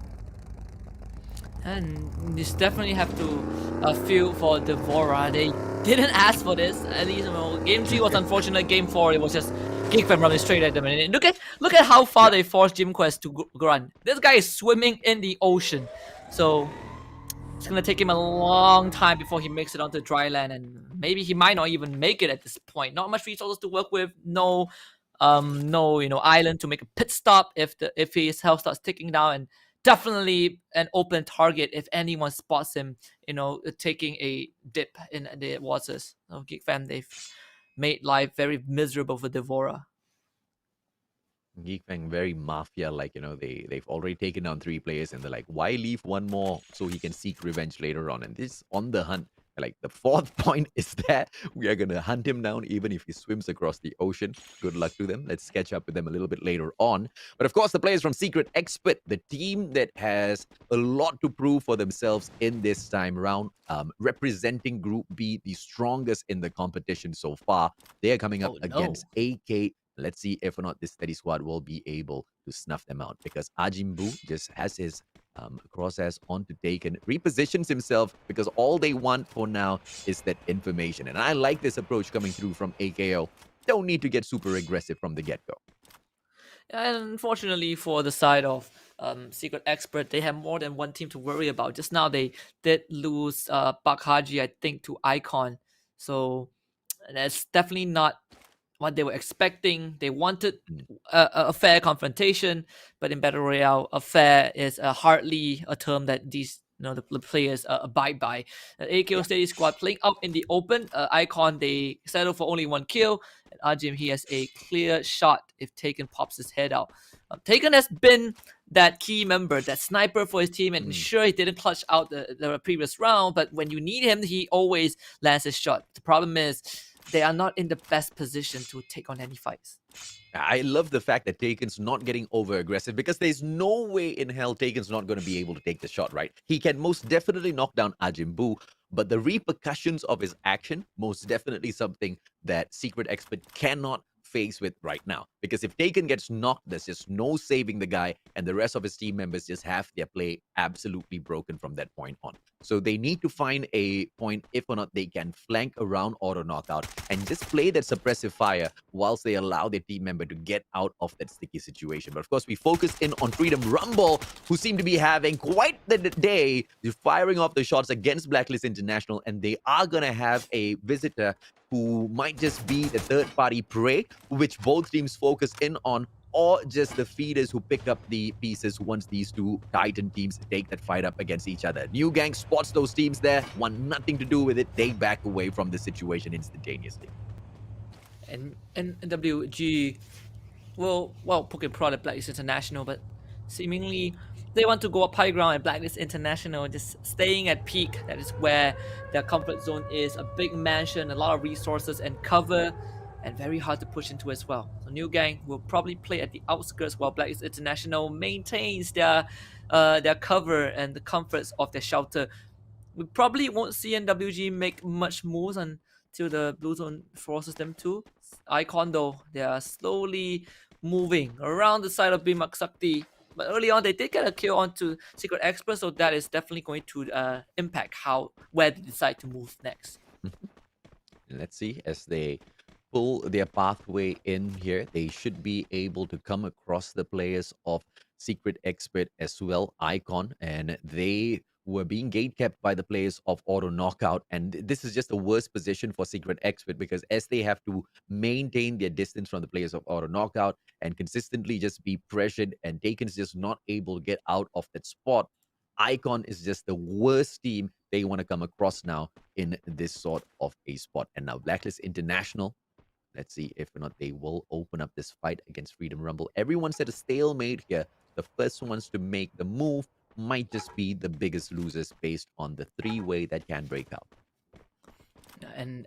And you definitely have to feel for Devora. They didn't ask for this. At least, game 3 was unfortunate. Game 4, it was just Geek Fam running straight at them. And look at how far they forced Jim Quest to run. This guy is swimming in the ocean, so it's gonna take him a long time before he makes it onto dry land, and maybe he might not even make it at this point. Not much resources to work with. No, island to make a pit stop if his health starts ticking down, and definitely an open target if anyone spots him, taking a dip in the waters. Geek Fam, they've made life very miserable for Devora. Geek Fam very mafia-like, they've already taken down 3 players and they're like, why leave one more so he can seek revenge later on? And this on the hunt. Like, the 4th point is that we are going to hunt him down even if he swims across the ocean. Good luck to them. Let's catch up with them a little bit later on. But of course, the players from Secret Expert, the team that has a lot to prove for themselves in this time round, representing Group B, the strongest in the competition so far. They are coming up against AK. Let's see if or not this steady squad will be able to snuff them out, because Ajimbu just has his crosshairs onto Taken, repositions himself, because all they want for now is that information. And I like this approach coming through from AKO. don't need to get super aggressive from the get-go. And unfortunately for the side of Secret Expert, they have more than one team to worry about. Just now they did lose Bak Haji, I think, to Icon. So that's definitely not what they were expecting. They wanted a fair confrontation, but in Battle Royale, a fair is hardly a term that these the players abide by. AKO Steady Squad playing out in the open. Icon, they settle for only 1 kill. And Ajim, he has a clear shot if Taken pops his head out. Taken has been that key member, that sniper for his team, and sure, he didn't clutch out the previous round, but when you need him, he always lands his shot. The problem is they are not in the best position to take on any fights. I love the fact that Taken's not getting over aggressive, because there's no way in hell Taken's not going to be able to take the shot, right? He can most definitely knock down Ajimbu, but the repercussions of his action, most definitely something that Secret Expert cannot face with right now. Because if Taken gets knocked, there's just no saving the guy, and the rest of his team members just have their play absolutely broken from that point on. So they need to find a point if or not they can flank around auto knockout and just play that suppressive fire whilst they allow their team member to get out of that sticky situation. But of course, we focus in on Freedom Rumble, who seem to be having quite the day. They're firing off the shots against Blacklist International, and they are going to have a visitor who might just be the third-party prey, which both teams focus in on, or just the feeders who pick up the pieces once these two Titan teams take that fight up against each other. New Gang spots those teams there, want nothing to do with it. They back away from the situation instantaneously. And WG will, poke and prod at Blacklist International, but seemingly they want to go up high ground, and Blacklist International just staying at peak. That is where their comfort zone is. A big mansion, a lot of resources and cover, and very hard to push into as well. So New Gang will probably play at the outskirts while Blacklist International maintains their cover and the comforts of their shelter. We probably won't see NWG make much moves until the Blue Zone forces them to. Icon though, they are slowly moving around the side of Bimak Sakti. But early on, they did get a kill onto Secret Expert, so that is definitely going to impact where they decide to move next. Let's see, as they pull their pathway in here, they should be able to come across the players of Secret Expert as well, Icon, and they were being gatekept by the players of Auto Knockout, and this is just the worst position for Secret Expert, because as they have to maintain their distance from the players of Auto Knockout and consistently just be pressured, and Taken's just not able to get out of that spot, Icon is just the worst team they want to come across now in this sort of a spot. And now Blacklist International, let's see if or not they will open up this fight against Freedom Rumble. Everyone's at a stalemate here. The first ones to make the move might just be the biggest losers based on the three-way that can break out. And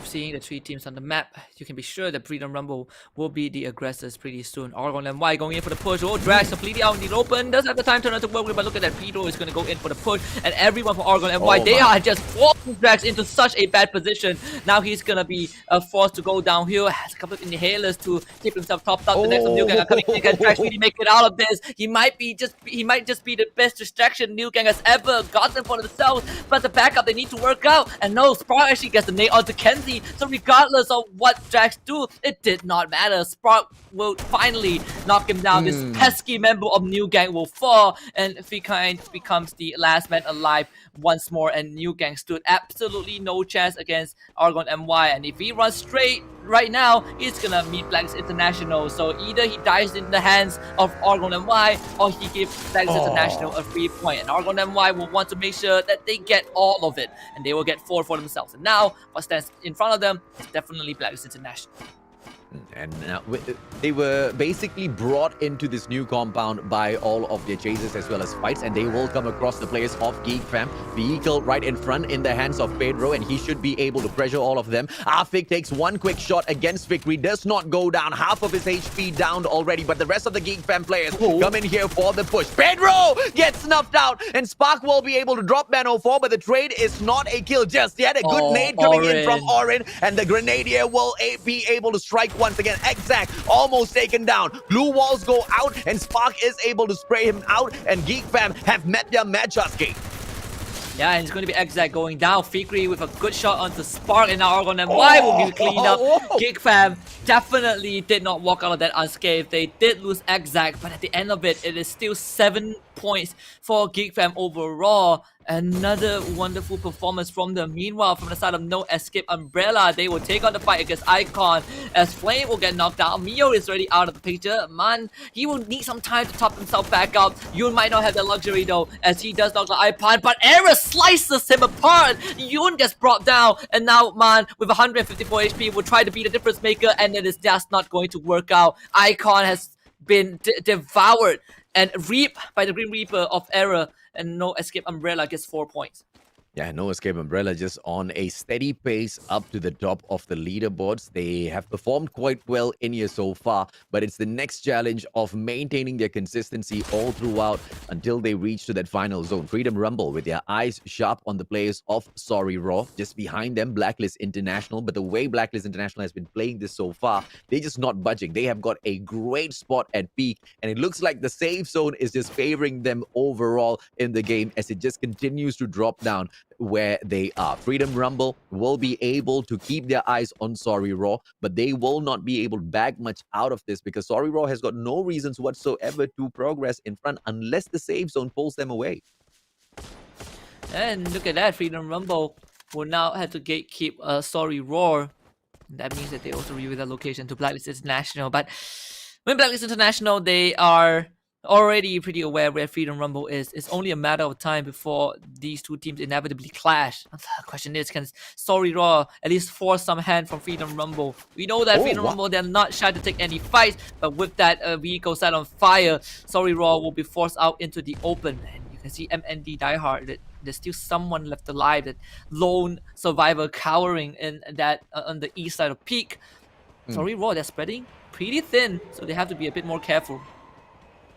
seeing the 3 teams on the map, you can be sure that Freedom Rumble will be the aggressors pretty soon. Argon and Y going in for the push. Oh, Drax completely out in the open. Doesn't have the time to run to work with, but look at that. Pedro is going to go in for the push. And everyone from Argon and Y, they are just forcing Drax into such a bad position. Now he's going to be forced to go downhill. Has a couple of inhalers to keep himself topped up. The next of New Gang are coming in. Can Drax really make it out of this? He might just be the best distraction New Gang has ever gotten for themselves. But the backup, they need to work out. And no, Spark actually gets the nade onto Kenzie. So regardless of what Drax do, it did not matter. Spark will finally knock him down. This pesky member of New Gang will fall, and Fikain becomes the last man alive once more, and New Gang stood absolutely no chance against Argon MY. And if he runs straight right now, he's gonna meet Blacklist International. So either he dies in the hands of Argon MY, or he gives Blacklist International a free point. And Argon MY will want to make sure that they get all of it, and they will get 4 for themselves. And now, what stands in front of them is definitely Blacklist International. And now they were basically brought into this new compound by all of their chases as well as fights, and they will come across the players of Geek Fam. Vehicle right in front in the hands of Pedro, and he should be able to pressure all of them. Afik takes one quick shot against Victory, does not go down. Half of his HP downed already, but the rest of the Geek Fam players come in here for the push. Pedro gets snuffed out, and Spark will be able to drop Mano 4, but the trade is not a kill just yet. A good nade coming in from Orin, and the Grenadier will be able to strike once again. Exact almost taken down. Blue walls go out, and Spark is able to spray him out, and Geek Fam have met their match, Husky. Yeah, and it's going to be Exact going down. Fikri with a good shot onto Spark, and now Argon and Y will be cleaned up. Geek Fam definitely did not walk out of that unscathed. They did lose Exact, but at the end of it, it is still 7 points for Geek Fam overall. Another wonderful performance from them. Meanwhile, from the side of No Escape Umbrella, they will take on the fight against Icon as Flame will get knocked out. Mio is already out of the picture. Man, he will need some time to top himself back up. Yoon might not have that luxury though, as he does knock the Icon, but Era slices him apart. Yoon gets brought down, and now Man with 154 HP will try to be the difference maker, and it is just not going to work out. Icon has been devoured and reaped by the Grim Reaper of Era, and No Escape Umbrella gets 4 points. Yeah, No Escape Umbrella just on a steady pace up to the top of the leaderboards. They have performed quite well in here so far, but it's the next challenge of maintaining their consistency all throughout until they reach to that final zone. Freedom Rumble with their eyes sharp on the players of Sorry Raw. Just behind them, Blacklist International. But the way Blacklist International has been playing this so far, they're just not budging. They have got a great spot at peak, and it looks like the safe zone is just favoring them overall in the game as it just continues to drop down where they are. Freedom Rumble will be able to keep their eyes on Sorry Raw, but they will not be able to bag much out of this because Sorry Raw has got no reasons whatsoever to progress in front unless the safe zone pulls them away. And look at that, Freedom Rumble will now have to gatekeep Sorry Roar. That means that they also reveal their location to Blacklist International. But when Blacklist International, they are already pretty aware where Freedom Rumble is. It's only a matter of time before these two teams inevitably clash. The question is, can Sorry Raw at least force some hand from Freedom Rumble? We know that Freedom Rumble, they're not shy to take any fights, but with that vehicle set on fire, Sorry Raw will be forced out into the open. And you can see MND diehard that there's still someone left alive, that lone survivor cowering in that on the east side of Peak. Sorry Raw, they're spreading pretty thin, so they have to be a bit more careful.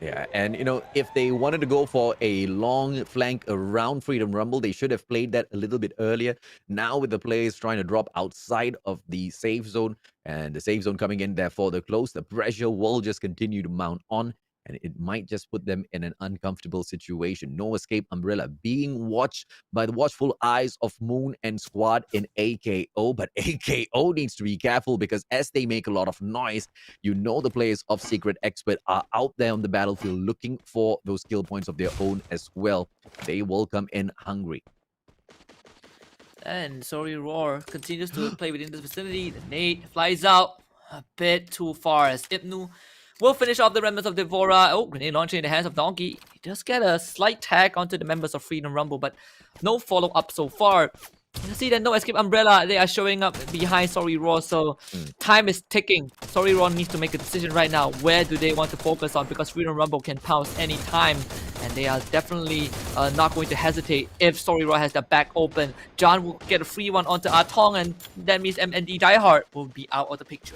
Yeah, and you know, if they wanted to go for a long flank around Freedom Rumble, they should have played that a little bit earlier. Now with the players trying to drop outside of the safe zone and the safe zone coming in, therefore the close, the pressure will just continue to mount on. And it might just put them in an uncomfortable situation. No Escape Umbrella being watched by the watchful eyes of Moon and Squad in AKO. But AKO needs to be careful because as they make a lot of noise, you know the players of Secret Expert are out there on the battlefield looking for those kill points of their own as well. They will come in hungry. And Sorry Roar continues to play within this vicinity. The nade flies out a bit too far as Ibnu will finish off the remnants of Devora. Oh, grenade launcher in the hands of Donkey. He does get a slight tag onto the members of Freedom Rumble, but no follow-up so far. You can see that No Escape Umbrella, they are showing up behind Sorry Raw, so time is ticking. Sorry Raw needs to make a decision right now. Where do they want to focus on? Because Freedom Rumble can pounce any time, and they are definitely not going to hesitate if Sorry Raw has the back open. John will get a free one onto Atong, and that means MND Diehard will be out of the picture.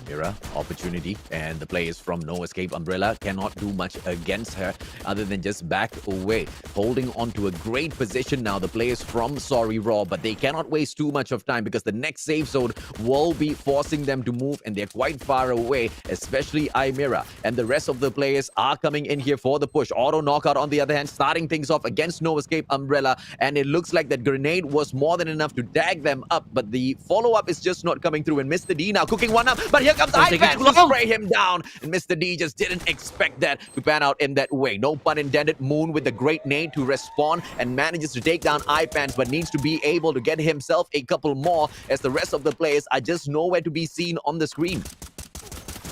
Mirror opportunity, and the players from No Escape Umbrella cannot do much against her other than just back away, holding on to a great position now, the players from Sorry Raw, but they cannot waste too much of time because the next safe zone will be forcing them to move, and they're quite far away, especially Imira, and the rest of the players are coming in here for the push. Auto Knockout on the other hand starting things off against No Escape Umbrella, and it looks like that grenade was more than enough to tag them up, but the follow-up is just not coming through, and Mr. D now cooking one up, but here comes Ivan to spray him down, and Mr. D just didn't expect that to pan out in that way. No pun intended. Moon with the great nade to respawn and manages to take down iPants, but needs to be able to get himself a couple more as the rest of the players are just nowhere to be seen on the screen.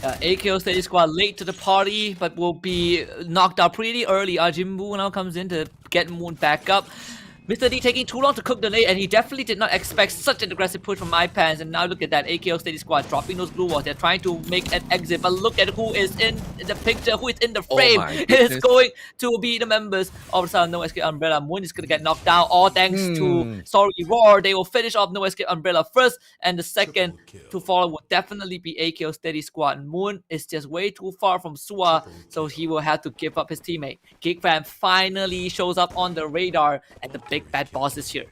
AKO Steady Squad late to the party, but will be knocked out pretty early. Jimbu now comes in to get Moon back up. Mr. D taking too long to cook the nade, and he definitely did not expect such an aggressive push from iPants. And now look at that, AKO Steady Squad dropping those blue walls. They're trying to make an exit, but look at who is in the picture, who is in the frame. It is going to be the members of the No Escape Umbrella. Moon is going to get knocked down, all thanks to Sorry Roar. They will finish off No Escape Umbrella first, and the second to follow will definitely be AKO Steady Squad. Moon is just way too far from Sua, so he will have to give up his teammate. Geek Fam finally shows up on the radar, and the big bad boss is here.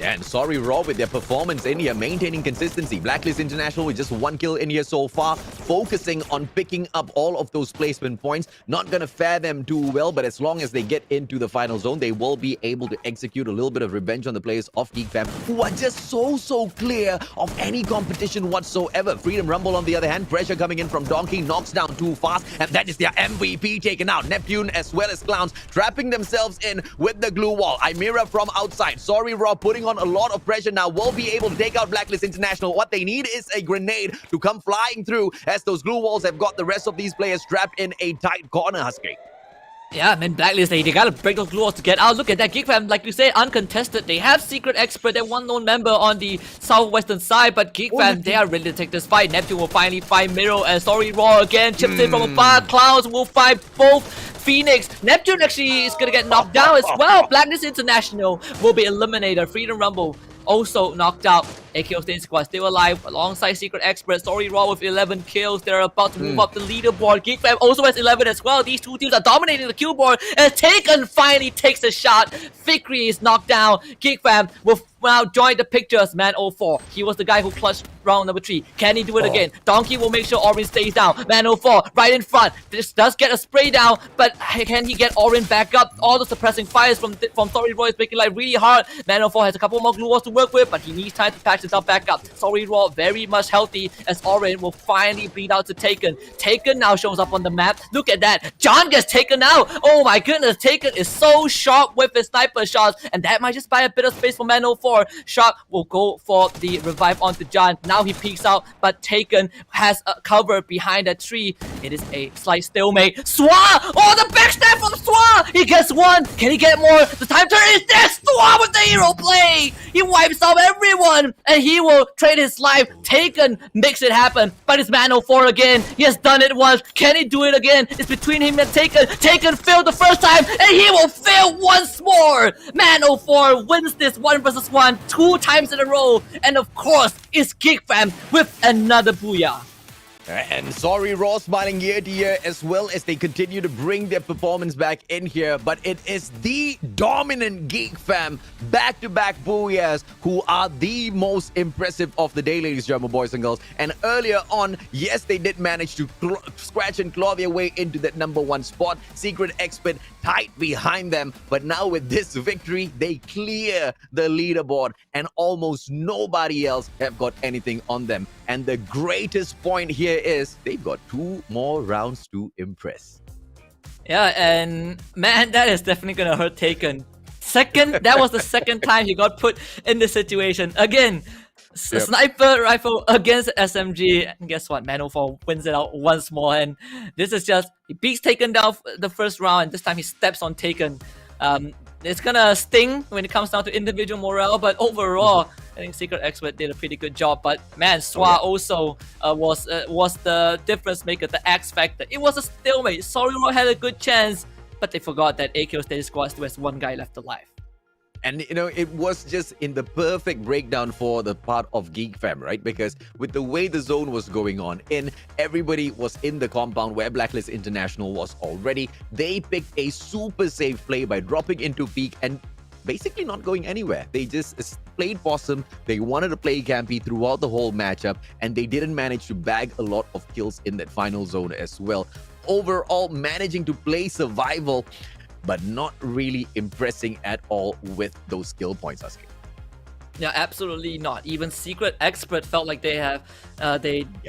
And sorry, Raw, with their performance in here, maintaining consistency. Blacklist International with just 1 kill in here so far, focusing on picking up all of those placement points. Not going to fare them too well, but as long as they get into the final zone, they will be able to execute a little bit of revenge on the players of Geek Fam, who are just so clear of any competition whatsoever. Freedom Rumble, on the other hand, pressure coming in from Donkey, knocks down too fast, and that is their MVP taken out. Neptune as well as Clowns trapping themselves in with the glue wall. Imira from outside. Sorry, Raw putting on a lot of pressure now, will be able to take out Blacklist International. What they need is a grenade to come flying through, as those glue walls have got the rest of these players trapped in a tight corner, Husky. Yeah, man, Blacklist, they gotta break those glue walls to get out. Look at that, Geek Fam, like you say, uncontested. They have Secret Expert, they're one lone member on the southwestern side, but Geek Fam, they are ready to take this fight. Neptune will finally find Miro, and sorry, Raw again, chips in from afar. Clouds will fight both. Phoenix, Neptune actually is gonna get knocked down as well. Blacklist International will be eliminated. Freedom Rumble also knocked out. AKO State Squad still alive alongside Secret Expert. Sorry, Raw with 11 kills. They're about to move up the leaderboard. Geek Fam also has 11 as well. These two teams are dominating the kill board, and Taken finally takes a shot. Victory is knocked down. Geek Fam will now join the pictures. Man 04, he was the guy who clutched round number 3. Can he do it again? Donkey will make sure Orin stays down. Man 04 right in front. This does get a spray down, but can he get Orin back up? All the suppressing fires from Sorry Raw is making life really hard. Man 04 has a couple more glue walls to work with, but he needs time to patch himself back up. Sorry Raw very much healthy, as Orin will finally bleed out to Taken. Taken now shows up on the map. Look at that. John gets taken out. Oh my goodness, Taken is so sharp with his sniper shots, and that might just buy a bit of space for Man 04. Sharp will go for the revive onto John. Now he peeks out, but Taken has a cover behind that tree. It is a slight stalemate. Swa! Oh, the backstab from Swa! He gets one. Can he get more? The time turn is there. Swa with the hero play. He wipes out everyone, and he will trade his life. Taken makes it happen, but it's Man 04 again. He has done it once. Can he do it again? It's between him and Taken. Taken failed the first time, and he will fail once more. Man 04 wins this 1 versus 1 2 times in a row, and of course, it's Geek Fam with another booyah. And sorry, Raw smiling year to year as well as they continue to bring their performance back in here. But it is the dominant Geek Fam back-to-back booyahs who are the most impressive of the day, ladies and gentlemen, boys and girls. And earlier on, yes, they did manage to scratch and claw their way into that #1 spot. Secret Expert tight behind them. But now with this victory, they clear the leaderboard, and almost nobody else have got anything on them. And the greatest point here is they've got 2 more rounds to impress. Yeah, and man, that is definitely gonna hurt Taken. That was the second time he got put in this situation. Again, sniper rifle against SMG. And guess what? Man 04 wins it out once more. And this is just, he beats Taken down the first round, and this time he steps on Taken. It's gonna sting when it comes down to individual morale, but overall, I think Secret Expert did a pretty good job. But man, Swa also was the difference maker, the X factor. It was a stalemate. Sorry Raw had a good chance, but they forgot that AKO State Squad still has 1 guy left alive. And, you know, it was just in the perfect breakdown for the part of Geek Fam, right? Because with the way the zone was going on, everybody was in the compound where Blacklist International was already. They picked a super safe play by dropping into peak and basically not going anywhere. They just played possum. They wanted to play campy throughout the whole matchup, and they didn't manage to bag a lot of kills in that final zone as well. Overall, managing to play survival, but not really impressing at all with those skill points, Sasuke. Yeah, absolutely not. Even Secret Expert felt like they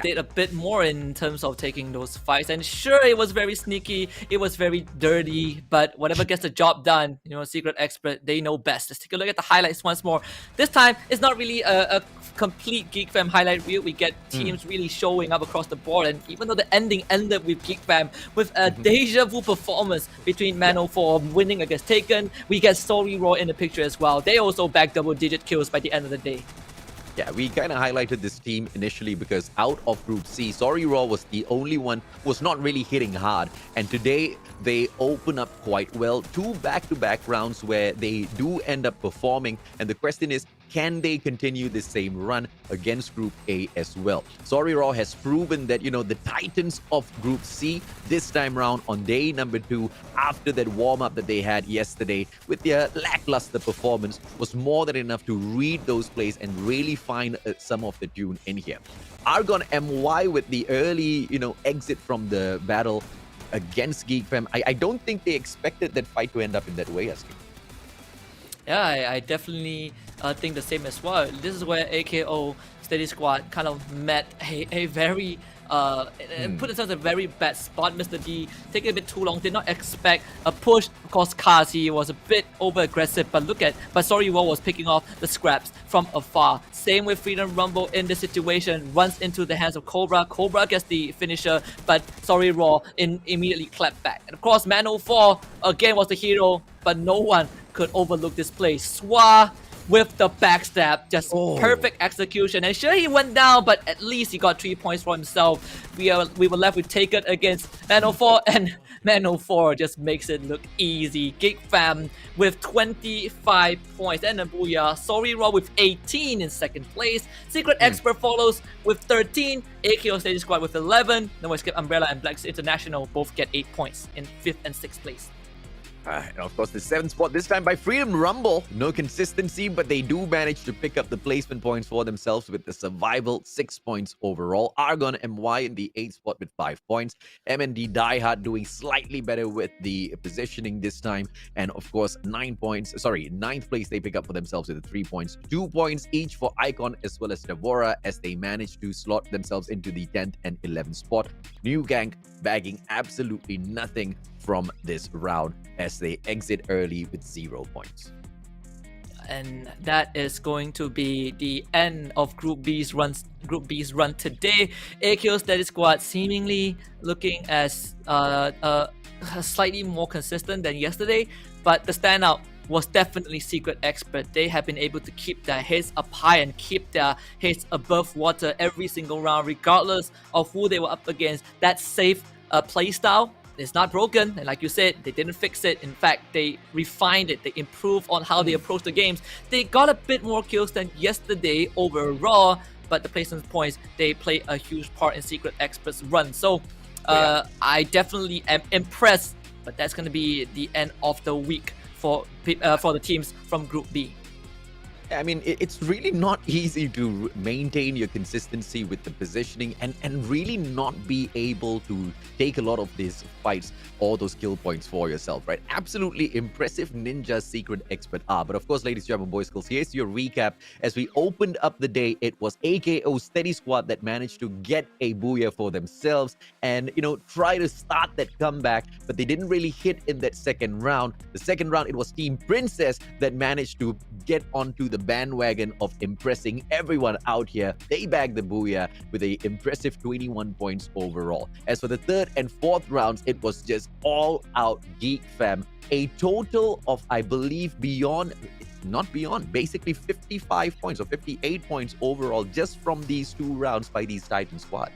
did a bit more in terms of taking those fights. And sure, it was very sneaky, it was very dirty, but whatever gets the job done, you know, Secret Expert, they know best. Let's take a look at the highlights once more. This time, it's not really a complete Geek Fam highlight reel. We get teams really showing up across the board, and even though the ending ended with Geek Fam with a deja vu performance between Man 04 winning against Taken, we get Sorry Raw in the picture as well. They also bagged double-digit kills by the end of the day. Yeah, we kind of highlighted this team initially because out of Group C, Sorry Raw was the only one who was not really hitting hard. And today, they open up quite well. 2 back-to-back rounds where they do end up performing. And the question is, can they continue the same run against Group A as well? Sorry Raw has proven that, the Titans of Group C this time round on day number 2, after that warm-up that they had yesterday with their lackluster performance, was more than enough to read those plays and really find some of the tune in here. Argon MY with the early, exit from the battle against Geek Fam. I don't think they expected that fight to end up in that way, Aski. Yeah, I definitely think the same as well. This is where AKO Steady Squad kind of met a very put themselves in a very bad spot. Mr. D taking a bit too long, did not expect a push. Of course, Kazi was a bit over aggressive, but Sorry Raw was picking off the scraps from afar. Same with Freedom Rumble in this situation, runs into the hands of Cobra. Cobra gets the finisher, but Sorry Raw immediately clapped back. And of course, Man 04 again was the hero, but no one could overlook this play. Swa with the backstab, just perfect execution. And sure, he went down, but at least he got 3 points for himself. We were left with Taken against Man 04, and Man 04 just makes it look easy. Geek Fam with 25 points and a booyah. Sorry Raw with 18 in second place. Secret Expert follows with 13. AKO Steady Squad with 11. No Escape Umbrella and Blacks International both get 8 points in 5th and 6th place. And of course, the 7th spot this time by Freedom Rumble. No consistency, but they do manage to pick up the placement points for themselves with the survival, 6 points overall. Argon MY in the 8th spot with 5 points. MND Diehard doing slightly better with the positioning this time. And of course, 9 points. Sorry, 9th place they pick up for themselves with the 3 points. 2 points each for Icon as well as Devora as they manage to slot themselves into the 10th and 11th spot. New Gang bagging absolutely nothing from this round as they exit early with 0 points. And that is going to be the end of Group B's run today. AKO Steady Squad seemingly looking as slightly more consistent than yesterday, but the standout was definitely Secret Expert. They have been able to keep their heads up high and keep their heads above water every single round, regardless of who they were up against. That safe playstyle is not broken, and like you said, they didn't fix it. In fact, they refined it. They improved on how they approach the games. They got a bit more kills than yesterday overall, but the placement points, they play a huge part in Secret Expert's run. So I definitely am impressed, but that's going to be the end of the week for the teams from Group B. I mean, it's really not easy to maintain your consistency with the positioning and really not be able to take a lot of these fights or those kill points for yourself, right? Absolutely impressive Ninja Secret Expert are. But of course, ladies and gentlemen, boys, girls, here's your recap. As we opened up the day, it was AKO Steady Squad that managed to get a booyah for themselves and, try to start that comeback, but they didn't really hit in that second round. The second round, it was Team Princess that managed to get onto the bandwagon of impressing everyone out here. They bagged the booyah with an impressive 21 points overall. As for the third and fourth rounds, it was just all out Geek Fam. A total of, I believe, basically 55 points or 58 points overall just from these 2 rounds by these Titan squad.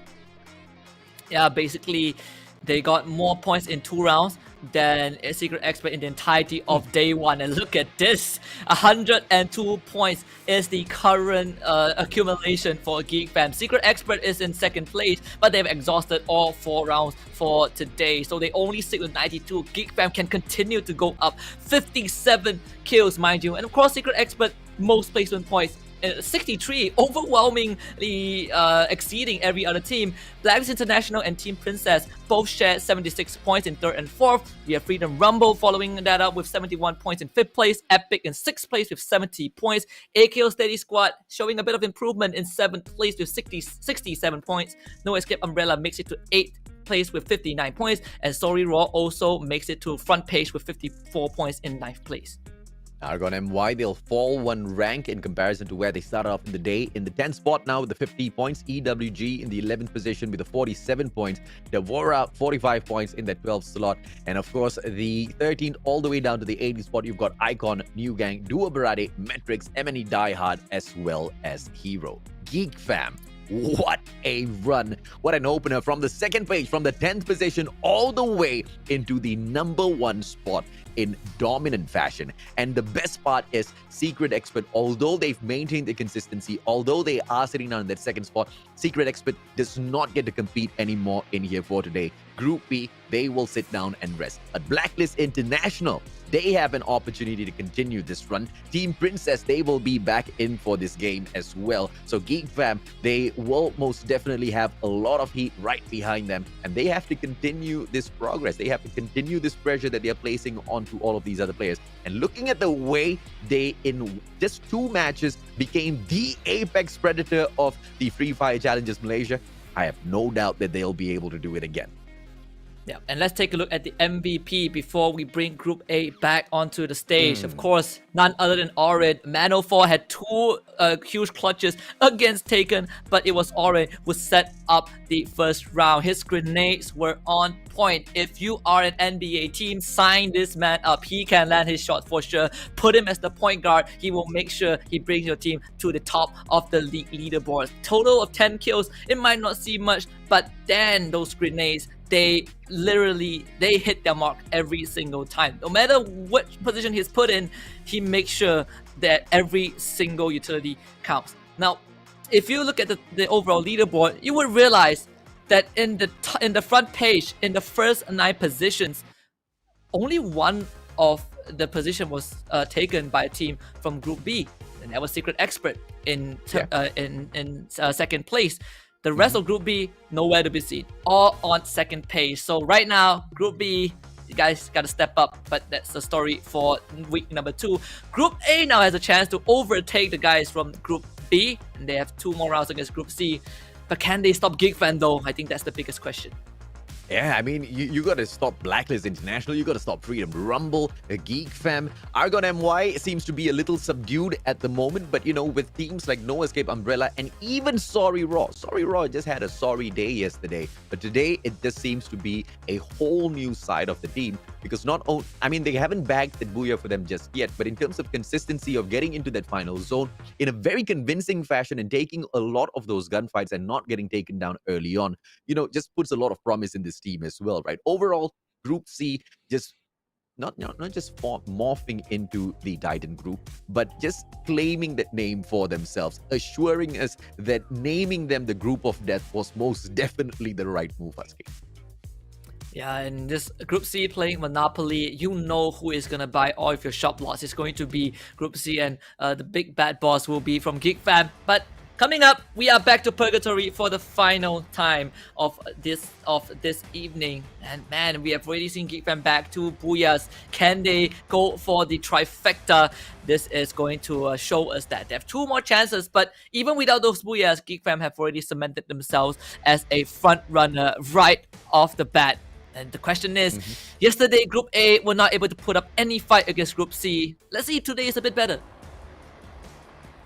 Yeah, basically, they got more points in 2 rounds than a Secret Expert in the entirety of day 1. And look at this, 102 points is the current accumulation for Geek Fam. Secret Expert is in second place, but they've exhausted all 4 rounds for today, so they only stick with 92. Geek Fam can continue to go up, 57 kills, mind you, and of course Secret Expert most placement points. 63, overwhelmingly exceeding every other team. Blacks International and Team Princess both share 76 points in 3rd and 4th. We have Freedom Rumble following that up with 71 points in 5th place. Epic in 6th place with 70 points. AKO Steady Squad showing a bit of improvement in 7th place with 67 points. No Escape Umbrella makes it to 8th place with 59 points. And Sorry Raw also makes it to front page with 54 points in 9th place. Argon MY, they'll fall 1 rank in comparison to where they started off in the day. In the 10th spot now with the 50 points. EWG in the 11th position with the 47 points. Devora, 45 points in that 12th slot. And of course, the 13th all the way down to the 18th spot, you've got Icon, New Gang, Duo Barade, Metrics, MNE Diehard, as well as Hero. Geek Fam, What a run. What an opener from the second page, from the 10th position all the way into the number 1 spot in dominant fashion. And the best part is Secret Expert, although they've maintained the consistency, although they are sitting down in that second spot, Secret Expert does not get to compete anymore in here for today. Group B, they will sit down and rest. But Blacklist International, they have an opportunity to continue this run. Team Princess, they will be back in for this game as well. So Geek Fam, they will most definitely have a lot of heat right behind them, and they have to continue this progress. They have to continue this pressure that they are placing onto all of these other players. And looking at the way they, in just 2 matches, became the apex predator of the Free Fire Challengers Malaysia, I have no doubt that they'll be able to do it again. Yeah, and let's take a look at the MVP before we bring Group A back onto the stage. Of course, none other than Orin. Mano4 had 2 huge clutches against Taken, but it was Orin who set up the first round. His grenades were on point. If you are an NBA team, sign this man up. He can land his shot for sure. Put him as the point guard. He will make sure he brings your team to the top of the league leaderboard. Total of 10 kills. It might not seem much, but then those grenades, they hit their mark every single time. No matter what position he's put in, he makes sure that every single utility counts. Now, if you look at the overall leaderboard, you would realize that in the front page, in the first 9 positions, only 1 of the position was taken by a team from Group B, and that was Secret Expert in second place. The rest of Group B, nowhere to be seen. All on second page. So right now, Group B, you guys got to step up. But that's the story for week number 2. Group A now has a chance to overtake the guys from Group B. And they have 2 more rounds against Group C. But can they stop GigFan though? I think that's the biggest question. Yeah, I mean, you got to stop Blacklist International. You got to stop Freedom Rumble, Geek Fam. Argon MY seems to be a little subdued at the moment, but you know, with teams like No Escape Umbrella and even Sorry Raw. Sorry Raw just had a sorry day yesterday, but today it just seems to be a whole new side of the team, because not only, I mean, they haven't bagged the Booyah for them just yet, but in terms of consistency of getting into that final zone in a very convincing fashion and taking a lot of those gunfights and not getting taken down early on, you know, just puts a lot of promise in this team as well, right? Overall, Group C just not just morphing into the Titan group, but just claiming that name for themselves, assuring us that naming them the Group of Death was most definitely the right move, Husky. Yeah, and this Group C playing Monopoly, you know who is going to buy all of your shop lots. It's going to be Group C, and the big bad boss will be from Geek Fam. But coming up, we are back to Purgatory for the final time of this evening. And man, we have already seen Geek Fam back to Booyahs. Can they go for the trifecta? This is going to show us that they have 2 more chances. But even without those Booyahs, Geek Fam have already cemented themselves as a front runner right off the bat. And the question is, yesterday Group A were not able to put up any fight against Group C. Let's see if today is a bit better.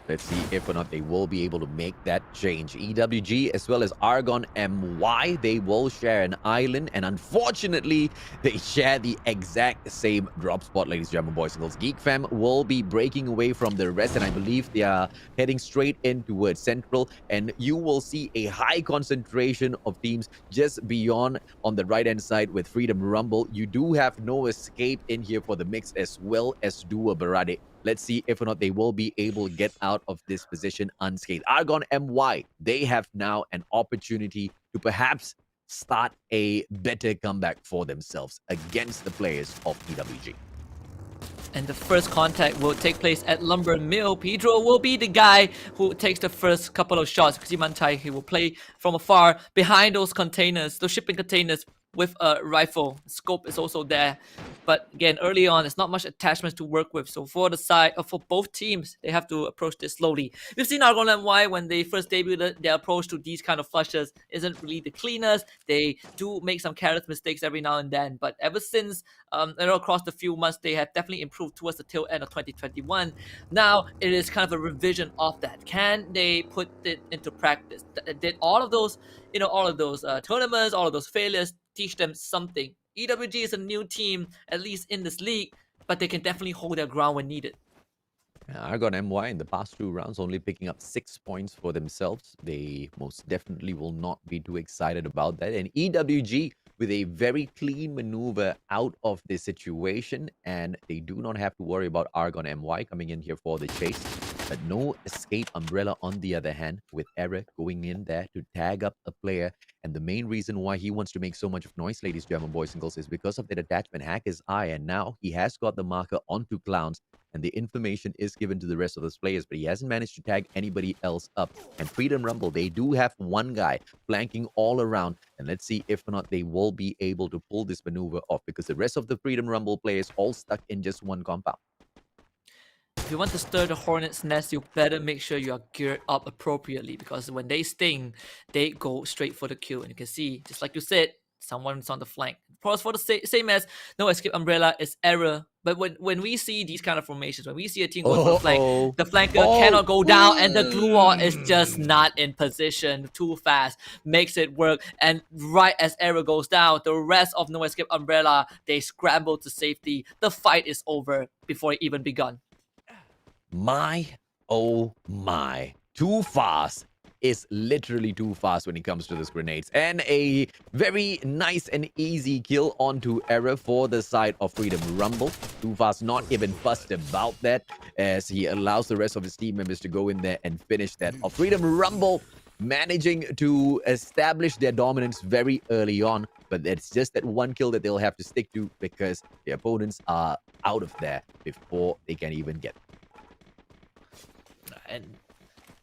Let's see if or not they will be able to make that change. EWG as well as Argon MY, they will share an island, and unfortunately, they share the exact same drop spot, ladies and gentlemen, boys and girls. Geek Fam will be breaking away from the rest, and I believe they are heading straight in towards Central, and you will see a high concentration of teams just beyond on the right-hand side with Freedom Rumble. You do have No Escape in here for the mix, as well as Dua Barade. Let's see if or not they will be able to get out of this position unscathed. Argon MY, they have now an opportunity to perhaps start a better comeback for themselves against the players of EWG. And the first contact will take place at Lumber Mill. Pedro will be the guy who takes the first couple of shots. Kusimantai, he will play from afar behind those containers, those shipping containers, with a rifle. Scope is also there, but again, early on, there's not much attachments to work with. So for the side, or for both teams, they have to approach this slowly. We've seen Argon MY when they first debuted, their approach to these kind of flushes isn't really the cleanest. They do make some careless mistakes every now and then, but ever since, across the few months, they have definitely improved towards the tail end of 2021. Now it is kind of a revision of that. Can they put it into practice? Did all of those, tournaments, all of those failures teach them something? EWG is a new team, at least in this league, but they can definitely hold their ground when needed. Argon MY in the past 2 rounds only picking up 6 points for themselves. They most definitely will not be too excited about that. And EWG with a very clean maneuver out of this situation, and they do not have to worry about Argon MY coming in here for the chase. But no escape umbrella on the other hand, with Eric going in there to tag up a player. And the main reason why he wants to make so much of noise, ladies, gentlemen, boys and girls, is because of that attachment hack his eye. And now he has got the marker onto Clowns, and the information is given to the rest of those players, but he hasn't managed to tag anybody else up. And Freedom Rumble, they do have one guy flanking all around, and let's see if or not they will be able to pull this maneuver off, because the rest of the Freedom Rumble players all stuck in just one compound. If you want to stir the hornet's nest, you better make sure you are geared up appropriately, because when they sting, they go straight for the kill. And you can see, just like you said, someone's on the flank. Pause for the same as no escape umbrella is error. But when we see these kind of formations, when we see a team going for the flank, the flanker cannot go down, and the glue wall is just not in position too fast, makes it work. And right as error goes down, the rest of no escape umbrella, they scramble to safety. The fight is over before it even begun. My, oh my, too fast is literally too fast when it comes to those grenades. And a very nice and easy kill onto Error for the side of Freedom Rumble. Too fast not even fussed about that, as he allows the rest of his team members to go in there and finish that off. Freedom Rumble managing to establish their dominance very early on, but it's just that one kill that they'll have to stick to, because the opponents are out of there before they can even get. And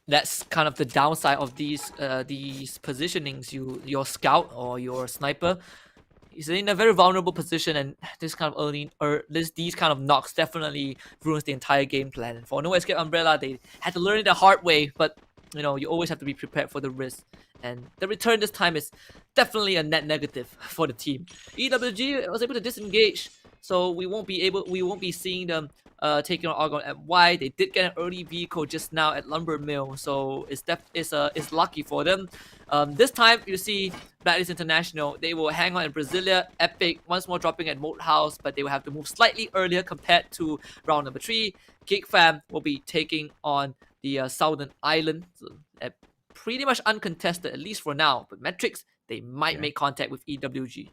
that's kind of the downside of these positionings. Your scout or your sniper is in a very vulnerable position, and this kind of these kind of knocks definitely ruins the entire game plan. And for No Escape Umbrella, they had to learn it the hard way, but you know, you always have to be prepared for the risk. And the return this time is definitely a net negative for the team. EWG was able to disengage, so we won't be seeing them taking on Argon MY. They did get an early vehicle just now at Lumber Mill, so it's lucky for them. This time you see Blacklist International, they will hang on in Brasilia. Epic once more dropping at Moat House, but they will have to move slightly earlier compared to round number 3. Gig Fam will be taking on the Southern Island. So, pretty much uncontested, at least for now. But Metrics, they might make contact with EWG.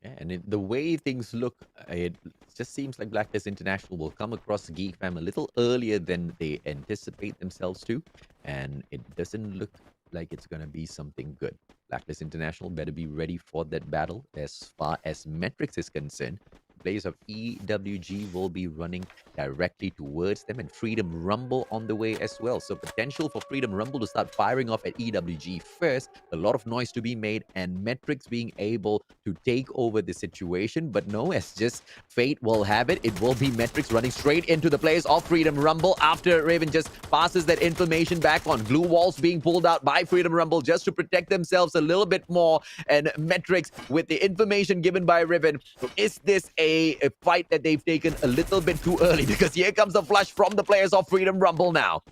Yeah, and the way things look, it just seems like Blacklist International will come across Geek Fam a little earlier than they anticipate themselves to, and it doesn't look like it's going to be something good. Blacklist International better be ready for that battle. As far as Metrics is concerned, players of EWG will be running directly towards them, and Freedom Rumble on the way as well. So potential for Freedom Rumble to start firing off at EWG first. A lot of noise to be made, and Metrics being able to take over the situation. But no, as just fate will have it, it will be Metrics running straight into the players of Freedom Rumble after Raven just passes that information back on. Glue walls being pulled out by Freedom Rumble just to protect themselves a little bit more. And Metrics with the information given by Raven. So is this a fight that they've taken a little bit too early? Because here comes a flush from the players of Freedom Rumble now.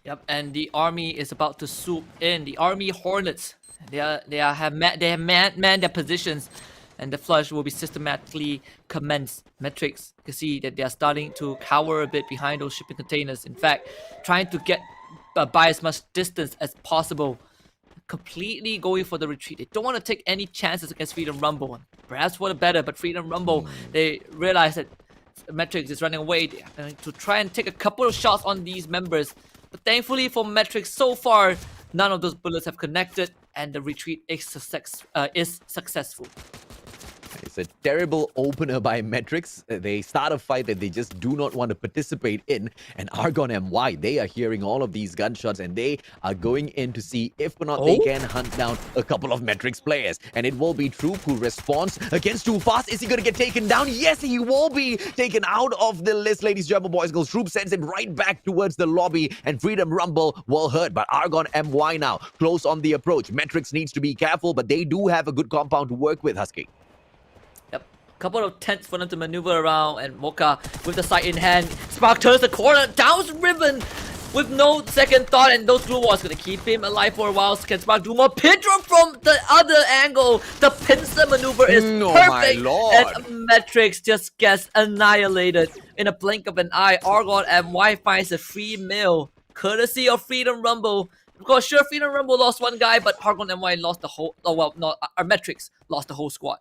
Yep, and the army is about to swoop in. The army Hornets, they have manned their positions, and the flush will be systematically commenced. Metrics, you can see that they are starting to cower a bit behind those shipping containers. In fact, trying to get by as much distance as possible. Completely going for the retreat. They don't want to take any chances against Freedom Rumble. Perhaps for the better, but Freedom Rumble, they realize that Metrics is running away. They're going to try and take a couple of shots on these members. But thankfully for Metrics, so far, none of those bullets have connected, and the retreat is successful. It's a terrible opener by Metrics. They start a fight that they just do not want to participate in. And Argon MY, they are hearing all of these gunshots, and they are going in to see if or not they can hunt down a couple of Metrics players. And it will be Troop who responds against Too Fast. Is he going to get taken down? Yes, he will be taken out of the list, ladies, gentlemen, boys, girls. Troop sends him right back towards the lobby, and Freedom Rumble will hurt. But Argon MY now close on the approach. Metrics needs to be careful, but they do have a good compound to work with, Husky. Couple of tents for them to maneuver around, and Mocha with the sight in hand. Spark turns the corner, downs Ribbon. with no second thought, and those glue walls gonna keep him alive for a while. Can Spark do more? Pedro from the other angle. The pincer maneuver is Oh my perfect, lord. and Matrix just gets annihilated in a blink of an eye. Argon MY finds a free mill, courtesy of Freedom Rumble. Of course, sure, Freedom Rumble lost one guy, but Argon MY lost the whole. Oh well, not our Matrix lost the whole squad.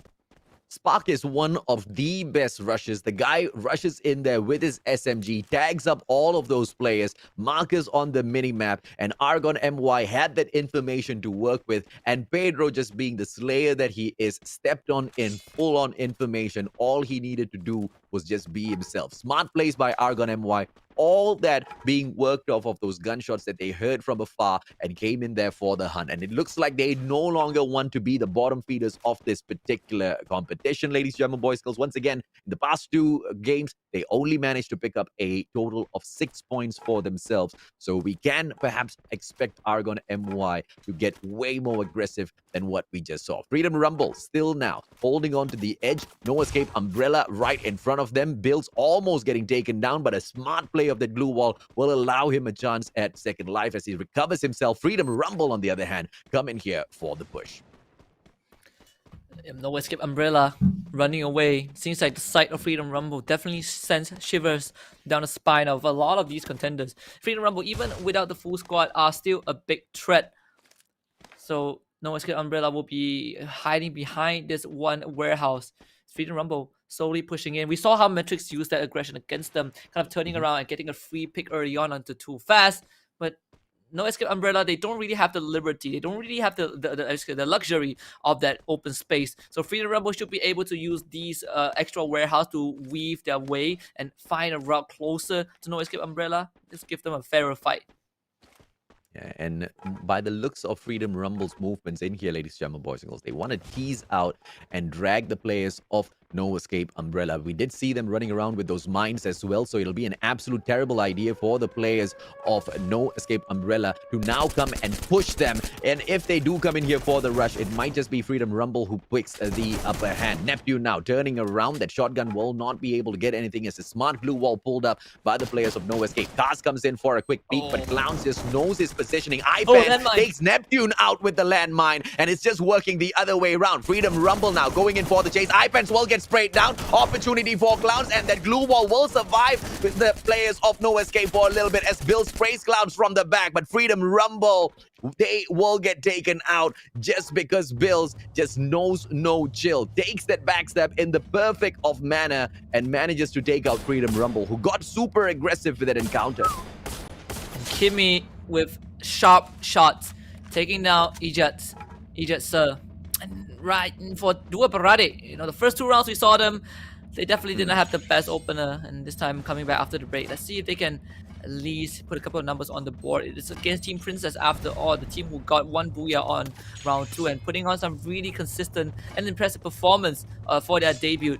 Spark is one of the best rushes. The guy rushes in there with his SMG, tags up all of those players, markers on the minimap, and Argon MY had that information to work with, and Pedro, just being the slayer that he is, stepped on in full-on information. All he needed to do was just be himself. Smart plays by Argon MY. All that being worked off of those gunshots that they heard from afar and came in there for the hunt. And it looks like they no longer want to be the bottom feeders of this particular competition, ladies and gentlemen, boys and girls. Once again, in the past 2 games, they only managed to pick up a total of 6 points for themselves. So we can perhaps expect Argon MY to get way more aggressive than what we just saw. Freedom Rumble still now holding on to the edge. No escape umbrella right in front of them. Bill's almost getting taken down, but a smart play of that glue wall will allow him a chance at second life as he recovers himself. Freedom Rumble, on the other hand, come in here for the push. No escape umbrella running away. Seems like the sight of Freedom Rumble definitely sends shivers down the spine of a lot of these contenders. Freedom Rumble, even without the full squad, are still a big threat. So no escape umbrella will be hiding behind this one warehouse. Freedom Rumble slowly pushing in. We saw how Matrix used that aggression against them, kind of turning around and getting a free pick early on onto Too Fast. But no escape umbrella, they don't really have the liberty. They don't really have the luxury of that open space. So Freedom Rumble should be able to use these extra warehouse to weave their way and find a route closer to no escape umbrella. Just give them a fairer fight. Yeah, and by the looks of Freedom Rumble's movements in here, ladies and gentlemen, boys and girls, they want to tease out and drag the players off No Escape Umbrella. We did see them running around with those mines as well, so it'll be an absolute terrible idea for the players of No Escape Umbrella to now come and push them. And if they do come in here for the rush, it might just be Freedom Rumble who picks the upper hand. Neptune now turning around. That shotgun will not be able to get anything as a smart glue wall pulled up by the players of No Escape. Cars comes in for a quick peek, but Clowns just knows his positioning. iPad takes Neptune out with the landmine, and it's just working the other way around. Freedom Rumble now going in for the chase. iPens will get sprayed down. Opportunity for Clowns, and that glue wall will survive with the players of No Escape for a little bit as Bill sprays Clowns from the back. But Freedom Rumble, they will get taken out just because Bills just knows no chill. Takes that backstep in the perfect of manner and manages to take out Freedom Rumble, who got super aggressive with that encounter. Kimmy with sharp shots, taking down Ejat Sir. And right for Dua Parade. You know, the first 2 rounds we saw them, they definitely did not have the best opener, and this time coming back after the break. Let's see if they can at least put a couple of numbers on the board. It's against Team Princess after all, the team who got 1 booyah on round 2 and putting on some really consistent and impressive performance for their debut.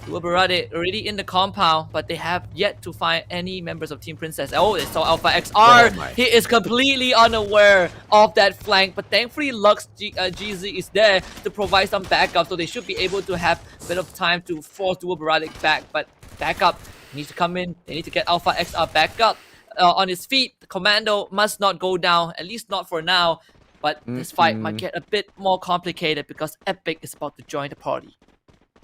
Dua Parade already in the compound, but they have yet to find any members of Team Princess. Oh, they saw Alpha XR. Oh he is completely unaware of that flank, but thankfully Lux GZ is there to provide some backup, so they should be able to have a bit of time to force Dua Parade back. But backup needs to come in. They need to get Alpha XR back up on his feet. The commando must not go down, at least not for now. But this fight might get a bit more complicated because Epic is about to join the party.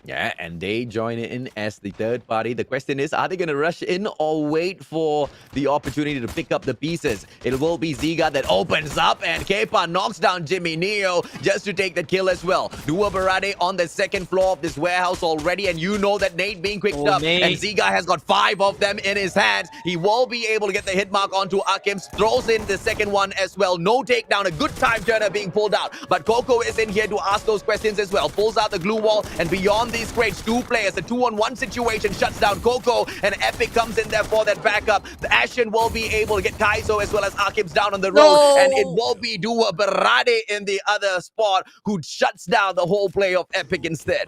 Yeah, and they join in as the third party. The question is, are they going to rush in or wait for the opportunity to pick up the pieces? It will be Ziga that opens up, and Kepa knocks down Jimmy Neo just to take the kill as well. Dua Parade on the second floor of this warehouse already, and you know that Nate being quicked up, Nate. and Ziga has got 5 of them in his hands. He will be able to get the hit mark onto Akims, throws in the second one as well. No takedown, a good time turner being pulled out, but Coco is in here to ask those questions as well. Pulls out the glue wall, and beyond these crates, 2 players, a 2-on-1 situation shuts down Coco, and Epic comes in there for that backup. The Ashen will be able to get Kaizo as well as Akims down on the road, and it will be Dua Parade in the other spot who shuts down the whole play of Epic instead.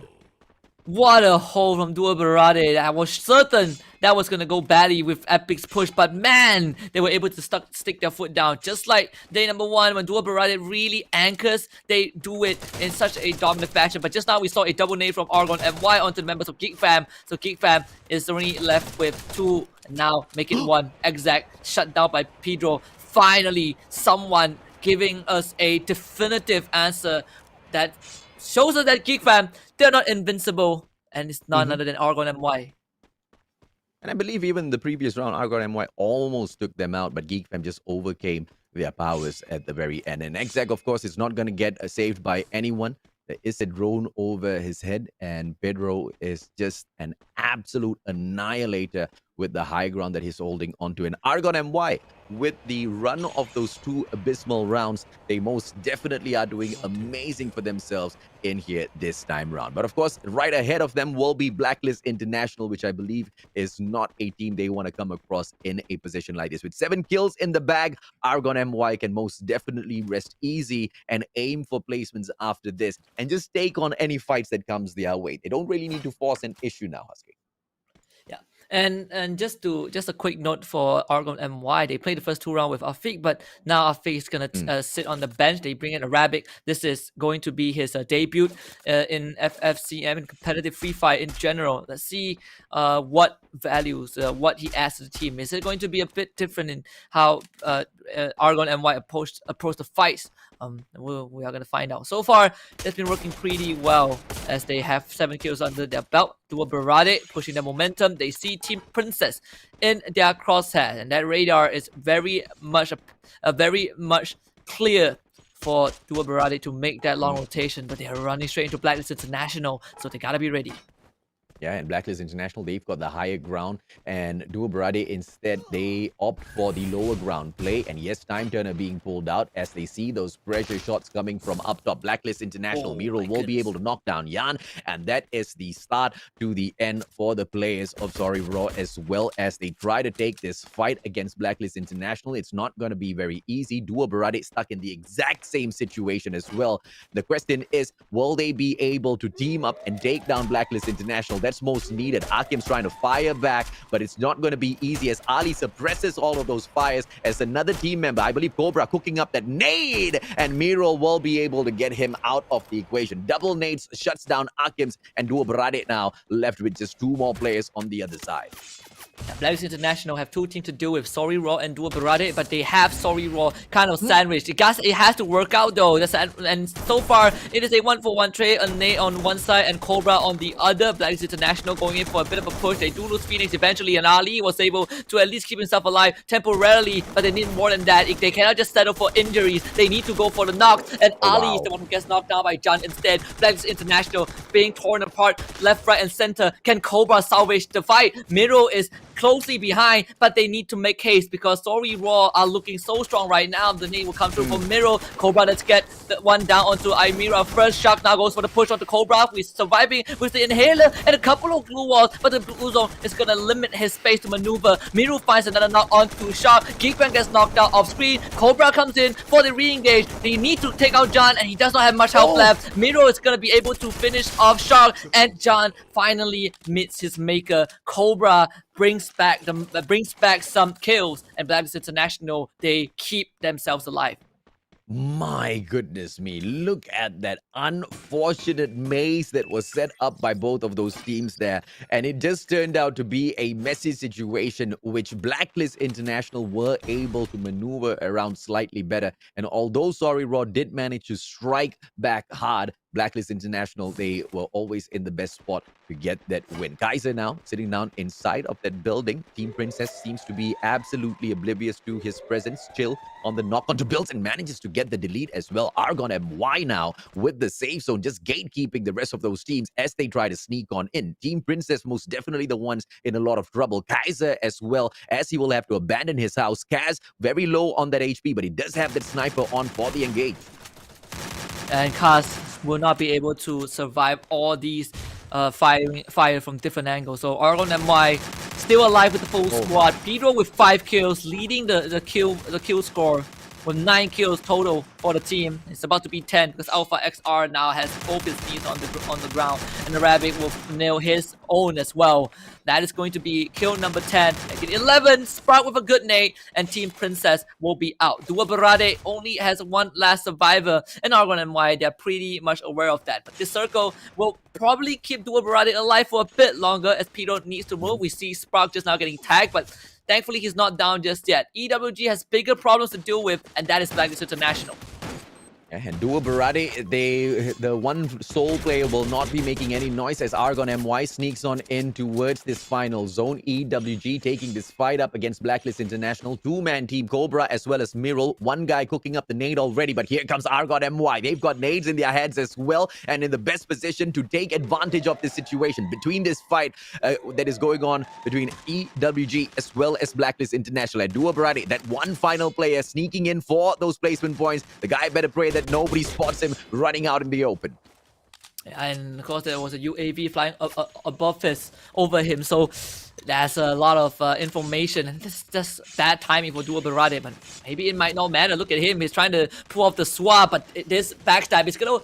What a hole from Dua Parade. I was certain that was going to go badly with Epic's push, but man, they were able to stick their foot down. Just like day number 1, when Dua Parade really anchors, they do it in such a dominant fashion. But just now we saw a double nade from Argon MY onto the members of Geek Fam. So Geek Fam is only left with 2 And now make it 1. Exact shut down by Pedro. Finally, someone giving us a definitive answer that shows us that Geek Fam, they're not invincible. And it's none other than Argon MY. And I believe even the previous round, Argon MY almost took them out, but Geek Fam just overcame their powers at the very end. And Exec, of course, is not going to get saved by anyone. There is a drone over his head, and Pedro is just an absolute annihilator with the high ground that he's holding onto. And Argon MY, with the run of those 2 abysmal rounds, they most definitely are doing amazing for themselves in here this time round. But of course, right ahead of them will be Blacklist International, which I believe is not a team they want to come across in a position like this. With 7 kills in the bag, Argon MY can most definitely rest easy and aim for placements after this and just take on any fights that comes their way. They don't really need to force an issue now, Husky. And just a quick note for Argon MY, they played the first 2 rounds with Afiq, but now Afiq is gonna sit on the bench. They bring in Arabic. This is going to be his debut in FFCM and competitive Free Fire in general. Let's see what values, what he adds to the team. Is it going to be a bit different in how Argon MY approach the fights? We are going to find out. So far, it's been working pretty well as they have 7 kills under their belt. Duo Barade pushing their momentum. They see Team Princess in their crosshair, and that radar is very much clear for Duo Barade to make that long rotation, but they are running straight into Blacklist International, so they gotta be ready. Yeah, and Blacklist International, they've got the higher ground, and Duo Barade, instead, they opt for the lower ground play. And yes, Time Turner being pulled out as they see those pressure shots coming from up top. Blacklist International, Miro will be able to knock down Yan, and that is the start to the end for the players of Sorry Raw, as well as they try to take this fight against Blacklist International. It's not going to be very easy. Duo Barade stuck in the exact same situation as well. The question is, will they be able to team up and take down Blacklist International? That's most needed. Akim's trying to fire back, but it's not going to be easy as Ali suppresses all of those fires as another team member, I believe Cobra, cooking up that nade, and Miro will be able to get him out of the equation. Double nades shuts down Akim's, and Duo Barade now left with just 2 more players on the other side. Blacklist International have 2 teams to deal with, Sorry Raw and Duo Barade, but they have Sorry Raw kind of sandwiched. It has to work out though. And so far, it is a 1-for-1 trade, a nade on one side and Cobra on the other. Blacklist International going in for a bit of a push. They do lose Phoenix eventually, and Ali was able to at least keep himself alive temporarily, but they need more than that. They cannot just settle for injuries. They need to go for the knocks, and Ali is the one who gets knocked down by Jan instead. Blacklist International being torn apart left, right, and center. Can Cobra salvage the fight? Miro is closely behind, but they need to make haste because Sorry Raw are looking so strong right now. The name will come through for Miro. Cobra, let's get the one down onto Aimira first. Shark now goes for the push onto Cobra. We're surviving with the inhaler and a couple of glue walls, but the blue zone is gonna limit his space to maneuver. Miro finds another knock onto Shark. Geekman gets knocked out off screen. Cobra comes in for the re-engage. They need to take out John, and he does not have much health left. Miro is gonna be able to finish off Shark, and John finally meets his maker. Cobra brings back some kills, and Blacklist International, they keep themselves alive. My goodness me, look at that unfortunate maze that was set up by both of those teams there. And it just turned out to be a messy situation, which Blacklist International were able to maneuver around slightly better. And although Sorry Raw did manage to strike back hard, Blacklist International, they were always in the best spot to get that win. Kaiser now sitting down inside of that building. Team Princess seems to be absolutely oblivious to his presence. Chill on the knock onto builds and manages to get the delete as well. Argon MY now with the safe zone, just gatekeeping the rest of those teams as they try to sneak on in. Team Princess most definitely the ones in a lot of trouble. Kaiser as well, as he will have to abandon his house. Kaz very low on that HP, but he does have that sniper on for the engage. And Kaz will not be able to survive all these fire from different angles. So Argon MY still alive with the full squad. Pedro with 5 kills, leading the kill score. with 9 kills total for the team. It's about to be 10 because Alpha XR now has both his knees on the ground, and the Rabbit will nail his own as well. That is going to be kill number 10. Making 11, Sprout with a good nade, and Team Princess will be out. Dua Berade only has one last survivor, and Argon and Y, they're pretty much aware of that. But this circle will probably keep Dua Berade alive for a bit longer as Pedro needs to move. We see Sprout just now getting tagged, but thankfully he's not down just yet. EWG has bigger problems to deal with, and that is Blacklist International. And Dua Berade, the one sole player will not be making any noise as Argon MY sneaks on in towards this final zone. EWG taking this fight up against Blacklist International. Two-man team Cobra as well as Miral. One guy cooking up the nade already, but here comes Argon MY. They've got nades in their heads as well and in the best position to take advantage of this situation. Between this fight that is going on between EWG as well as Blacklist International. And Dua Berade, that one final player sneaking in for those placement points. The guy better pray that nobody spots him running out in the open. And of course there was a UAV flying above over him, so there's a lot of information, and this is just bad timing for Dua Berade, but maybe it might not matter. Look at him, he's trying to pull off the swap, but this backstab is gonna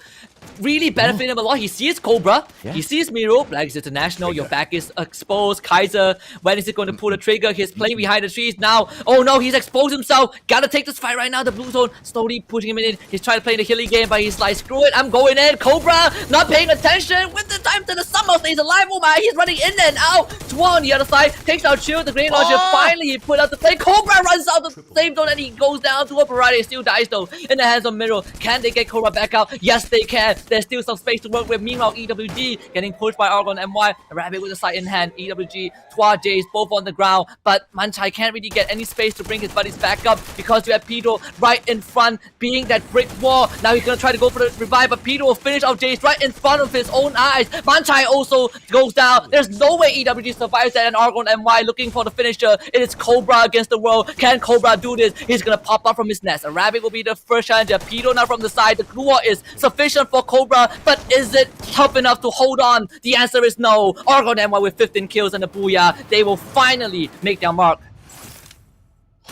really benefit him a lot. He sees Cobra, he sees Miro, Blacklist International, your back is exposed. Kaiser, when is he going to pull the trigger? He's playing behind the trees now. Oh no, he's exposed himself. Gotta take this fight right now. The blue zone slowly pushing him in. He's trying to play the healing game, but he's like, screw it, I'm going in. Cobra not paying attention with the time to the summer stays alive. Oh my, he's running in and out. Tuan on the other side takes out Shield. The Great Launcher finally put out the play. Cobra runs out the same zone and he goes down. Dua Berade still dies though in the hands of Miro. Can they get Cobra back out? Yes, they can. There's still some space to work with. Meanwhile, EWG getting pushed by Argon MY. Rabbit with the sight in hand. EWG, Twa Jays both on the ground, but Manchai can't really get any space to bring his buddies back up because you have Pedro right in front, being that brick wall. Now he's gonna try to go for the revive, but Pedro will finish off Jays right in front of his own eyes. Manchai also goes down. There's no way EWG survives that, and Argon MY looking for the finisher. It is Cobra against the world. Can Cobra do this? He's gonna pop up from his nest. A Rabbit will be the first challenger. Pedro now from the side. The Glue is sufficient for Cobra, but is it tough enough to hold on? The answer is no. Argon MY with 15 kills and a booyah. They will finally make their mark.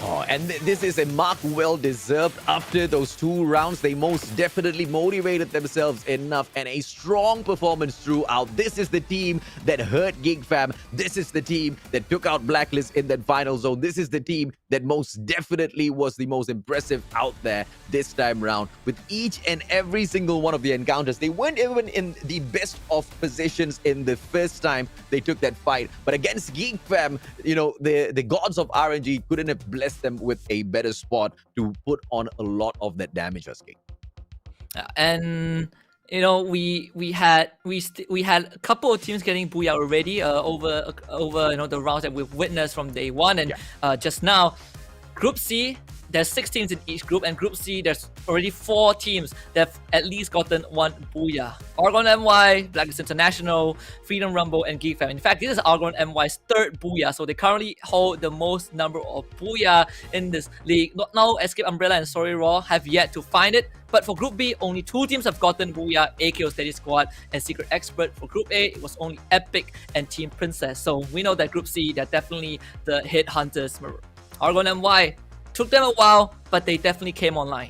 Oh, and this is a mark well deserved. After those 2 rounds, they most definitely motivated themselves enough, and a strong performance throughout. This is the team that hurt Gig Fam. This is the team that took out Blacklist in that final zone. This is the team that most definitely was the most impressive out there this time round. With each and every single one of the encounters, they weren't even in the best of positions in the first time they took that fight. But against Geek Fam, you know, the gods of RNG couldn't have blessed them with a better spot to put on a lot of that damage, Husky. And you know, we had a couple of teams getting booyah already over you know, the rounds that we've witnessed from day one, and just now, Group C, there's 6 teams in each group, and Group C, there's already 4 teams that have at least gotten 1 booyah. Argon MY, Blacklist International, Freedom Rumble, and Geek Fam. In fact, this is Argon MY's 3rd booyah, so they currently hold the most number of booyah in this league. Now, Escape Umbrella and Sorry Raw have yet to find it, but for Group B, only 2 teams have gotten booyah, AKO Steady Squad and Secret Expert. For Group A, it was only Epic and Team Princess. So we know that Group C, they're definitely the hit hunters. Argon MY took them a while, but they definitely came online.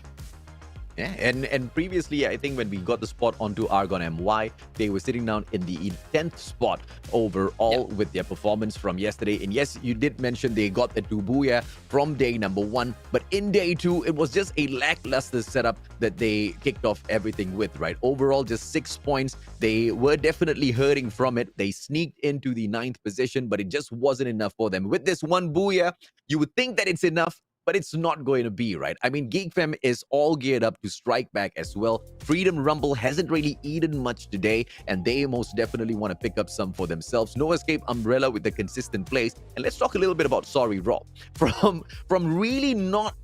Yeah, and previously, I think when we got the spot onto Argon MY, they were sitting down in the 10th spot overall with their performance from yesterday. And yes, you did mention they got the 2 booyah from day number 1, but in day 2, it was just a lackluster setup that they kicked off everything with, right? Overall, just 6 points. They were definitely hurting from it. They sneaked into the 9th position, but it just wasn't enough for them. With this 1 booyah, you would think that it's enough, but it's not going to be, right? I mean, Geek Fam is all geared up to strike back as well. Freedom Rumble hasn't really eaten much today, and they most definitely want to pick up some for themselves. No Escape Umbrella with the consistent plays. And let's talk a little bit about Sorry Raw. From really not,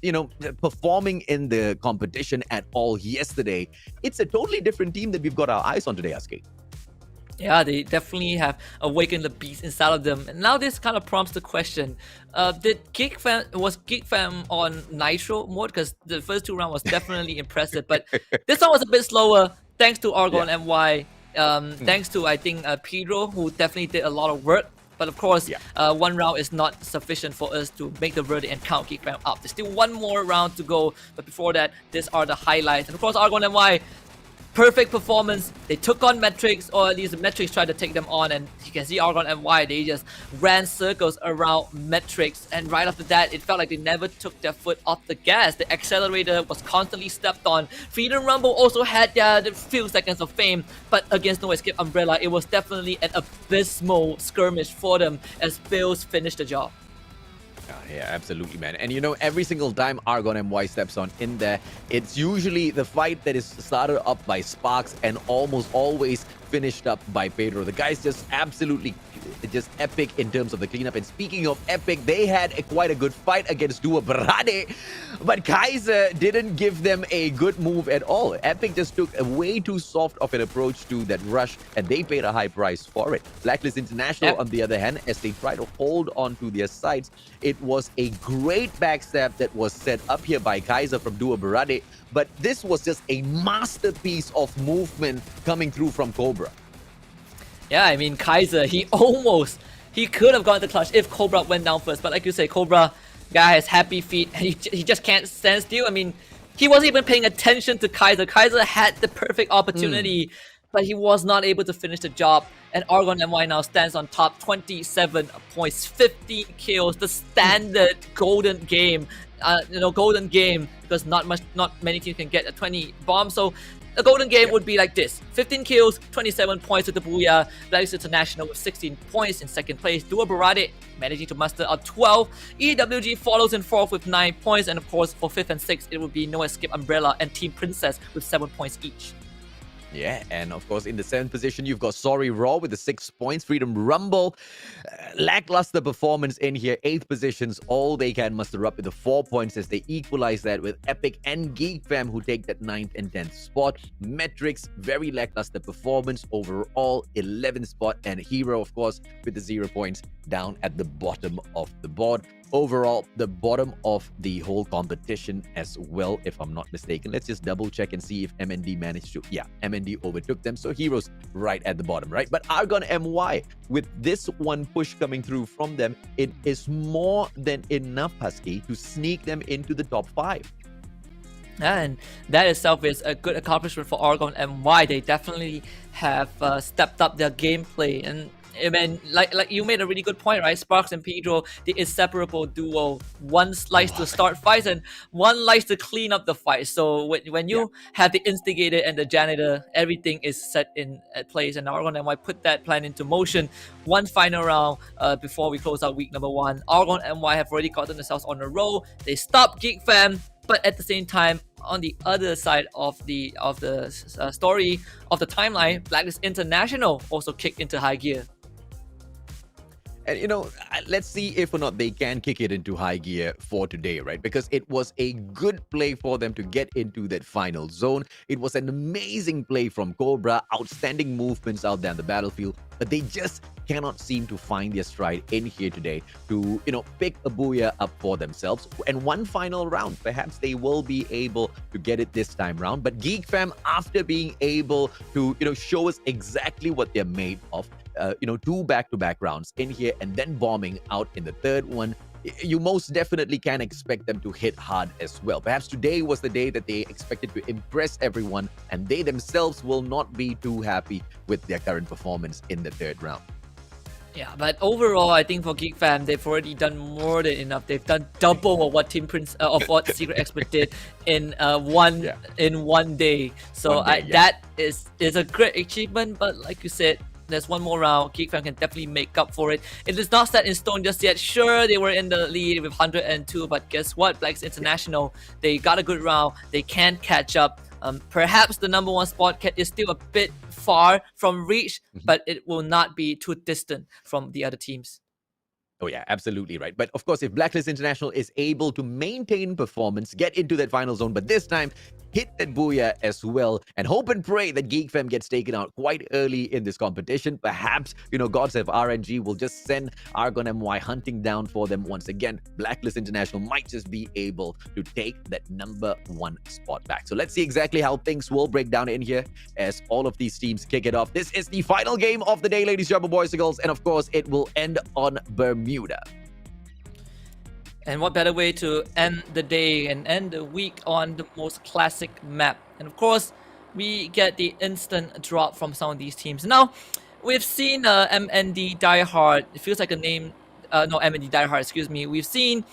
you know, performing in the competition at all yesterday, it's a totally different team that we've got our eyes on today, Escape. Yeah, they definitely have awakened the beast inside of them. And now this kind of prompts the question, was Geek Fam on Nitro mode? Because the first 2 rounds was definitely impressive, but this one was a bit slower, thanks to Argon MY. Thanks to, I think, Pedro, who definitely did a lot of work. But of course, Yeah. one round is not sufficient for us to make the verdict and count Geek Fam up. There's still one more round to go, but before that, these are the highlights. And of course, Argon MY, perfect performance. They took on Metrics, or at least the Metrics tried to take them on, and you can see Argon MY, they just ran circles around Metrics, and right after that, it felt like they never took their foot off the gas. The accelerator was constantly stepped on. Freedom Rumble also had their few seconds of fame, but against No Escape Umbrella, it was definitely an abysmal skirmish for them as Bills finished the job. Yeah, absolutely, man. And you know, every single time Argon MY steps on in there, it's usually the fight that is started up by Sparks and almost always finished up by Pedro. The guy's just absolutely just epic in terms of the cleanup. And speaking of epic, they had quite a good fight against Dua Berade, but Kaiser didn't give them a good move at all. Epic just took a way too soft of an approach to that rush, and they paid a high price for it. Blacklist International, on the other hand, as they try to hold on to their sides, it was a great backstab that was set up here by Kaiser from Dua Berade, but this was just a masterpiece of movement coming through from Cobra. Yeah, I mean, Kaiser, he could have gone to clutch if Cobra went down first. But like you say, Cobra, guy has happy feet, and he just can't stand still. I mean, he wasn't even paying attention to Kaiser. Kaiser had the perfect opportunity, but he was not able to finish the job. And Argon MY now stands on top, 27 points, 50 kills, the standard golden game. Golden game, because not many teams can get a 20 bomb. So a golden game would be like this: 15 kills, 27 points with the Booyah. Blacklist International with 16 points in second place. Dua Berade managing to muster up 12. EWG follows in fourth with 9 points. And of course, for fifth and sixth, it would be No Escape Umbrella and Team Princess with 7 points each. Yeah, and of course, in the 7th position, you've got Sorry Raw with the 6 points. Freedom Rumble, lackluster performance in here. 8th positions, all they can muster up with the 4 points as they equalize that with Epic and Geek Fam, who take that 9th and 10th spot. Metrics, very lackluster performance overall, 11th spot. And Hero, of course, with the 0 points down at the bottom of the board. Overall, the bottom of the whole competition as well, if I'm not mistaken. Let's just double check and see if MND managed to... Yeah, MND overtook them. So Heroes right at the bottom, right? But Argon MY, with this one push coming through from them, it is more than enough, Husky, to sneak them into the top 5. And that itself is a good accomplishment for Argon MY. They definitely have stepped up their gameplay. And I mean, like you made a really good point, right? Sparks and Pedro, the inseparable duo. One likes to start fights and one likes to clean up the fight. So when you have the instigator and the janitor, everything is set in place. And Argon MY put that plan into motion. One final round before we close out week number 1. Argon MY have already gotten themselves on a roll. They stopped Geek Fam, but at the same time, on the other side of the story of the timeline, Blacklist International also kicked into high gear. And, you know, let's see if or not they can kick it into high gear for today, right? Because it was a good play for them to get into that final zone. It was an amazing play from Cobra, outstanding movements out there on the battlefield, but they just cannot seem to find their stride in here today to, pick a Booyah up for themselves. And one final round, perhaps they will be able to get it this time round. But Geek Fam, after being able to, show us exactly what they're made of, 2 back-to-back rounds in here and then bombing out in the third one, you most definitely can expect them to hit hard as well. Perhaps today was the day that they expected to impress everyone, and they themselves will not be too happy with their current performance in the third round. Yeah, but overall, I think for Geek Fam, they've already done more than enough. They've done double of what Team Prince of what Secret Expert did in one day. So that is a great achievement. But like you said, there's one more round. Geek Fam can definitely make up for it. It is not set in stone just yet. Sure, they were in the lead with 102, but guess what? Blacks International, they got a good round. They can catch up. Perhaps the number 1 spot is still a bit far from reach, but it will not be too distant from the other teams. Oh yeah, absolutely right. But of course, if Blacklist International is able to maintain performance, get into that final zone, but this time hit that booyah as well, and hope and pray that Geek Fam gets taken out quite early in this competition. Perhaps, gods of RNG will just send Argon MY hunting down for them once again. Blacklist International might just be able to take that number 1 spot back. So let's see exactly how things will break down in here as all of these teams kick it off. This is the final game of the day, ladies and gentlemen, boys and girls, and of course, it will end on Bermuda. And what better way to end the day and end the week on the most classic map? And of course, we get the instant drop from some of these teams. Now, we've seen MND Die Hard. It feels like a name. No, MND Die Hard, excuse me. We've seen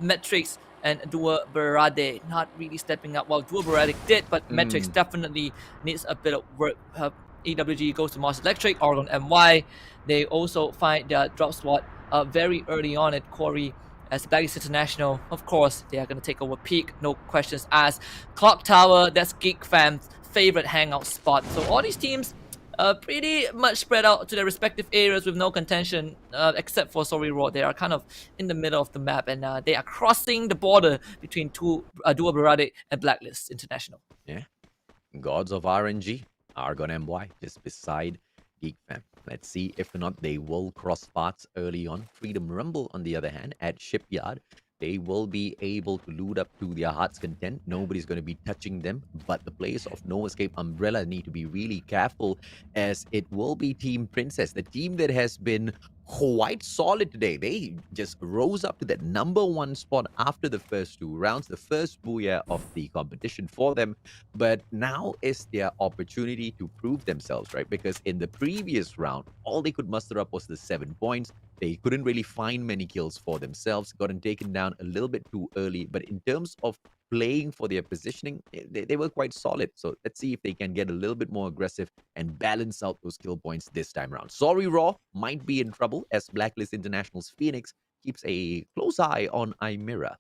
Metrics and Dua Berade not really stepping up. Well, Dua Berade did, but Metrics definitely needs a bit of work. EWG goes to Mars Electric, Argon MY. They also find their drop spot very early on at Corey. As Blacklist International, of course, they are going to take over Peak, no questions asked. Clock Tower, that's Geek Fam's favorite hangout spot. So all these teams pretty much spread out to their respective areas with no contention, except for Sorry Raw. They are kind of in the middle of the map, and they are crossing the border between Dua Berade and Blacklist International. Yeah, gods of RNG, Argon MY, just beside Geek Fam. Let's see if or not they will cross paths early on. Freedom Rumble, on the other hand, at Shipyard, they will be able to loot up to their heart's content. Nobody's going to be touching them, but the players of No Escape Umbrella need to be really careful, as it will be Team Princess, the team that has been quite solid today. They just rose up to that number 1 spot after the first 2 rounds, the first booyah of the competition for them. But now is their opportunity to prove themselves, right? Because in the previous round, all they could muster up was the 7 points. They couldn't really find many kills for themselves, gotten taken down a little bit too early. But in terms of playing for their positioning, they were quite solid. So let's see if they can get a little bit more aggressive and balance out those kill points this time around. Sorry Raw might be in trouble, as Blacklist International's Phoenix keeps a close eye on Imira.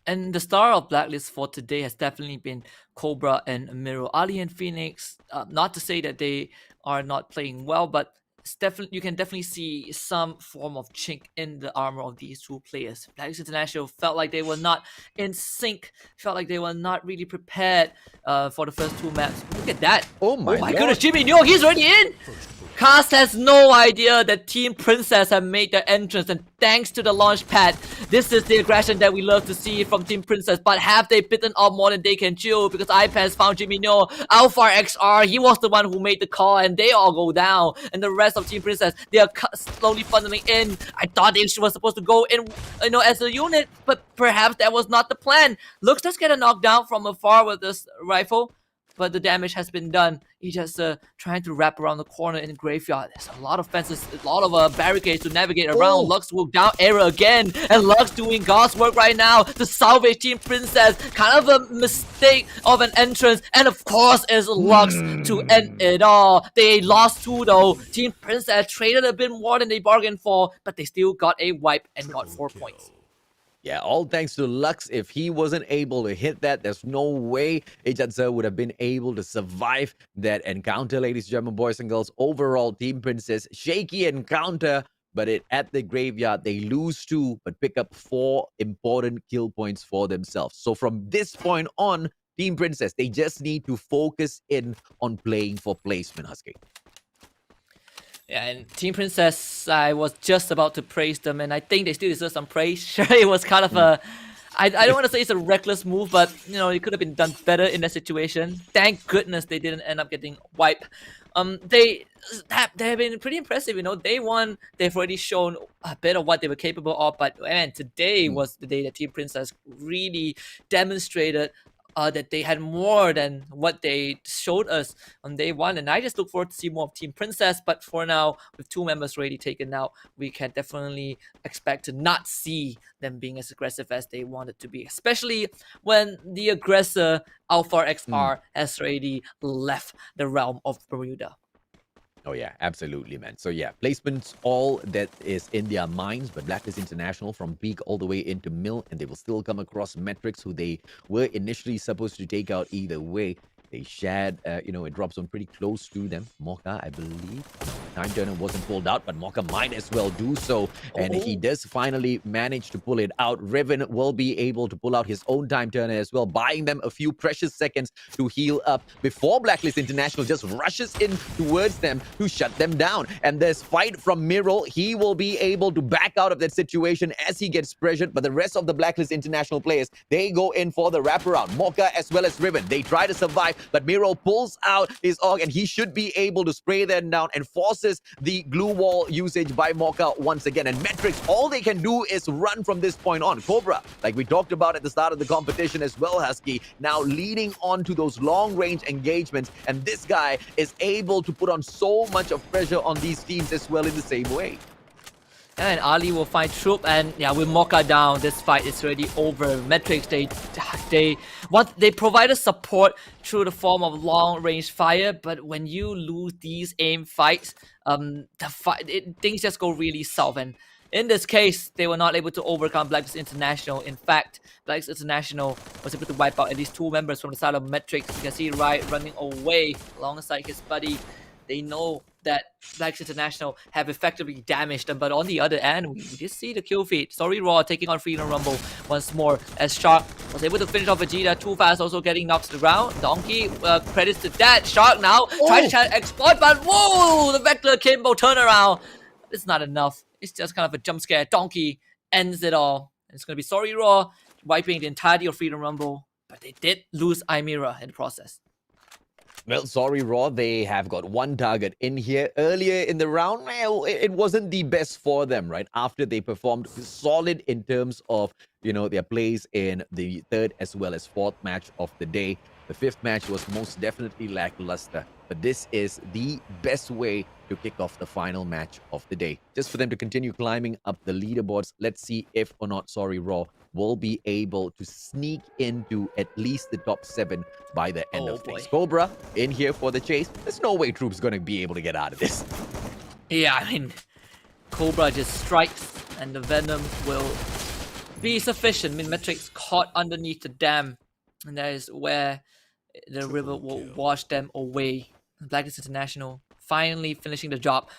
And the star of Blacklist for today has definitely been Cobra and Miro. Ali and Phoenix, not to say that they are not playing well, but it's definitely, you can definitely see some form of chink in the armor of these two players. Blacklist International felt like they were not in sync, felt like they were not really prepared for the first 2 maps. Look at that. Oh my goodness, Jimmy Nyo, he's already in! Cast has no idea that Team Princess have made their entrance, and thanks to the launch pad, this is the aggression that we love to see from Team Princess. But have they bitten off more than they can chew? Because iPads found Jimmy No, Alpha XR, he was the one who made the call, and they all go down. And the rest of Team Princess, they are slowly funneling in. I thought they were supposed to go in, as a unit, but perhaps that was not the plan. Looks just get a knockdown from afar with this rifle, but the damage has been done. He's just trying to wrap around the corner in the graveyard. There's a lot of fences, a lot of barricades to navigate around. Lux will down error again, and Lux doing God's work right now to salvage Team Princess. Kind of a mistake of an entrance, and of course is Lux to end it all. They lost 2 though. Team Princess traded a bit more than they bargained for, but they still got a wipe and got 4 points. Yeah, all thanks to Lux. If he wasn't able to hit that, there's no way Ejatza would have been able to survive that encounter, ladies and gentlemen, boys and girls. Overall, Team Princess, shaky encounter, but at the graveyard, they lose 2, but pick up 4 important kill points for themselves. So from this point on, Team Princess, they just need to focus in on playing for placement, Husky. Yeah, and Team Princess, I was just about to praise them, and I think they still deserve some praise. Sure, it was kind of a... I don't want to say it's a reckless move, but, it could have been done better in that situation. Thank goodness they didn't end up getting wiped. They have been pretty impressive, They won. They've already shown a bit of what they were capable of, but, man, today was the day that Team Princess really demonstrated that they had more than what they showed us on day 1, and I just look forward to see more of Team Princess. But for now, with 2 members already taken out, we can definitely expect to not see them being as aggressive as they wanted to be, especially when the aggressor Alpha XR has already left the realm of Bermuda. Oh yeah, absolutely, man. So yeah, placements, all that is in their minds, but Blacklist International from Peak all the way into Mill, and they will still come across Metrics, who they were initially supposed to take out either way. They shared, it drops on pretty close to them. Mocha, I believe. Time turner wasn't pulled out, but Mocha might as well do so. And he does finally manage to pull it out. Riven will be able to pull out his own time turner as well, buying them a few precious seconds to heal up before Blacklist International just rushes in towards them to shut them down. And there's fight from Miro. He will be able to back out of that situation as he gets pressured, but the rest of the Blacklist International players, they go in for the wraparound. Mocha as well as Riven, they try to survive, but Miro pulls out his AUG and he should be able to spray them down and forces the glue wall usage by Mocha once again. And Metrics, all they can do is run from this point on. Cobra, like we talked about at the start of the competition as well, Husky, now leading on to those long-range engagements, and this guy is able to put on so much of pressure on these teams as well in the same way. And Ali will find Troop, and yeah, with Mocha down, this fight is already over. Metrics, they provided support through the form of long-range fire, but when you lose these aim fights, things just go really south. And in this case, they were not able to overcome Blacklist International. In fact, Blacklist International was able to wipe out at least 2 members from the side of Metrics. You can see Riot running away alongside his buddy. They know that Blacklist International have effectively damaged them, but on the other end, we did see the kill feed. Sorry Raw taking on Freedom Rumble once more, as Shark was able to finish off Vegeta. Too Fast also getting knocked to the ground. Donkey, credits to that. Shark now tries to exploit, but whoa! The Vector Kimbo turnaround. It's not enough. It's just kind of a jump scare. Donkey ends it all. And it's going to be Sorry Raw wiping the entirety of Freedom Rumble, but they did lose Imira in the process. Well, sorry, Raw, they have got one target in here. Earlier in the round, well, it wasn't the best for them, right? After they performed solid in terms of, their plays in the 3rd as well as 4th match of the day. The 5th match was most definitely lackluster, but this is the best way to kick off the final match of the day. Just for them to continue climbing up the leaderboards. Let's see if or not, sorry, Raw will be able to sneak into at least the top 7 by the end of things. Cobra in here for the chase. There's no way Troop's going to be able to get out of this. Yeah, I mean, Cobra just strikes and the Venom will be sufficient. I mean, Metrics caught underneath the dam, and that is where the river will wash them away. Blacklist International finally finishing the job.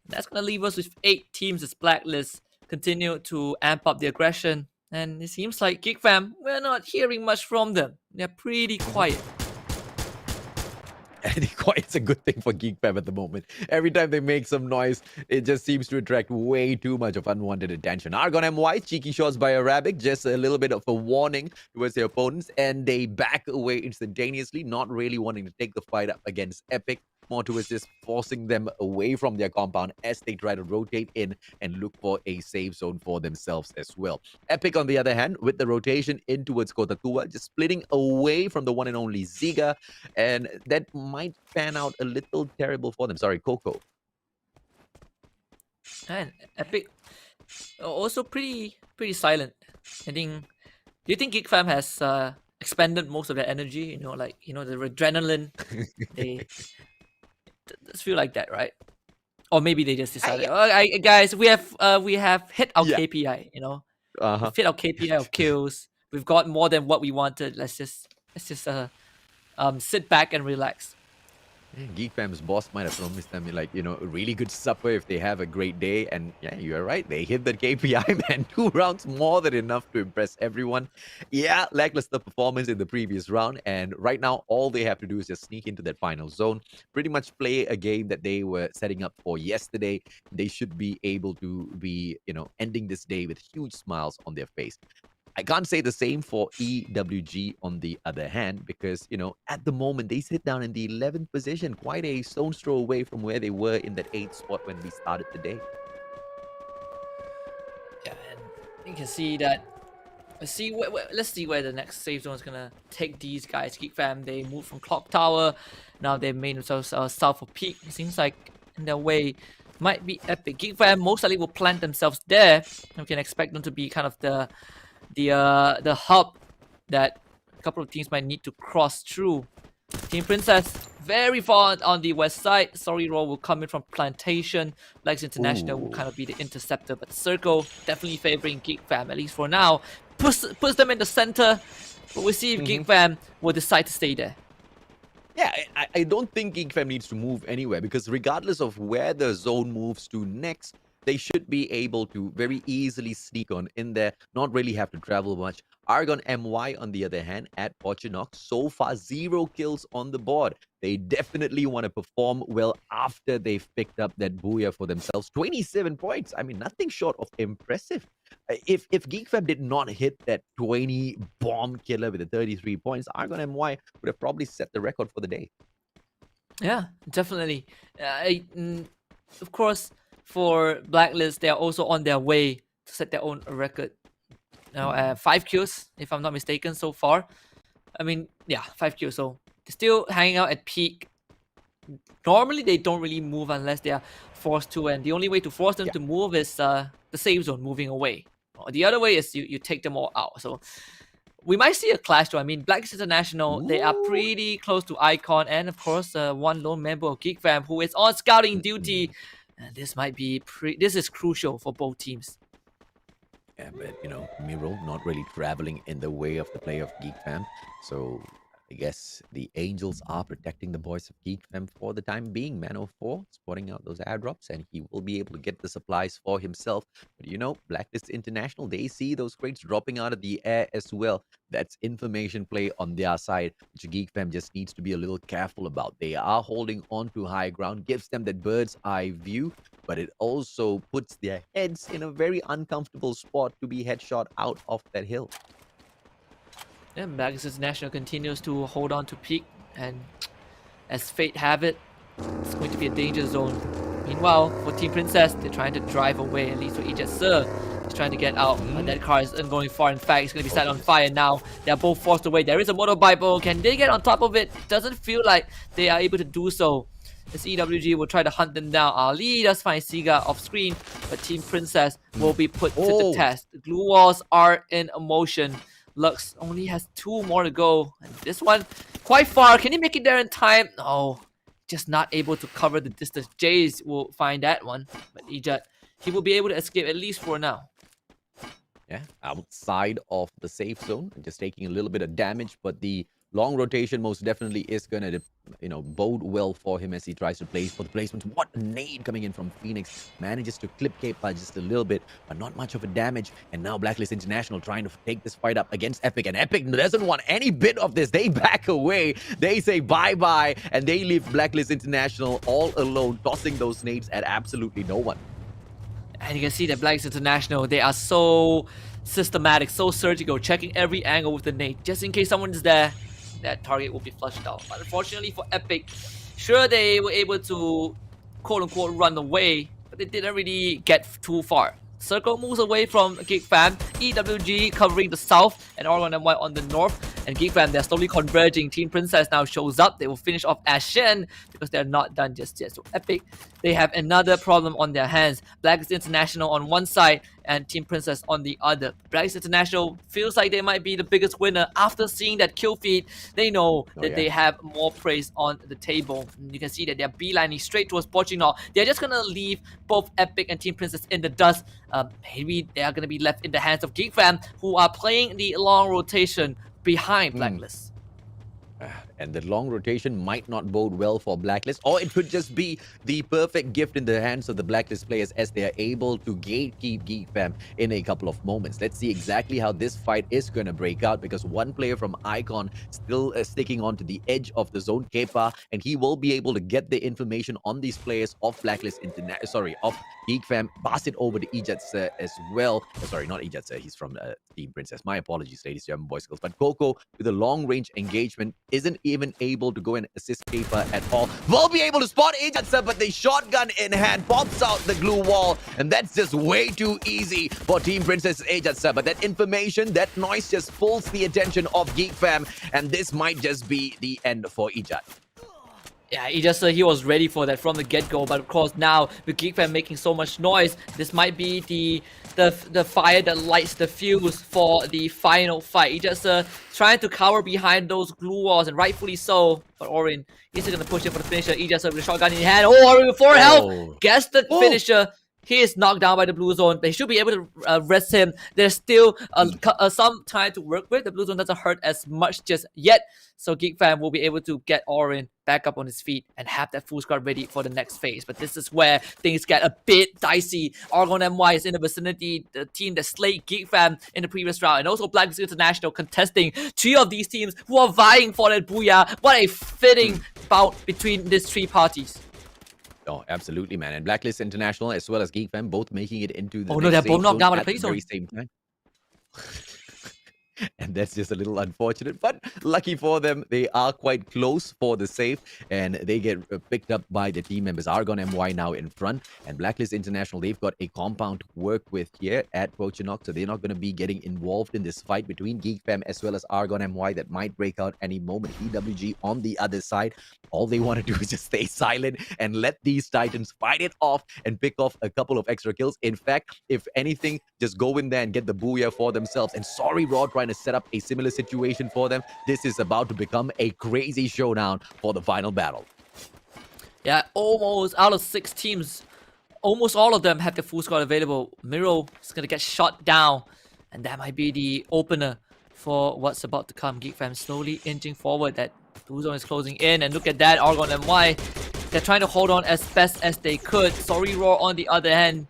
That's going to leave us with 8 teams as Blacklist continue to amp up the aggression. And it seems like Geek Fam, we're not hearing much from them. They're pretty quiet. It's a good thing for Geek Fam at the moment. Every time they make some noise, it just seems to attract way too much of unwanted attention. Argon MY, cheeky shots by Arabic, just a little bit of a warning towards their opponents, and they back away instantaneously, not really wanting to take the fight up against Epic. More towards just forcing them away from their compound as they try to rotate in and look for a safe zone for themselves as well. Epic, on the other hand, with the rotation in towards Kota Tua, just splitting away from the one and only Ziga, and that might pan out a little terrible for them. Sorry, Coco. And Epic also pretty silent. I think. Do you think Geek Fam has expended most of their energy? The adrenaline. They does feel like that, right? Or maybe they just decided, guys, we have hit our KPI. We've hit our KPI of kills. We've got more than what we wanted. Let's just sit back and relax. Geek Fam's boss might have promised them, a really good supper if they have a great day. And yeah, you're right. They hit the KPI, man. 2 rounds, more than enough to impress everyone. Yeah, lackluster performance in the previous round. And right now, all they have to do is just sneak into that final zone. Pretty much play a game that they were setting up for yesterday. They should be able to be, ending this day with huge smiles on their face. I can't say the same for EWG on the other hand, because, at the moment, they sit down in the 11th position, quite a stone's throw away from where they were in that 8th spot when we started the day. Yeah, and you can see that. Let's see where the next safe zone is going to take these guys. Geek Fam, they moved from Clock Tower. Now they've made themselves south of Peak. It seems like in their way might be Epic. Geek Fam most likely will plant themselves there. We can expect them to be kind of the hub that a couple of teams might need to cross through. Team Princess very far on the west side. Sorry Raw will come in from Plantation. Lex International will kind of be the interceptor, but Circle definitely favoring Geek Fam, at least for now. Puts them in the center, but we'll see if Geek Fam will decide to stay there. Yeah, I don't think Geek Fam needs to move anywhere because regardless of where the zone moves to next, they should be able to very easily sneak on in there, not really have to travel much. Argon MY, on the other hand, at Pochinox, so far 0 kills on the board. They definitely want to perform well after they've picked up that booyah for themselves. 27 points. I mean, nothing short of impressive. If Geek Fam did not hit that 20 bomb killer with the 33 points, Argon MY would have probably set the record for the day. Yeah, definitely. Of course, for Blacklist, they are also on their way to set their own record. Now, 5 kills, if I'm not mistaken, so far. I mean, yeah, 5 kills. So they're still hanging out at peak. Normally, they don't really move unless they are forced to, and the only way to force them to move is the safe zone moving away. The other way is you take them all out. So we might see a clash though. I mean, Blacklist International, they are pretty close to Icon, and of course, one lone member of Geek Fam who is on scouting duty. This might be this is crucial for both teams. Yeah, but Miro not really traveling in the way of the play of Geek Fam. So I guess the Angels are protecting the boys of Geek Fam for the time being. Man04 spotting out those airdrops, and he will be able to get the supplies for himself. But Blacklist International, they see those crates dropping out of the air as well. That's information play on their side, which Geek Fam just needs to be a little careful about. They are holding on to high ground, gives them that bird's eye view, but it also puts their heads in a very uncomfortable spot to be headshot out of that hill. Yeah, Blacklist International continues to hold on to peak, and as fate have it, it's going to be a danger zone. Meanwhile, for Team Princess, they're trying to drive away, at least for Ijat Sir. He's trying to get out, but that car isn't going far. In fact, it's going to be set on fire now. They're both forced away. There is a motorbike, but can they get on top of it? Doesn't feel like they are able to do so. As EWG will try to hunt them down. Ali does find Siga off screen, but Team Princess will be put to the test. The glue walls are in motion. Lux only has 2 more to go, and this one quite far. Can he make it there in time? No, just not able to cover the distance. Jays will find that one, but Ijat, he will be able to escape at least for now. Yeah, outside of the safe zone, just taking a little bit of damage, but the long rotation most definitely is going to, bode well for him as he tries to place for the placements. What a nade coming in from Phoenix. Manages to clip K-Pa just a little bit, but not much of a damage. And now Blacklist International trying to take this fight up against Epic. And Epic doesn't want any bit of this. They back away. They say bye-bye. And they leave Blacklist International all alone, tossing those nades at absolutely no one. And you can see that Blacklist International, they are so systematic, so surgical, checking every angle with the nade. Just in case someone is there, that target will be flushed out. But unfortunately for Epic, sure they were able to quote-unquote run away, but they didn't really get too far. Circle moves away from Geek Fam, EWG covering the south, and Oregon and White on the north. And Geek Fam, they're slowly converging. Team Princess now shows up. They will finish off Ashen because they're not done just yet. So Epic, they have another problem on their hands. Blacklist International on one side and Team Princess on the other. Blacklist International feels like they might be the biggest winner after seeing that kill feed. They know that they have more praise on the table. And you can see that they're beelining straight towards Portugal. They're just gonna leave both Epic and Team Princess in the dust. Maybe they are gonna be left in the hands of Geek Fam, who are playing the long rotation behind Blacklist. And the long rotation might not bode well for Blacklist, or it could just be the perfect gift in the hands of the Blacklist players as they are able to gatekeep Geek Fam in a couple of moments. Let's see exactly how this fight is going to break out, because one player from Icon still sticking on to the edge of the zone, Kepa, and he will be able to get the information on these players of Blacklist of Geek Fam, pass it over to Ijat Sir as well. Sorry, not Ijat Sir, he's from Team Princess. My apologies, ladies and gentlemen, boys and girls. But Coco, with a long-range engagement, isn't even able to go and assist Kepa at all. Will be able to spot Ijat Sir, but the shotgun in hand pops out the glue wall, and that's just way too easy for Team Princess Ijat Sir. But that information, that noise just pulls the attention of Geek Fam, and this might just be the end for Ijat. Yeah, he was ready for that from the get-go, but of course now with Geek Fam making so much noise, this might be the fire that lights the fuse for the final fight. He just trying to cower behind those glue walls, and rightfully so. But Orin is going to push it for the finisher. He just with the shotgun in hand. Oh, Orin with 4 health gets the finisher. He is knocked down by the blue zone. They should be able to rest him. There's still some time to work with. The blue zone doesn't hurt as much just yet. So Geek Fam will be able to get Orin back up on his feet and have that full squad ready for the next phase. But this is where things get a bit dicey. Argon MY is in the vicinity, the team that slayed Geek Fam in the previous round. And also Black International contesting 3 of these teams who are vying for that booyah. What a fitting bout between these 3 parties. Oh, absolutely, man. And Blacklist International as well as Geek Fam both making it into the Oh no, they're next both safe knocked zone down by the at play the zone. very same time. And that's just a little unfortunate, but lucky for them, they are quite close for the safe, and they get picked up by the team members. Argon MY now in front, and Blacklist International, they've got a compound to work with here at Pochinock, so they're not going to be getting involved in this fight between Geek Fam as well as Argon MY that might break out any moment. EWG on the other side, all they want to do is just stay silent and let these Titans fight it off and pick off a couple of extra kills. In fact, if anything, just go in there and get the booyah for themselves. And sorry, Raw, trying to set up a similar situation for them. This is about to become a crazy showdown for the final battle. Yeah, almost out of 6 teams, almost all of them have the full squad available. Miro is going to get shot down, and that might be the opener for what's about to come. Geek Fam slowly inching forward. That blue zone is closing in, and look at that, Argon and MY. They're trying to hold on as best as they could. Sorry, Raw on the other hand.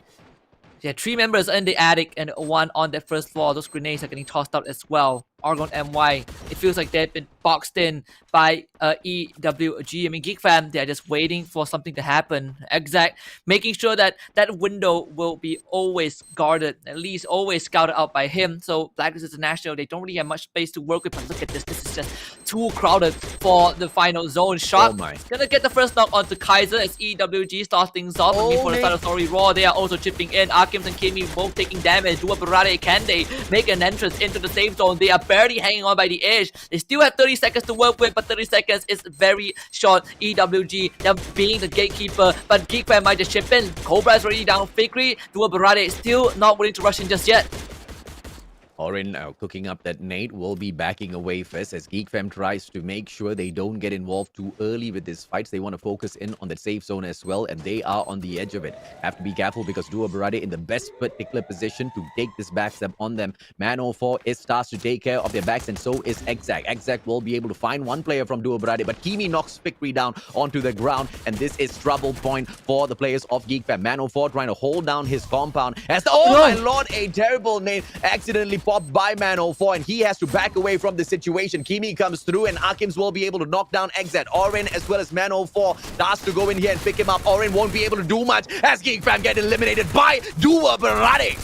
Yeah, 3 members in the attic and 1 on the first floor. Those grenades are getting tossed out as well. Argon MY, it feels like they've been boxed in by EWG. I mean, Geek Fam, they're just waiting for something to happen. Exact, making sure that that window will be always guarded, at least always scouted out by him. So Blacklist International, they don't really have much space to work with. But look at this, this is just too crowded for the final zone. Sharp gonna get the first knock onto Kaiser as EWG starts things off. And for the start of Sorry Raw, they are also chipping in. Akims and Kimi both taking damage. Dua Barade, can they make an entrance into the safe zone? They are barely hanging on by the edge. They still have 30 seconds to work with, but 30 seconds is very short. EWG, they're being the gatekeeper, but Geek Fam might just chip in. Cobra is already down. Fakery, Dua Barade still not willing to rush in just yet. Orin cooking up that nade will be backing away first as Geek Fam tries to make sure they don't get involved too early with this fights. They want to focus in on the safe zone as well, and they are on the edge of it. Have to be careful because Dua Barade in the best particular position to take this backstep on them. Man04 is tasked to take care of their backs, and so is Exact. Exact will be able to find 1 player from Dua Barade, but Kimi knocks Fikri down onto the ground, and this is trouble point for the players of Geek Fam. Man04 trying to hold down his compound as my lord, a terrible nade accidentally popped by Man04, and he has to back away from the situation. Kimi comes through, and Akims will be able to knock down Exat. Orin as well as Man04 tasked to go in here and pick him up. Orin won't be able to do much as Geek Fam get eliminated by Dua Barade.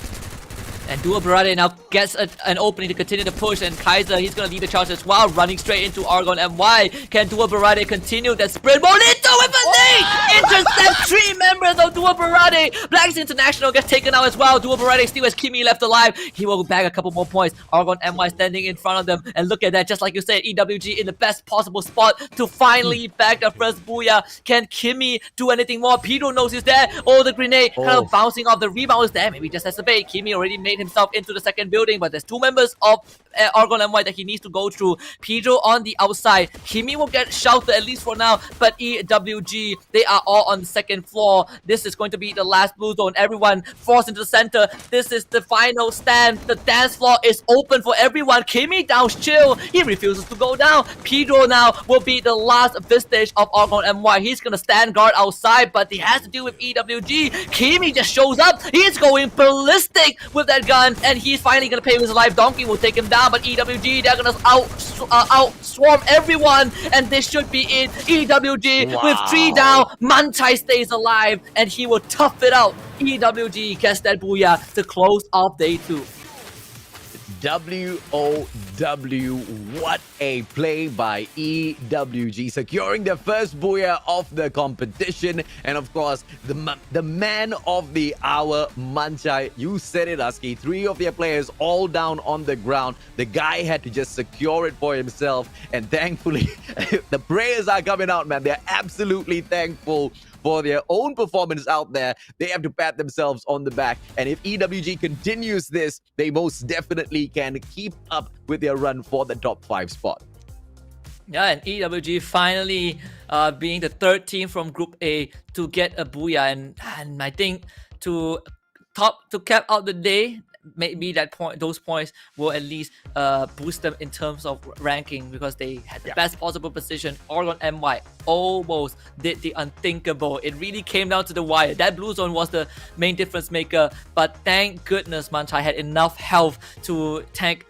And Dua Barade now gets an opening to continue the push, and Kaiser, he's going to lead the charge as well, running straight into Argon MY. Can Dua Barade continue that sprint? Bonito with a nade! Intercept 3 members of Dua Barade. Blacks International gets taken out as well. Dua Barade still has Kimi left alive. He will bag a couple more points. Argon MY standing in front of them, and look at that, just like you said, EWG in the best possible spot to finally bag the first booyah. Can Kimi do anything more? Pedro knows he's there. Oh, the grenade kind of bouncing off. The rebound is there. Maybe just has to bait. Kimi already made himself into the second building, but there's 2 members of Argon MY that he needs to go through. Pedro on the outside. Kimi will get sheltered at least for now, but EWG, they are all on the second floor. This is going to be the last blue zone. Everyone forced into the center. This is the final stand. The dance floor is open for everyone. Kimi down chill. He refuses to go down. Pedro now will be the last vestige of Argon MY. He's gonna stand guard outside, but he has to deal with EWG. Kimi just shows up. He's going ballistic with that gun, and he's finally gonna pay with his life. Donkey will take him down, but EWG, they're gonna out swarm everyone, and this should be it. EWG with 3 down. Manchai stays alive, and he will tough it out. EWG gets that booyah to close off day 2. WOW, what a play by EWG, securing the first booyah of the competition. And of course, the man of the hour, Manchai. You said it, Husky. 3 of their players all down on the ground. The guy had to just secure it for himself. And thankfully, the prayers are coming out, man. They're absolutely thankful for their own performance out there. They have to pat themselves on the back. And if EWG continues this, they most definitely can keep up with their run for the top 5 spot. Yeah, and EWG finally being the 3rd team from Group A to get a booyah. And I think to cap out the day. Maybe those points will at least boost them in terms of ranking, because they had the best possible position. Oregon MY almost did the unthinkable. It really came down to the wire. That blue zone was the main difference maker, but thank goodness Manchai had enough health to tank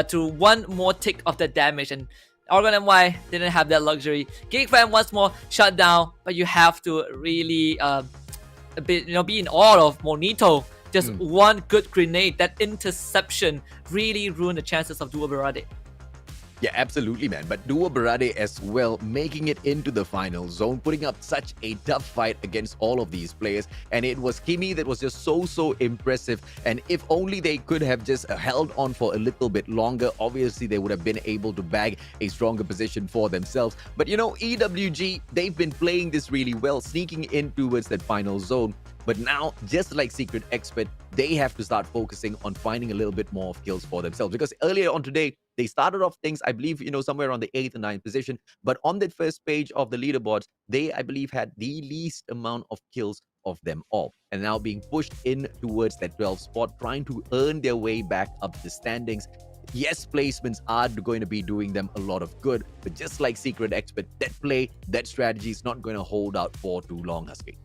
to one more tick of the damage, and Oregon MY didn't have that luxury. Geek Fam once more shut down, but you have to really be in awe of Monito. Just one good grenade, that interception really ruined the chances of Duo Berade. Yeah, absolutely, man. But Duo Berade as well, making it into the final zone, putting up such a tough fight against all of these players. And it was Kimi that was just so impressive. And if only they could have just held on for a little bit longer, obviously they would have been able to bag a stronger position for themselves. But you know, EWG, they've been playing this really well, sneaking in towards that final zone. But now, just like Secret Expert, they have to start focusing on finding a little bit more of kills for themselves. Because earlier on today, they started off things, I believe, somewhere around the 8th and 9th position. But on that first page of the leaderboards, they, I believe, had the least amount of kills of them all. And now being pushed in towards that 12th spot, trying to earn their way back up the standings. Yes, placements are going to be doing them a lot of good. But just like Secret Expert, that strategy is not going to hold out for too long, Husky.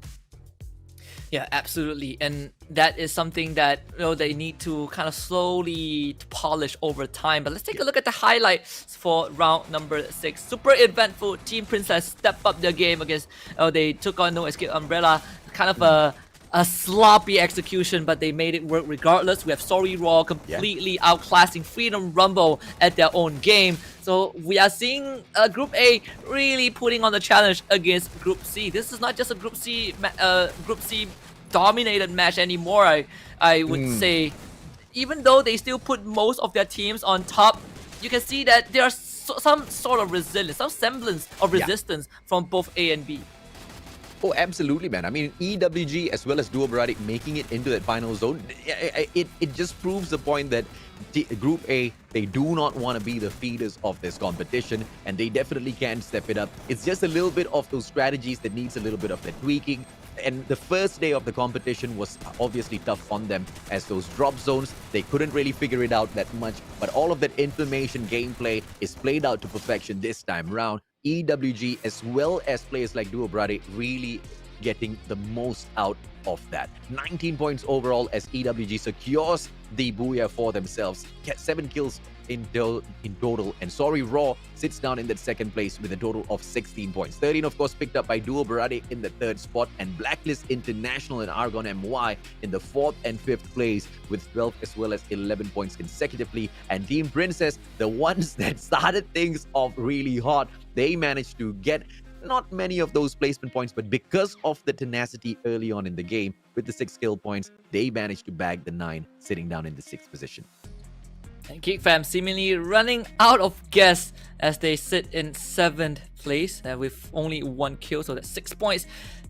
Yeah, absolutely. And that is something that they need to kind of slowly polish over time. But let's take a look at the highlights for round number 6. Super eventful. Team Princess stepped up their game against they took on No Escape Umbrella. Kind of a sloppy execution, but they made it work regardless. We have Sorry Raw completely outclassing Freedom Rumble at their own game. So we are seeing Group A really putting on the challenge against Group C. This is not just a Group C dominated match anymore. I would say, even though they still put most of their teams on top, you can see that there are some sort of resilience, some semblance of resistance from both A and B. Oh, absolutely, man. I mean, EWG as well as Duo Berade making it into that final zone, it just proves the point that Group A, they do not want to be the feeders of this competition, and they definitely can step it up. It's just a little bit of those strategies that needs a little bit of that tweaking. And the first day of the competition was obviously tough on them, as those drop zones, they couldn't really figure it out that much. But all of that information gameplay is played out to perfection this time round. EWG as well as players like Duo Berade really getting the most out of that. 19 points overall as EWG secures the booyah for themselves. Get 7 kills in total, and Sorry Raw sits down in that second place with a total of 16 points. 13, of course, picked up by Duo Berade in the 3rd spot, and Blacklist International and Argon MY in the 4th and 5th place with 12 as well as 11 points consecutively. And Team Princess, the ones that started things off really hot, they managed to get not many of those placement points, but because of the tenacity early on in the game with the 6 skill points, they managed to bag the 9, sitting down in the 6th position. And Geek Fam seemingly running out of gas as they sit in 7th place with only 1 kill, so that's 6 points.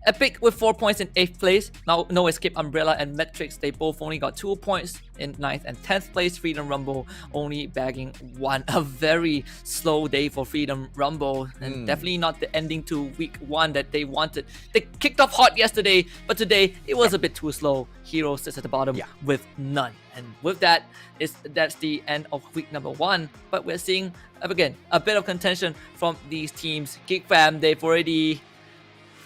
Epic with 4 points in 8th place. Now No Escape Umbrella and Metrics, they both only got 2 points in 9th and 10th place. Freedom Rumble only bagging 1. A very slow day for Freedom Rumble, and definitely not the ending to week 1 that they wanted. They kicked off hot yesterday, but today it was a bit too slow. Hero sits at the bottom with none. And with that, that's the end of week number 1. But we're seeing, again, a bit of contention from these teams. Geek Fam, they've already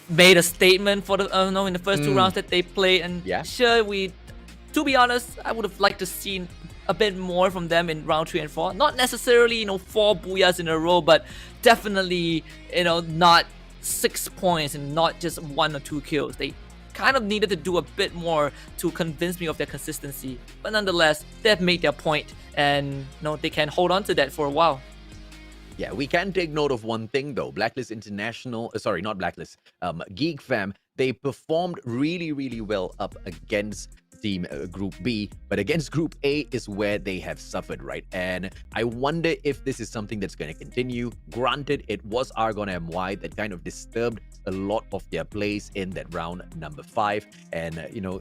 made a statement for the in the first 2 rounds that they played, and to be honest, I would have liked to see a bit more from them in round 3 and 4. Not necessarily 4 booyahs in a row, but definitely not 6 points and not just 1 or 2 kills. They kind of needed to do a bit more to convince me of their consistency, but nonetheless, they've made their point, and they can hold on to that for a while. Yeah, we can take note of one thing though. Blacklist International, sorry, not Blacklist, Geek Fam, they performed really well up against team Group B, but against Group A is where they have suffered, right? And I wonder if this is something that's going to continue. Granted, it was Argon MY that kind of disturbed a lot of their plays in that round number 5, and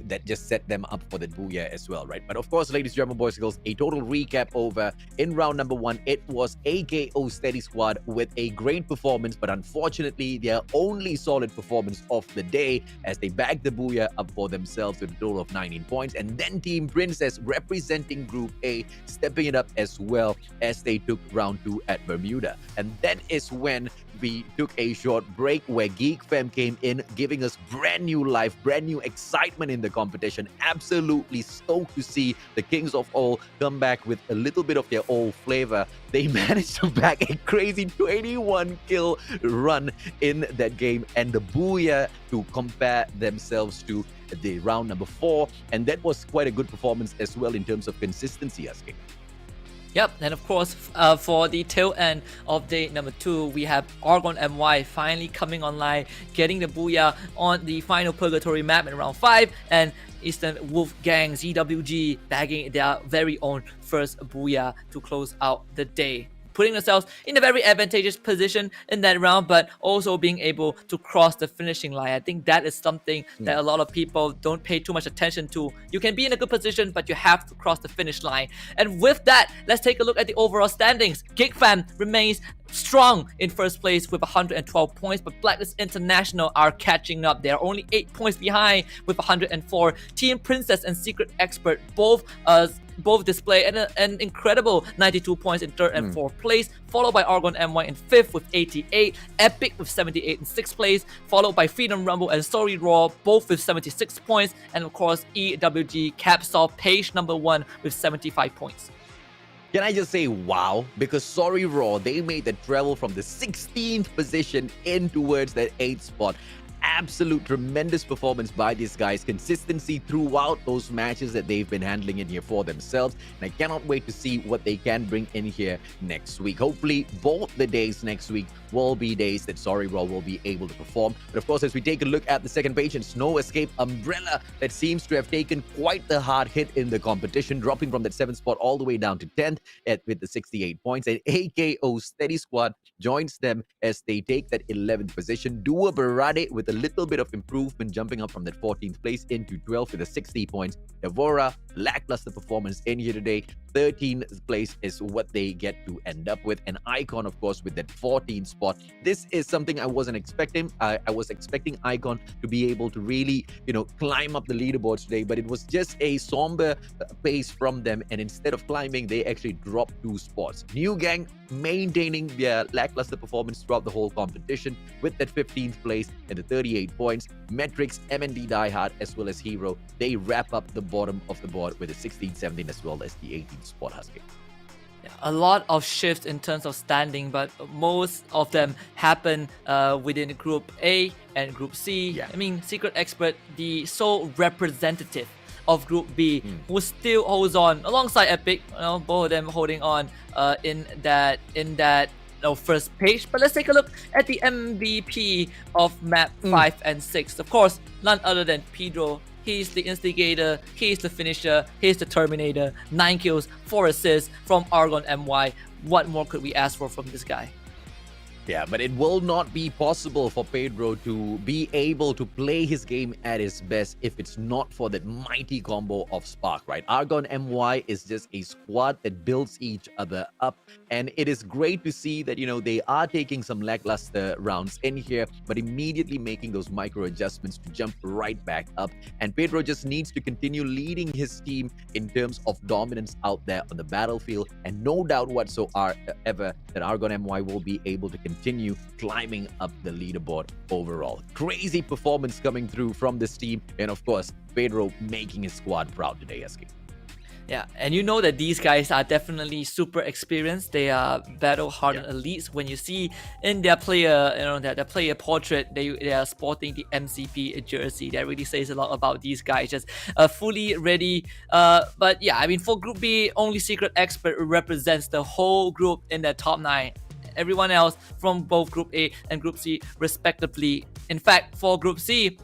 that just set them up for the booyah as well, right? But of course, ladies and gentlemen, boys and girls, a total recap over in round number 1. It was AKO Steady Squad with a great performance, but unfortunately their only solid performance of the day, as they bagged the booyah up for themselves with a total of 19 points. And then Team Princess, representing Group A, stepping it up as well, as they took round 2 at Bermuda. And that is when we took a short break, where Geek Fam came in, giving us brand new life, brand new excitement in the competition. Absolutely stoked to see the Kings of All come back with a little bit of their old flavor. They managed to back a crazy 21 kill run in that game, and the booyah to compare themselves to the round number 4. And that was quite a good performance as well in terms of consistency, asking. Yep, and of course, for the tail end of day number 2, we have Argon MY finally coming online, getting the booyah on the final Purgatory map in round 5, and Eastern Wolf Gang ZWG bagging their very own first booyah to close out the day, putting themselves in a very advantageous position in that round, but also being able to cross the finishing line. I think that is something that a lot of people don't pay too much attention to. You can be in a good position, but you have to cross the finish line. And with that, let's take a look at the overall standings. Geek Fam remains strong in first place with 112 points, but Blacklist International are catching up. They are only 8 points behind with 104. Team Princess and Secret Expert both display an incredible 92 points in 3rd and 4th place, followed by Argon MY in 5th with 88, Epic with 78 in 6th place, followed by Freedom Rumble and Sorry Raw, both with 76 points, and of course EWG caps off page number 1 with 75 points. Can I just say wow? Because Sorry Raw, they made the travel from the 16th position in towards that 8th spot. Absolute tremendous performance by these guys. Consistency throughout those matches that they've been handling in here for themselves. And I cannot wait to see what they can bring in here next week. Hopefully, both the days next week will be days that Sorry Raw will be able to perform. But of course, as we take a look at the second page, and Snow Escape Umbrella, that seems to have taken quite the hard hit in the competition, dropping from that 7th spot all the way down to 10th with the 68 points. And AKO Steady Squad joins them as they take that 11th position. Dua Barade with a little bit of improvement, jumping up from that 14th place into 12th with a 60 points. Devora, lackluster performance in here today. 13th place is what they get to end up with. And Icon, of course, with that 14th spot. This is something I wasn't expecting. I was expecting Icon to be able to really, climb up the leaderboards today, but it was just a somber pace from them. And instead of climbing, they actually dropped 2 spots. New Gang maintaining their lackluster performance throughout the whole competition with that 15th place and the 38 points. Metrics, MND Diehard, as well as Hero, they wrap up the bottom of the board with a 16, 17, as well as the 18th spot, Husky. A lot of shifts in terms of standing, but most of them happen within Group A and Group C. Yeah. I mean, Secret Expert, the sole representative of Group B, who still holds on alongside Epic. Both of them holding on in that first page. But let's take a look at the MVP of map 5 and 6. Of course, none other than Pedro. He's the instigator, he's the finisher, he's the terminator. 9 kills, 4 assists from Argon MY. What more could we ask for from this guy? Yeah, but it will not be possible for Pedro to be able to play his game at his best if it's not for that mighty combo of Spark, right? Argon MY is just a squad that builds each other up, and it is great to see that, they are taking some lackluster rounds in here, but immediately making those micro adjustments to jump right back up. And Pedro just needs to continue leading his team in terms of dominance out there on the battlefield, and no doubt whatsoever that Argon MY will be able to continue climbing up the leaderboard overall. Crazy performance coming through from this team, and of course, Pedro making his squad proud today, SK. Yeah, and you know that these guys are definitely super experienced. They are battle-hardened elites. When you see in their player, their player portrait, they are sporting the MCP jersey. That really says a lot about these guys. Just fully ready. But yeah, I mean, for Group B, only Secret Expert represents the whole group in their top 9. Everyone else from both Group A and Group C respectively. In fact, for Group C,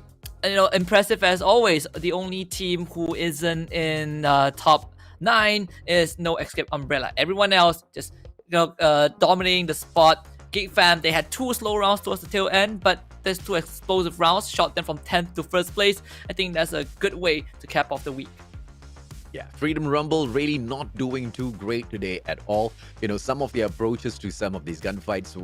impressive as always. The only team who isn't in top 9 is No Escape Umbrella. Everyone else just dominating the spot. Geek Fam, they had 2 slow rounds towards the tail end, but there's 2 explosive rounds, shot them from 10th to 1st place. I think that's a good way to cap off the week. Yeah, Freedom Rumble really not doing too great today at all. Some of the approaches to some of these gunfights,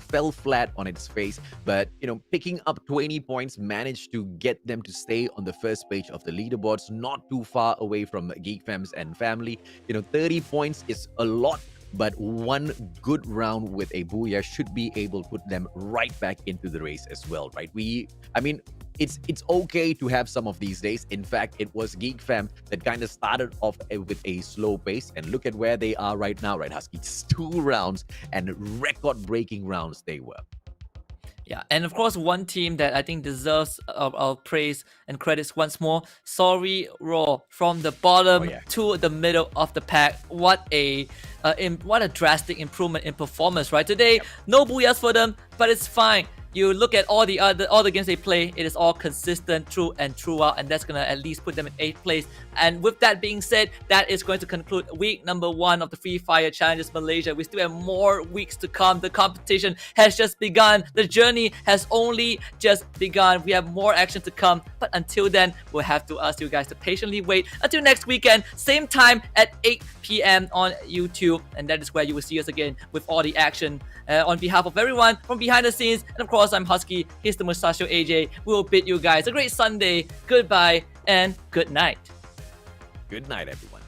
fell flat on its face. But, picking up 20 points managed to get them to stay on the first page of the leaderboards, not too far away from Geek Fams and family. 30 points is a lot, but one good round with a booyah should be able to put them right back into the race as well, right? It's okay to have some of these days. In fact, it was Geek Fam that kind of started off with a slow pace, and look at where they are right now, right, Husky? It's 2 rounds and record-breaking rounds they were. Yeah, and of course, one team that I think deserves our praise and credits once more. Sorry, Raw, from the bottom to the middle of the pack. What a drastic improvement in performance, right? Today, no booyahs for them, but it's fine. You look at all the games they play, it is all consistent through and throughout, and that's gonna at least put them in 8th place. And with that being said, that is going to conclude week number 1 of the Free Fire Challengers Malaysia. We still have more weeks to come. The competition has just begun. The journey has only just begun. We have more action to come, but until then, we'll have to ask you guys to patiently wait until next weekend, same time at 8 p.m. on YouTube, and that is where you will see us again with all the action. On behalf of everyone from behind the scenes, and of course, I'm Husky, here's the Mustachio AJ. We will bid you guys a great Sunday, goodbye, and good night. Good night, everyone.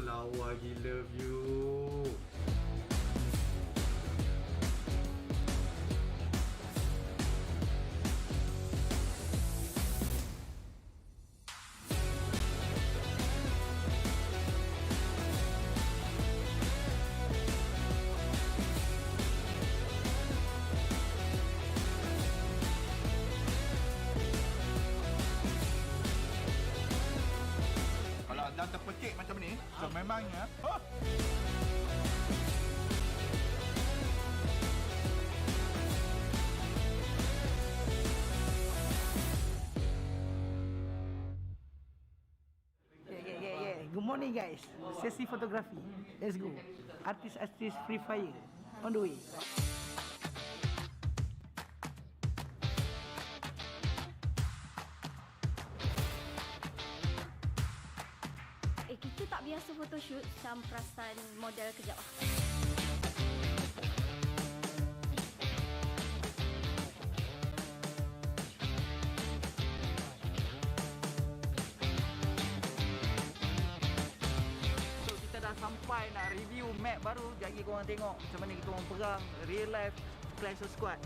Lawa gila view. Kalau dah terpekik macam ni, so memangnya Good morning guys. Sesi fotografi. Let's go. Artis-artis Free Fire on the way. Kita tak biasa photoshoot, macam perasan model kejap lah. So kita dah sampai nak review map baru. Sekejap lagi korang tengok macam mana kita orang perang real life Clash of Squad.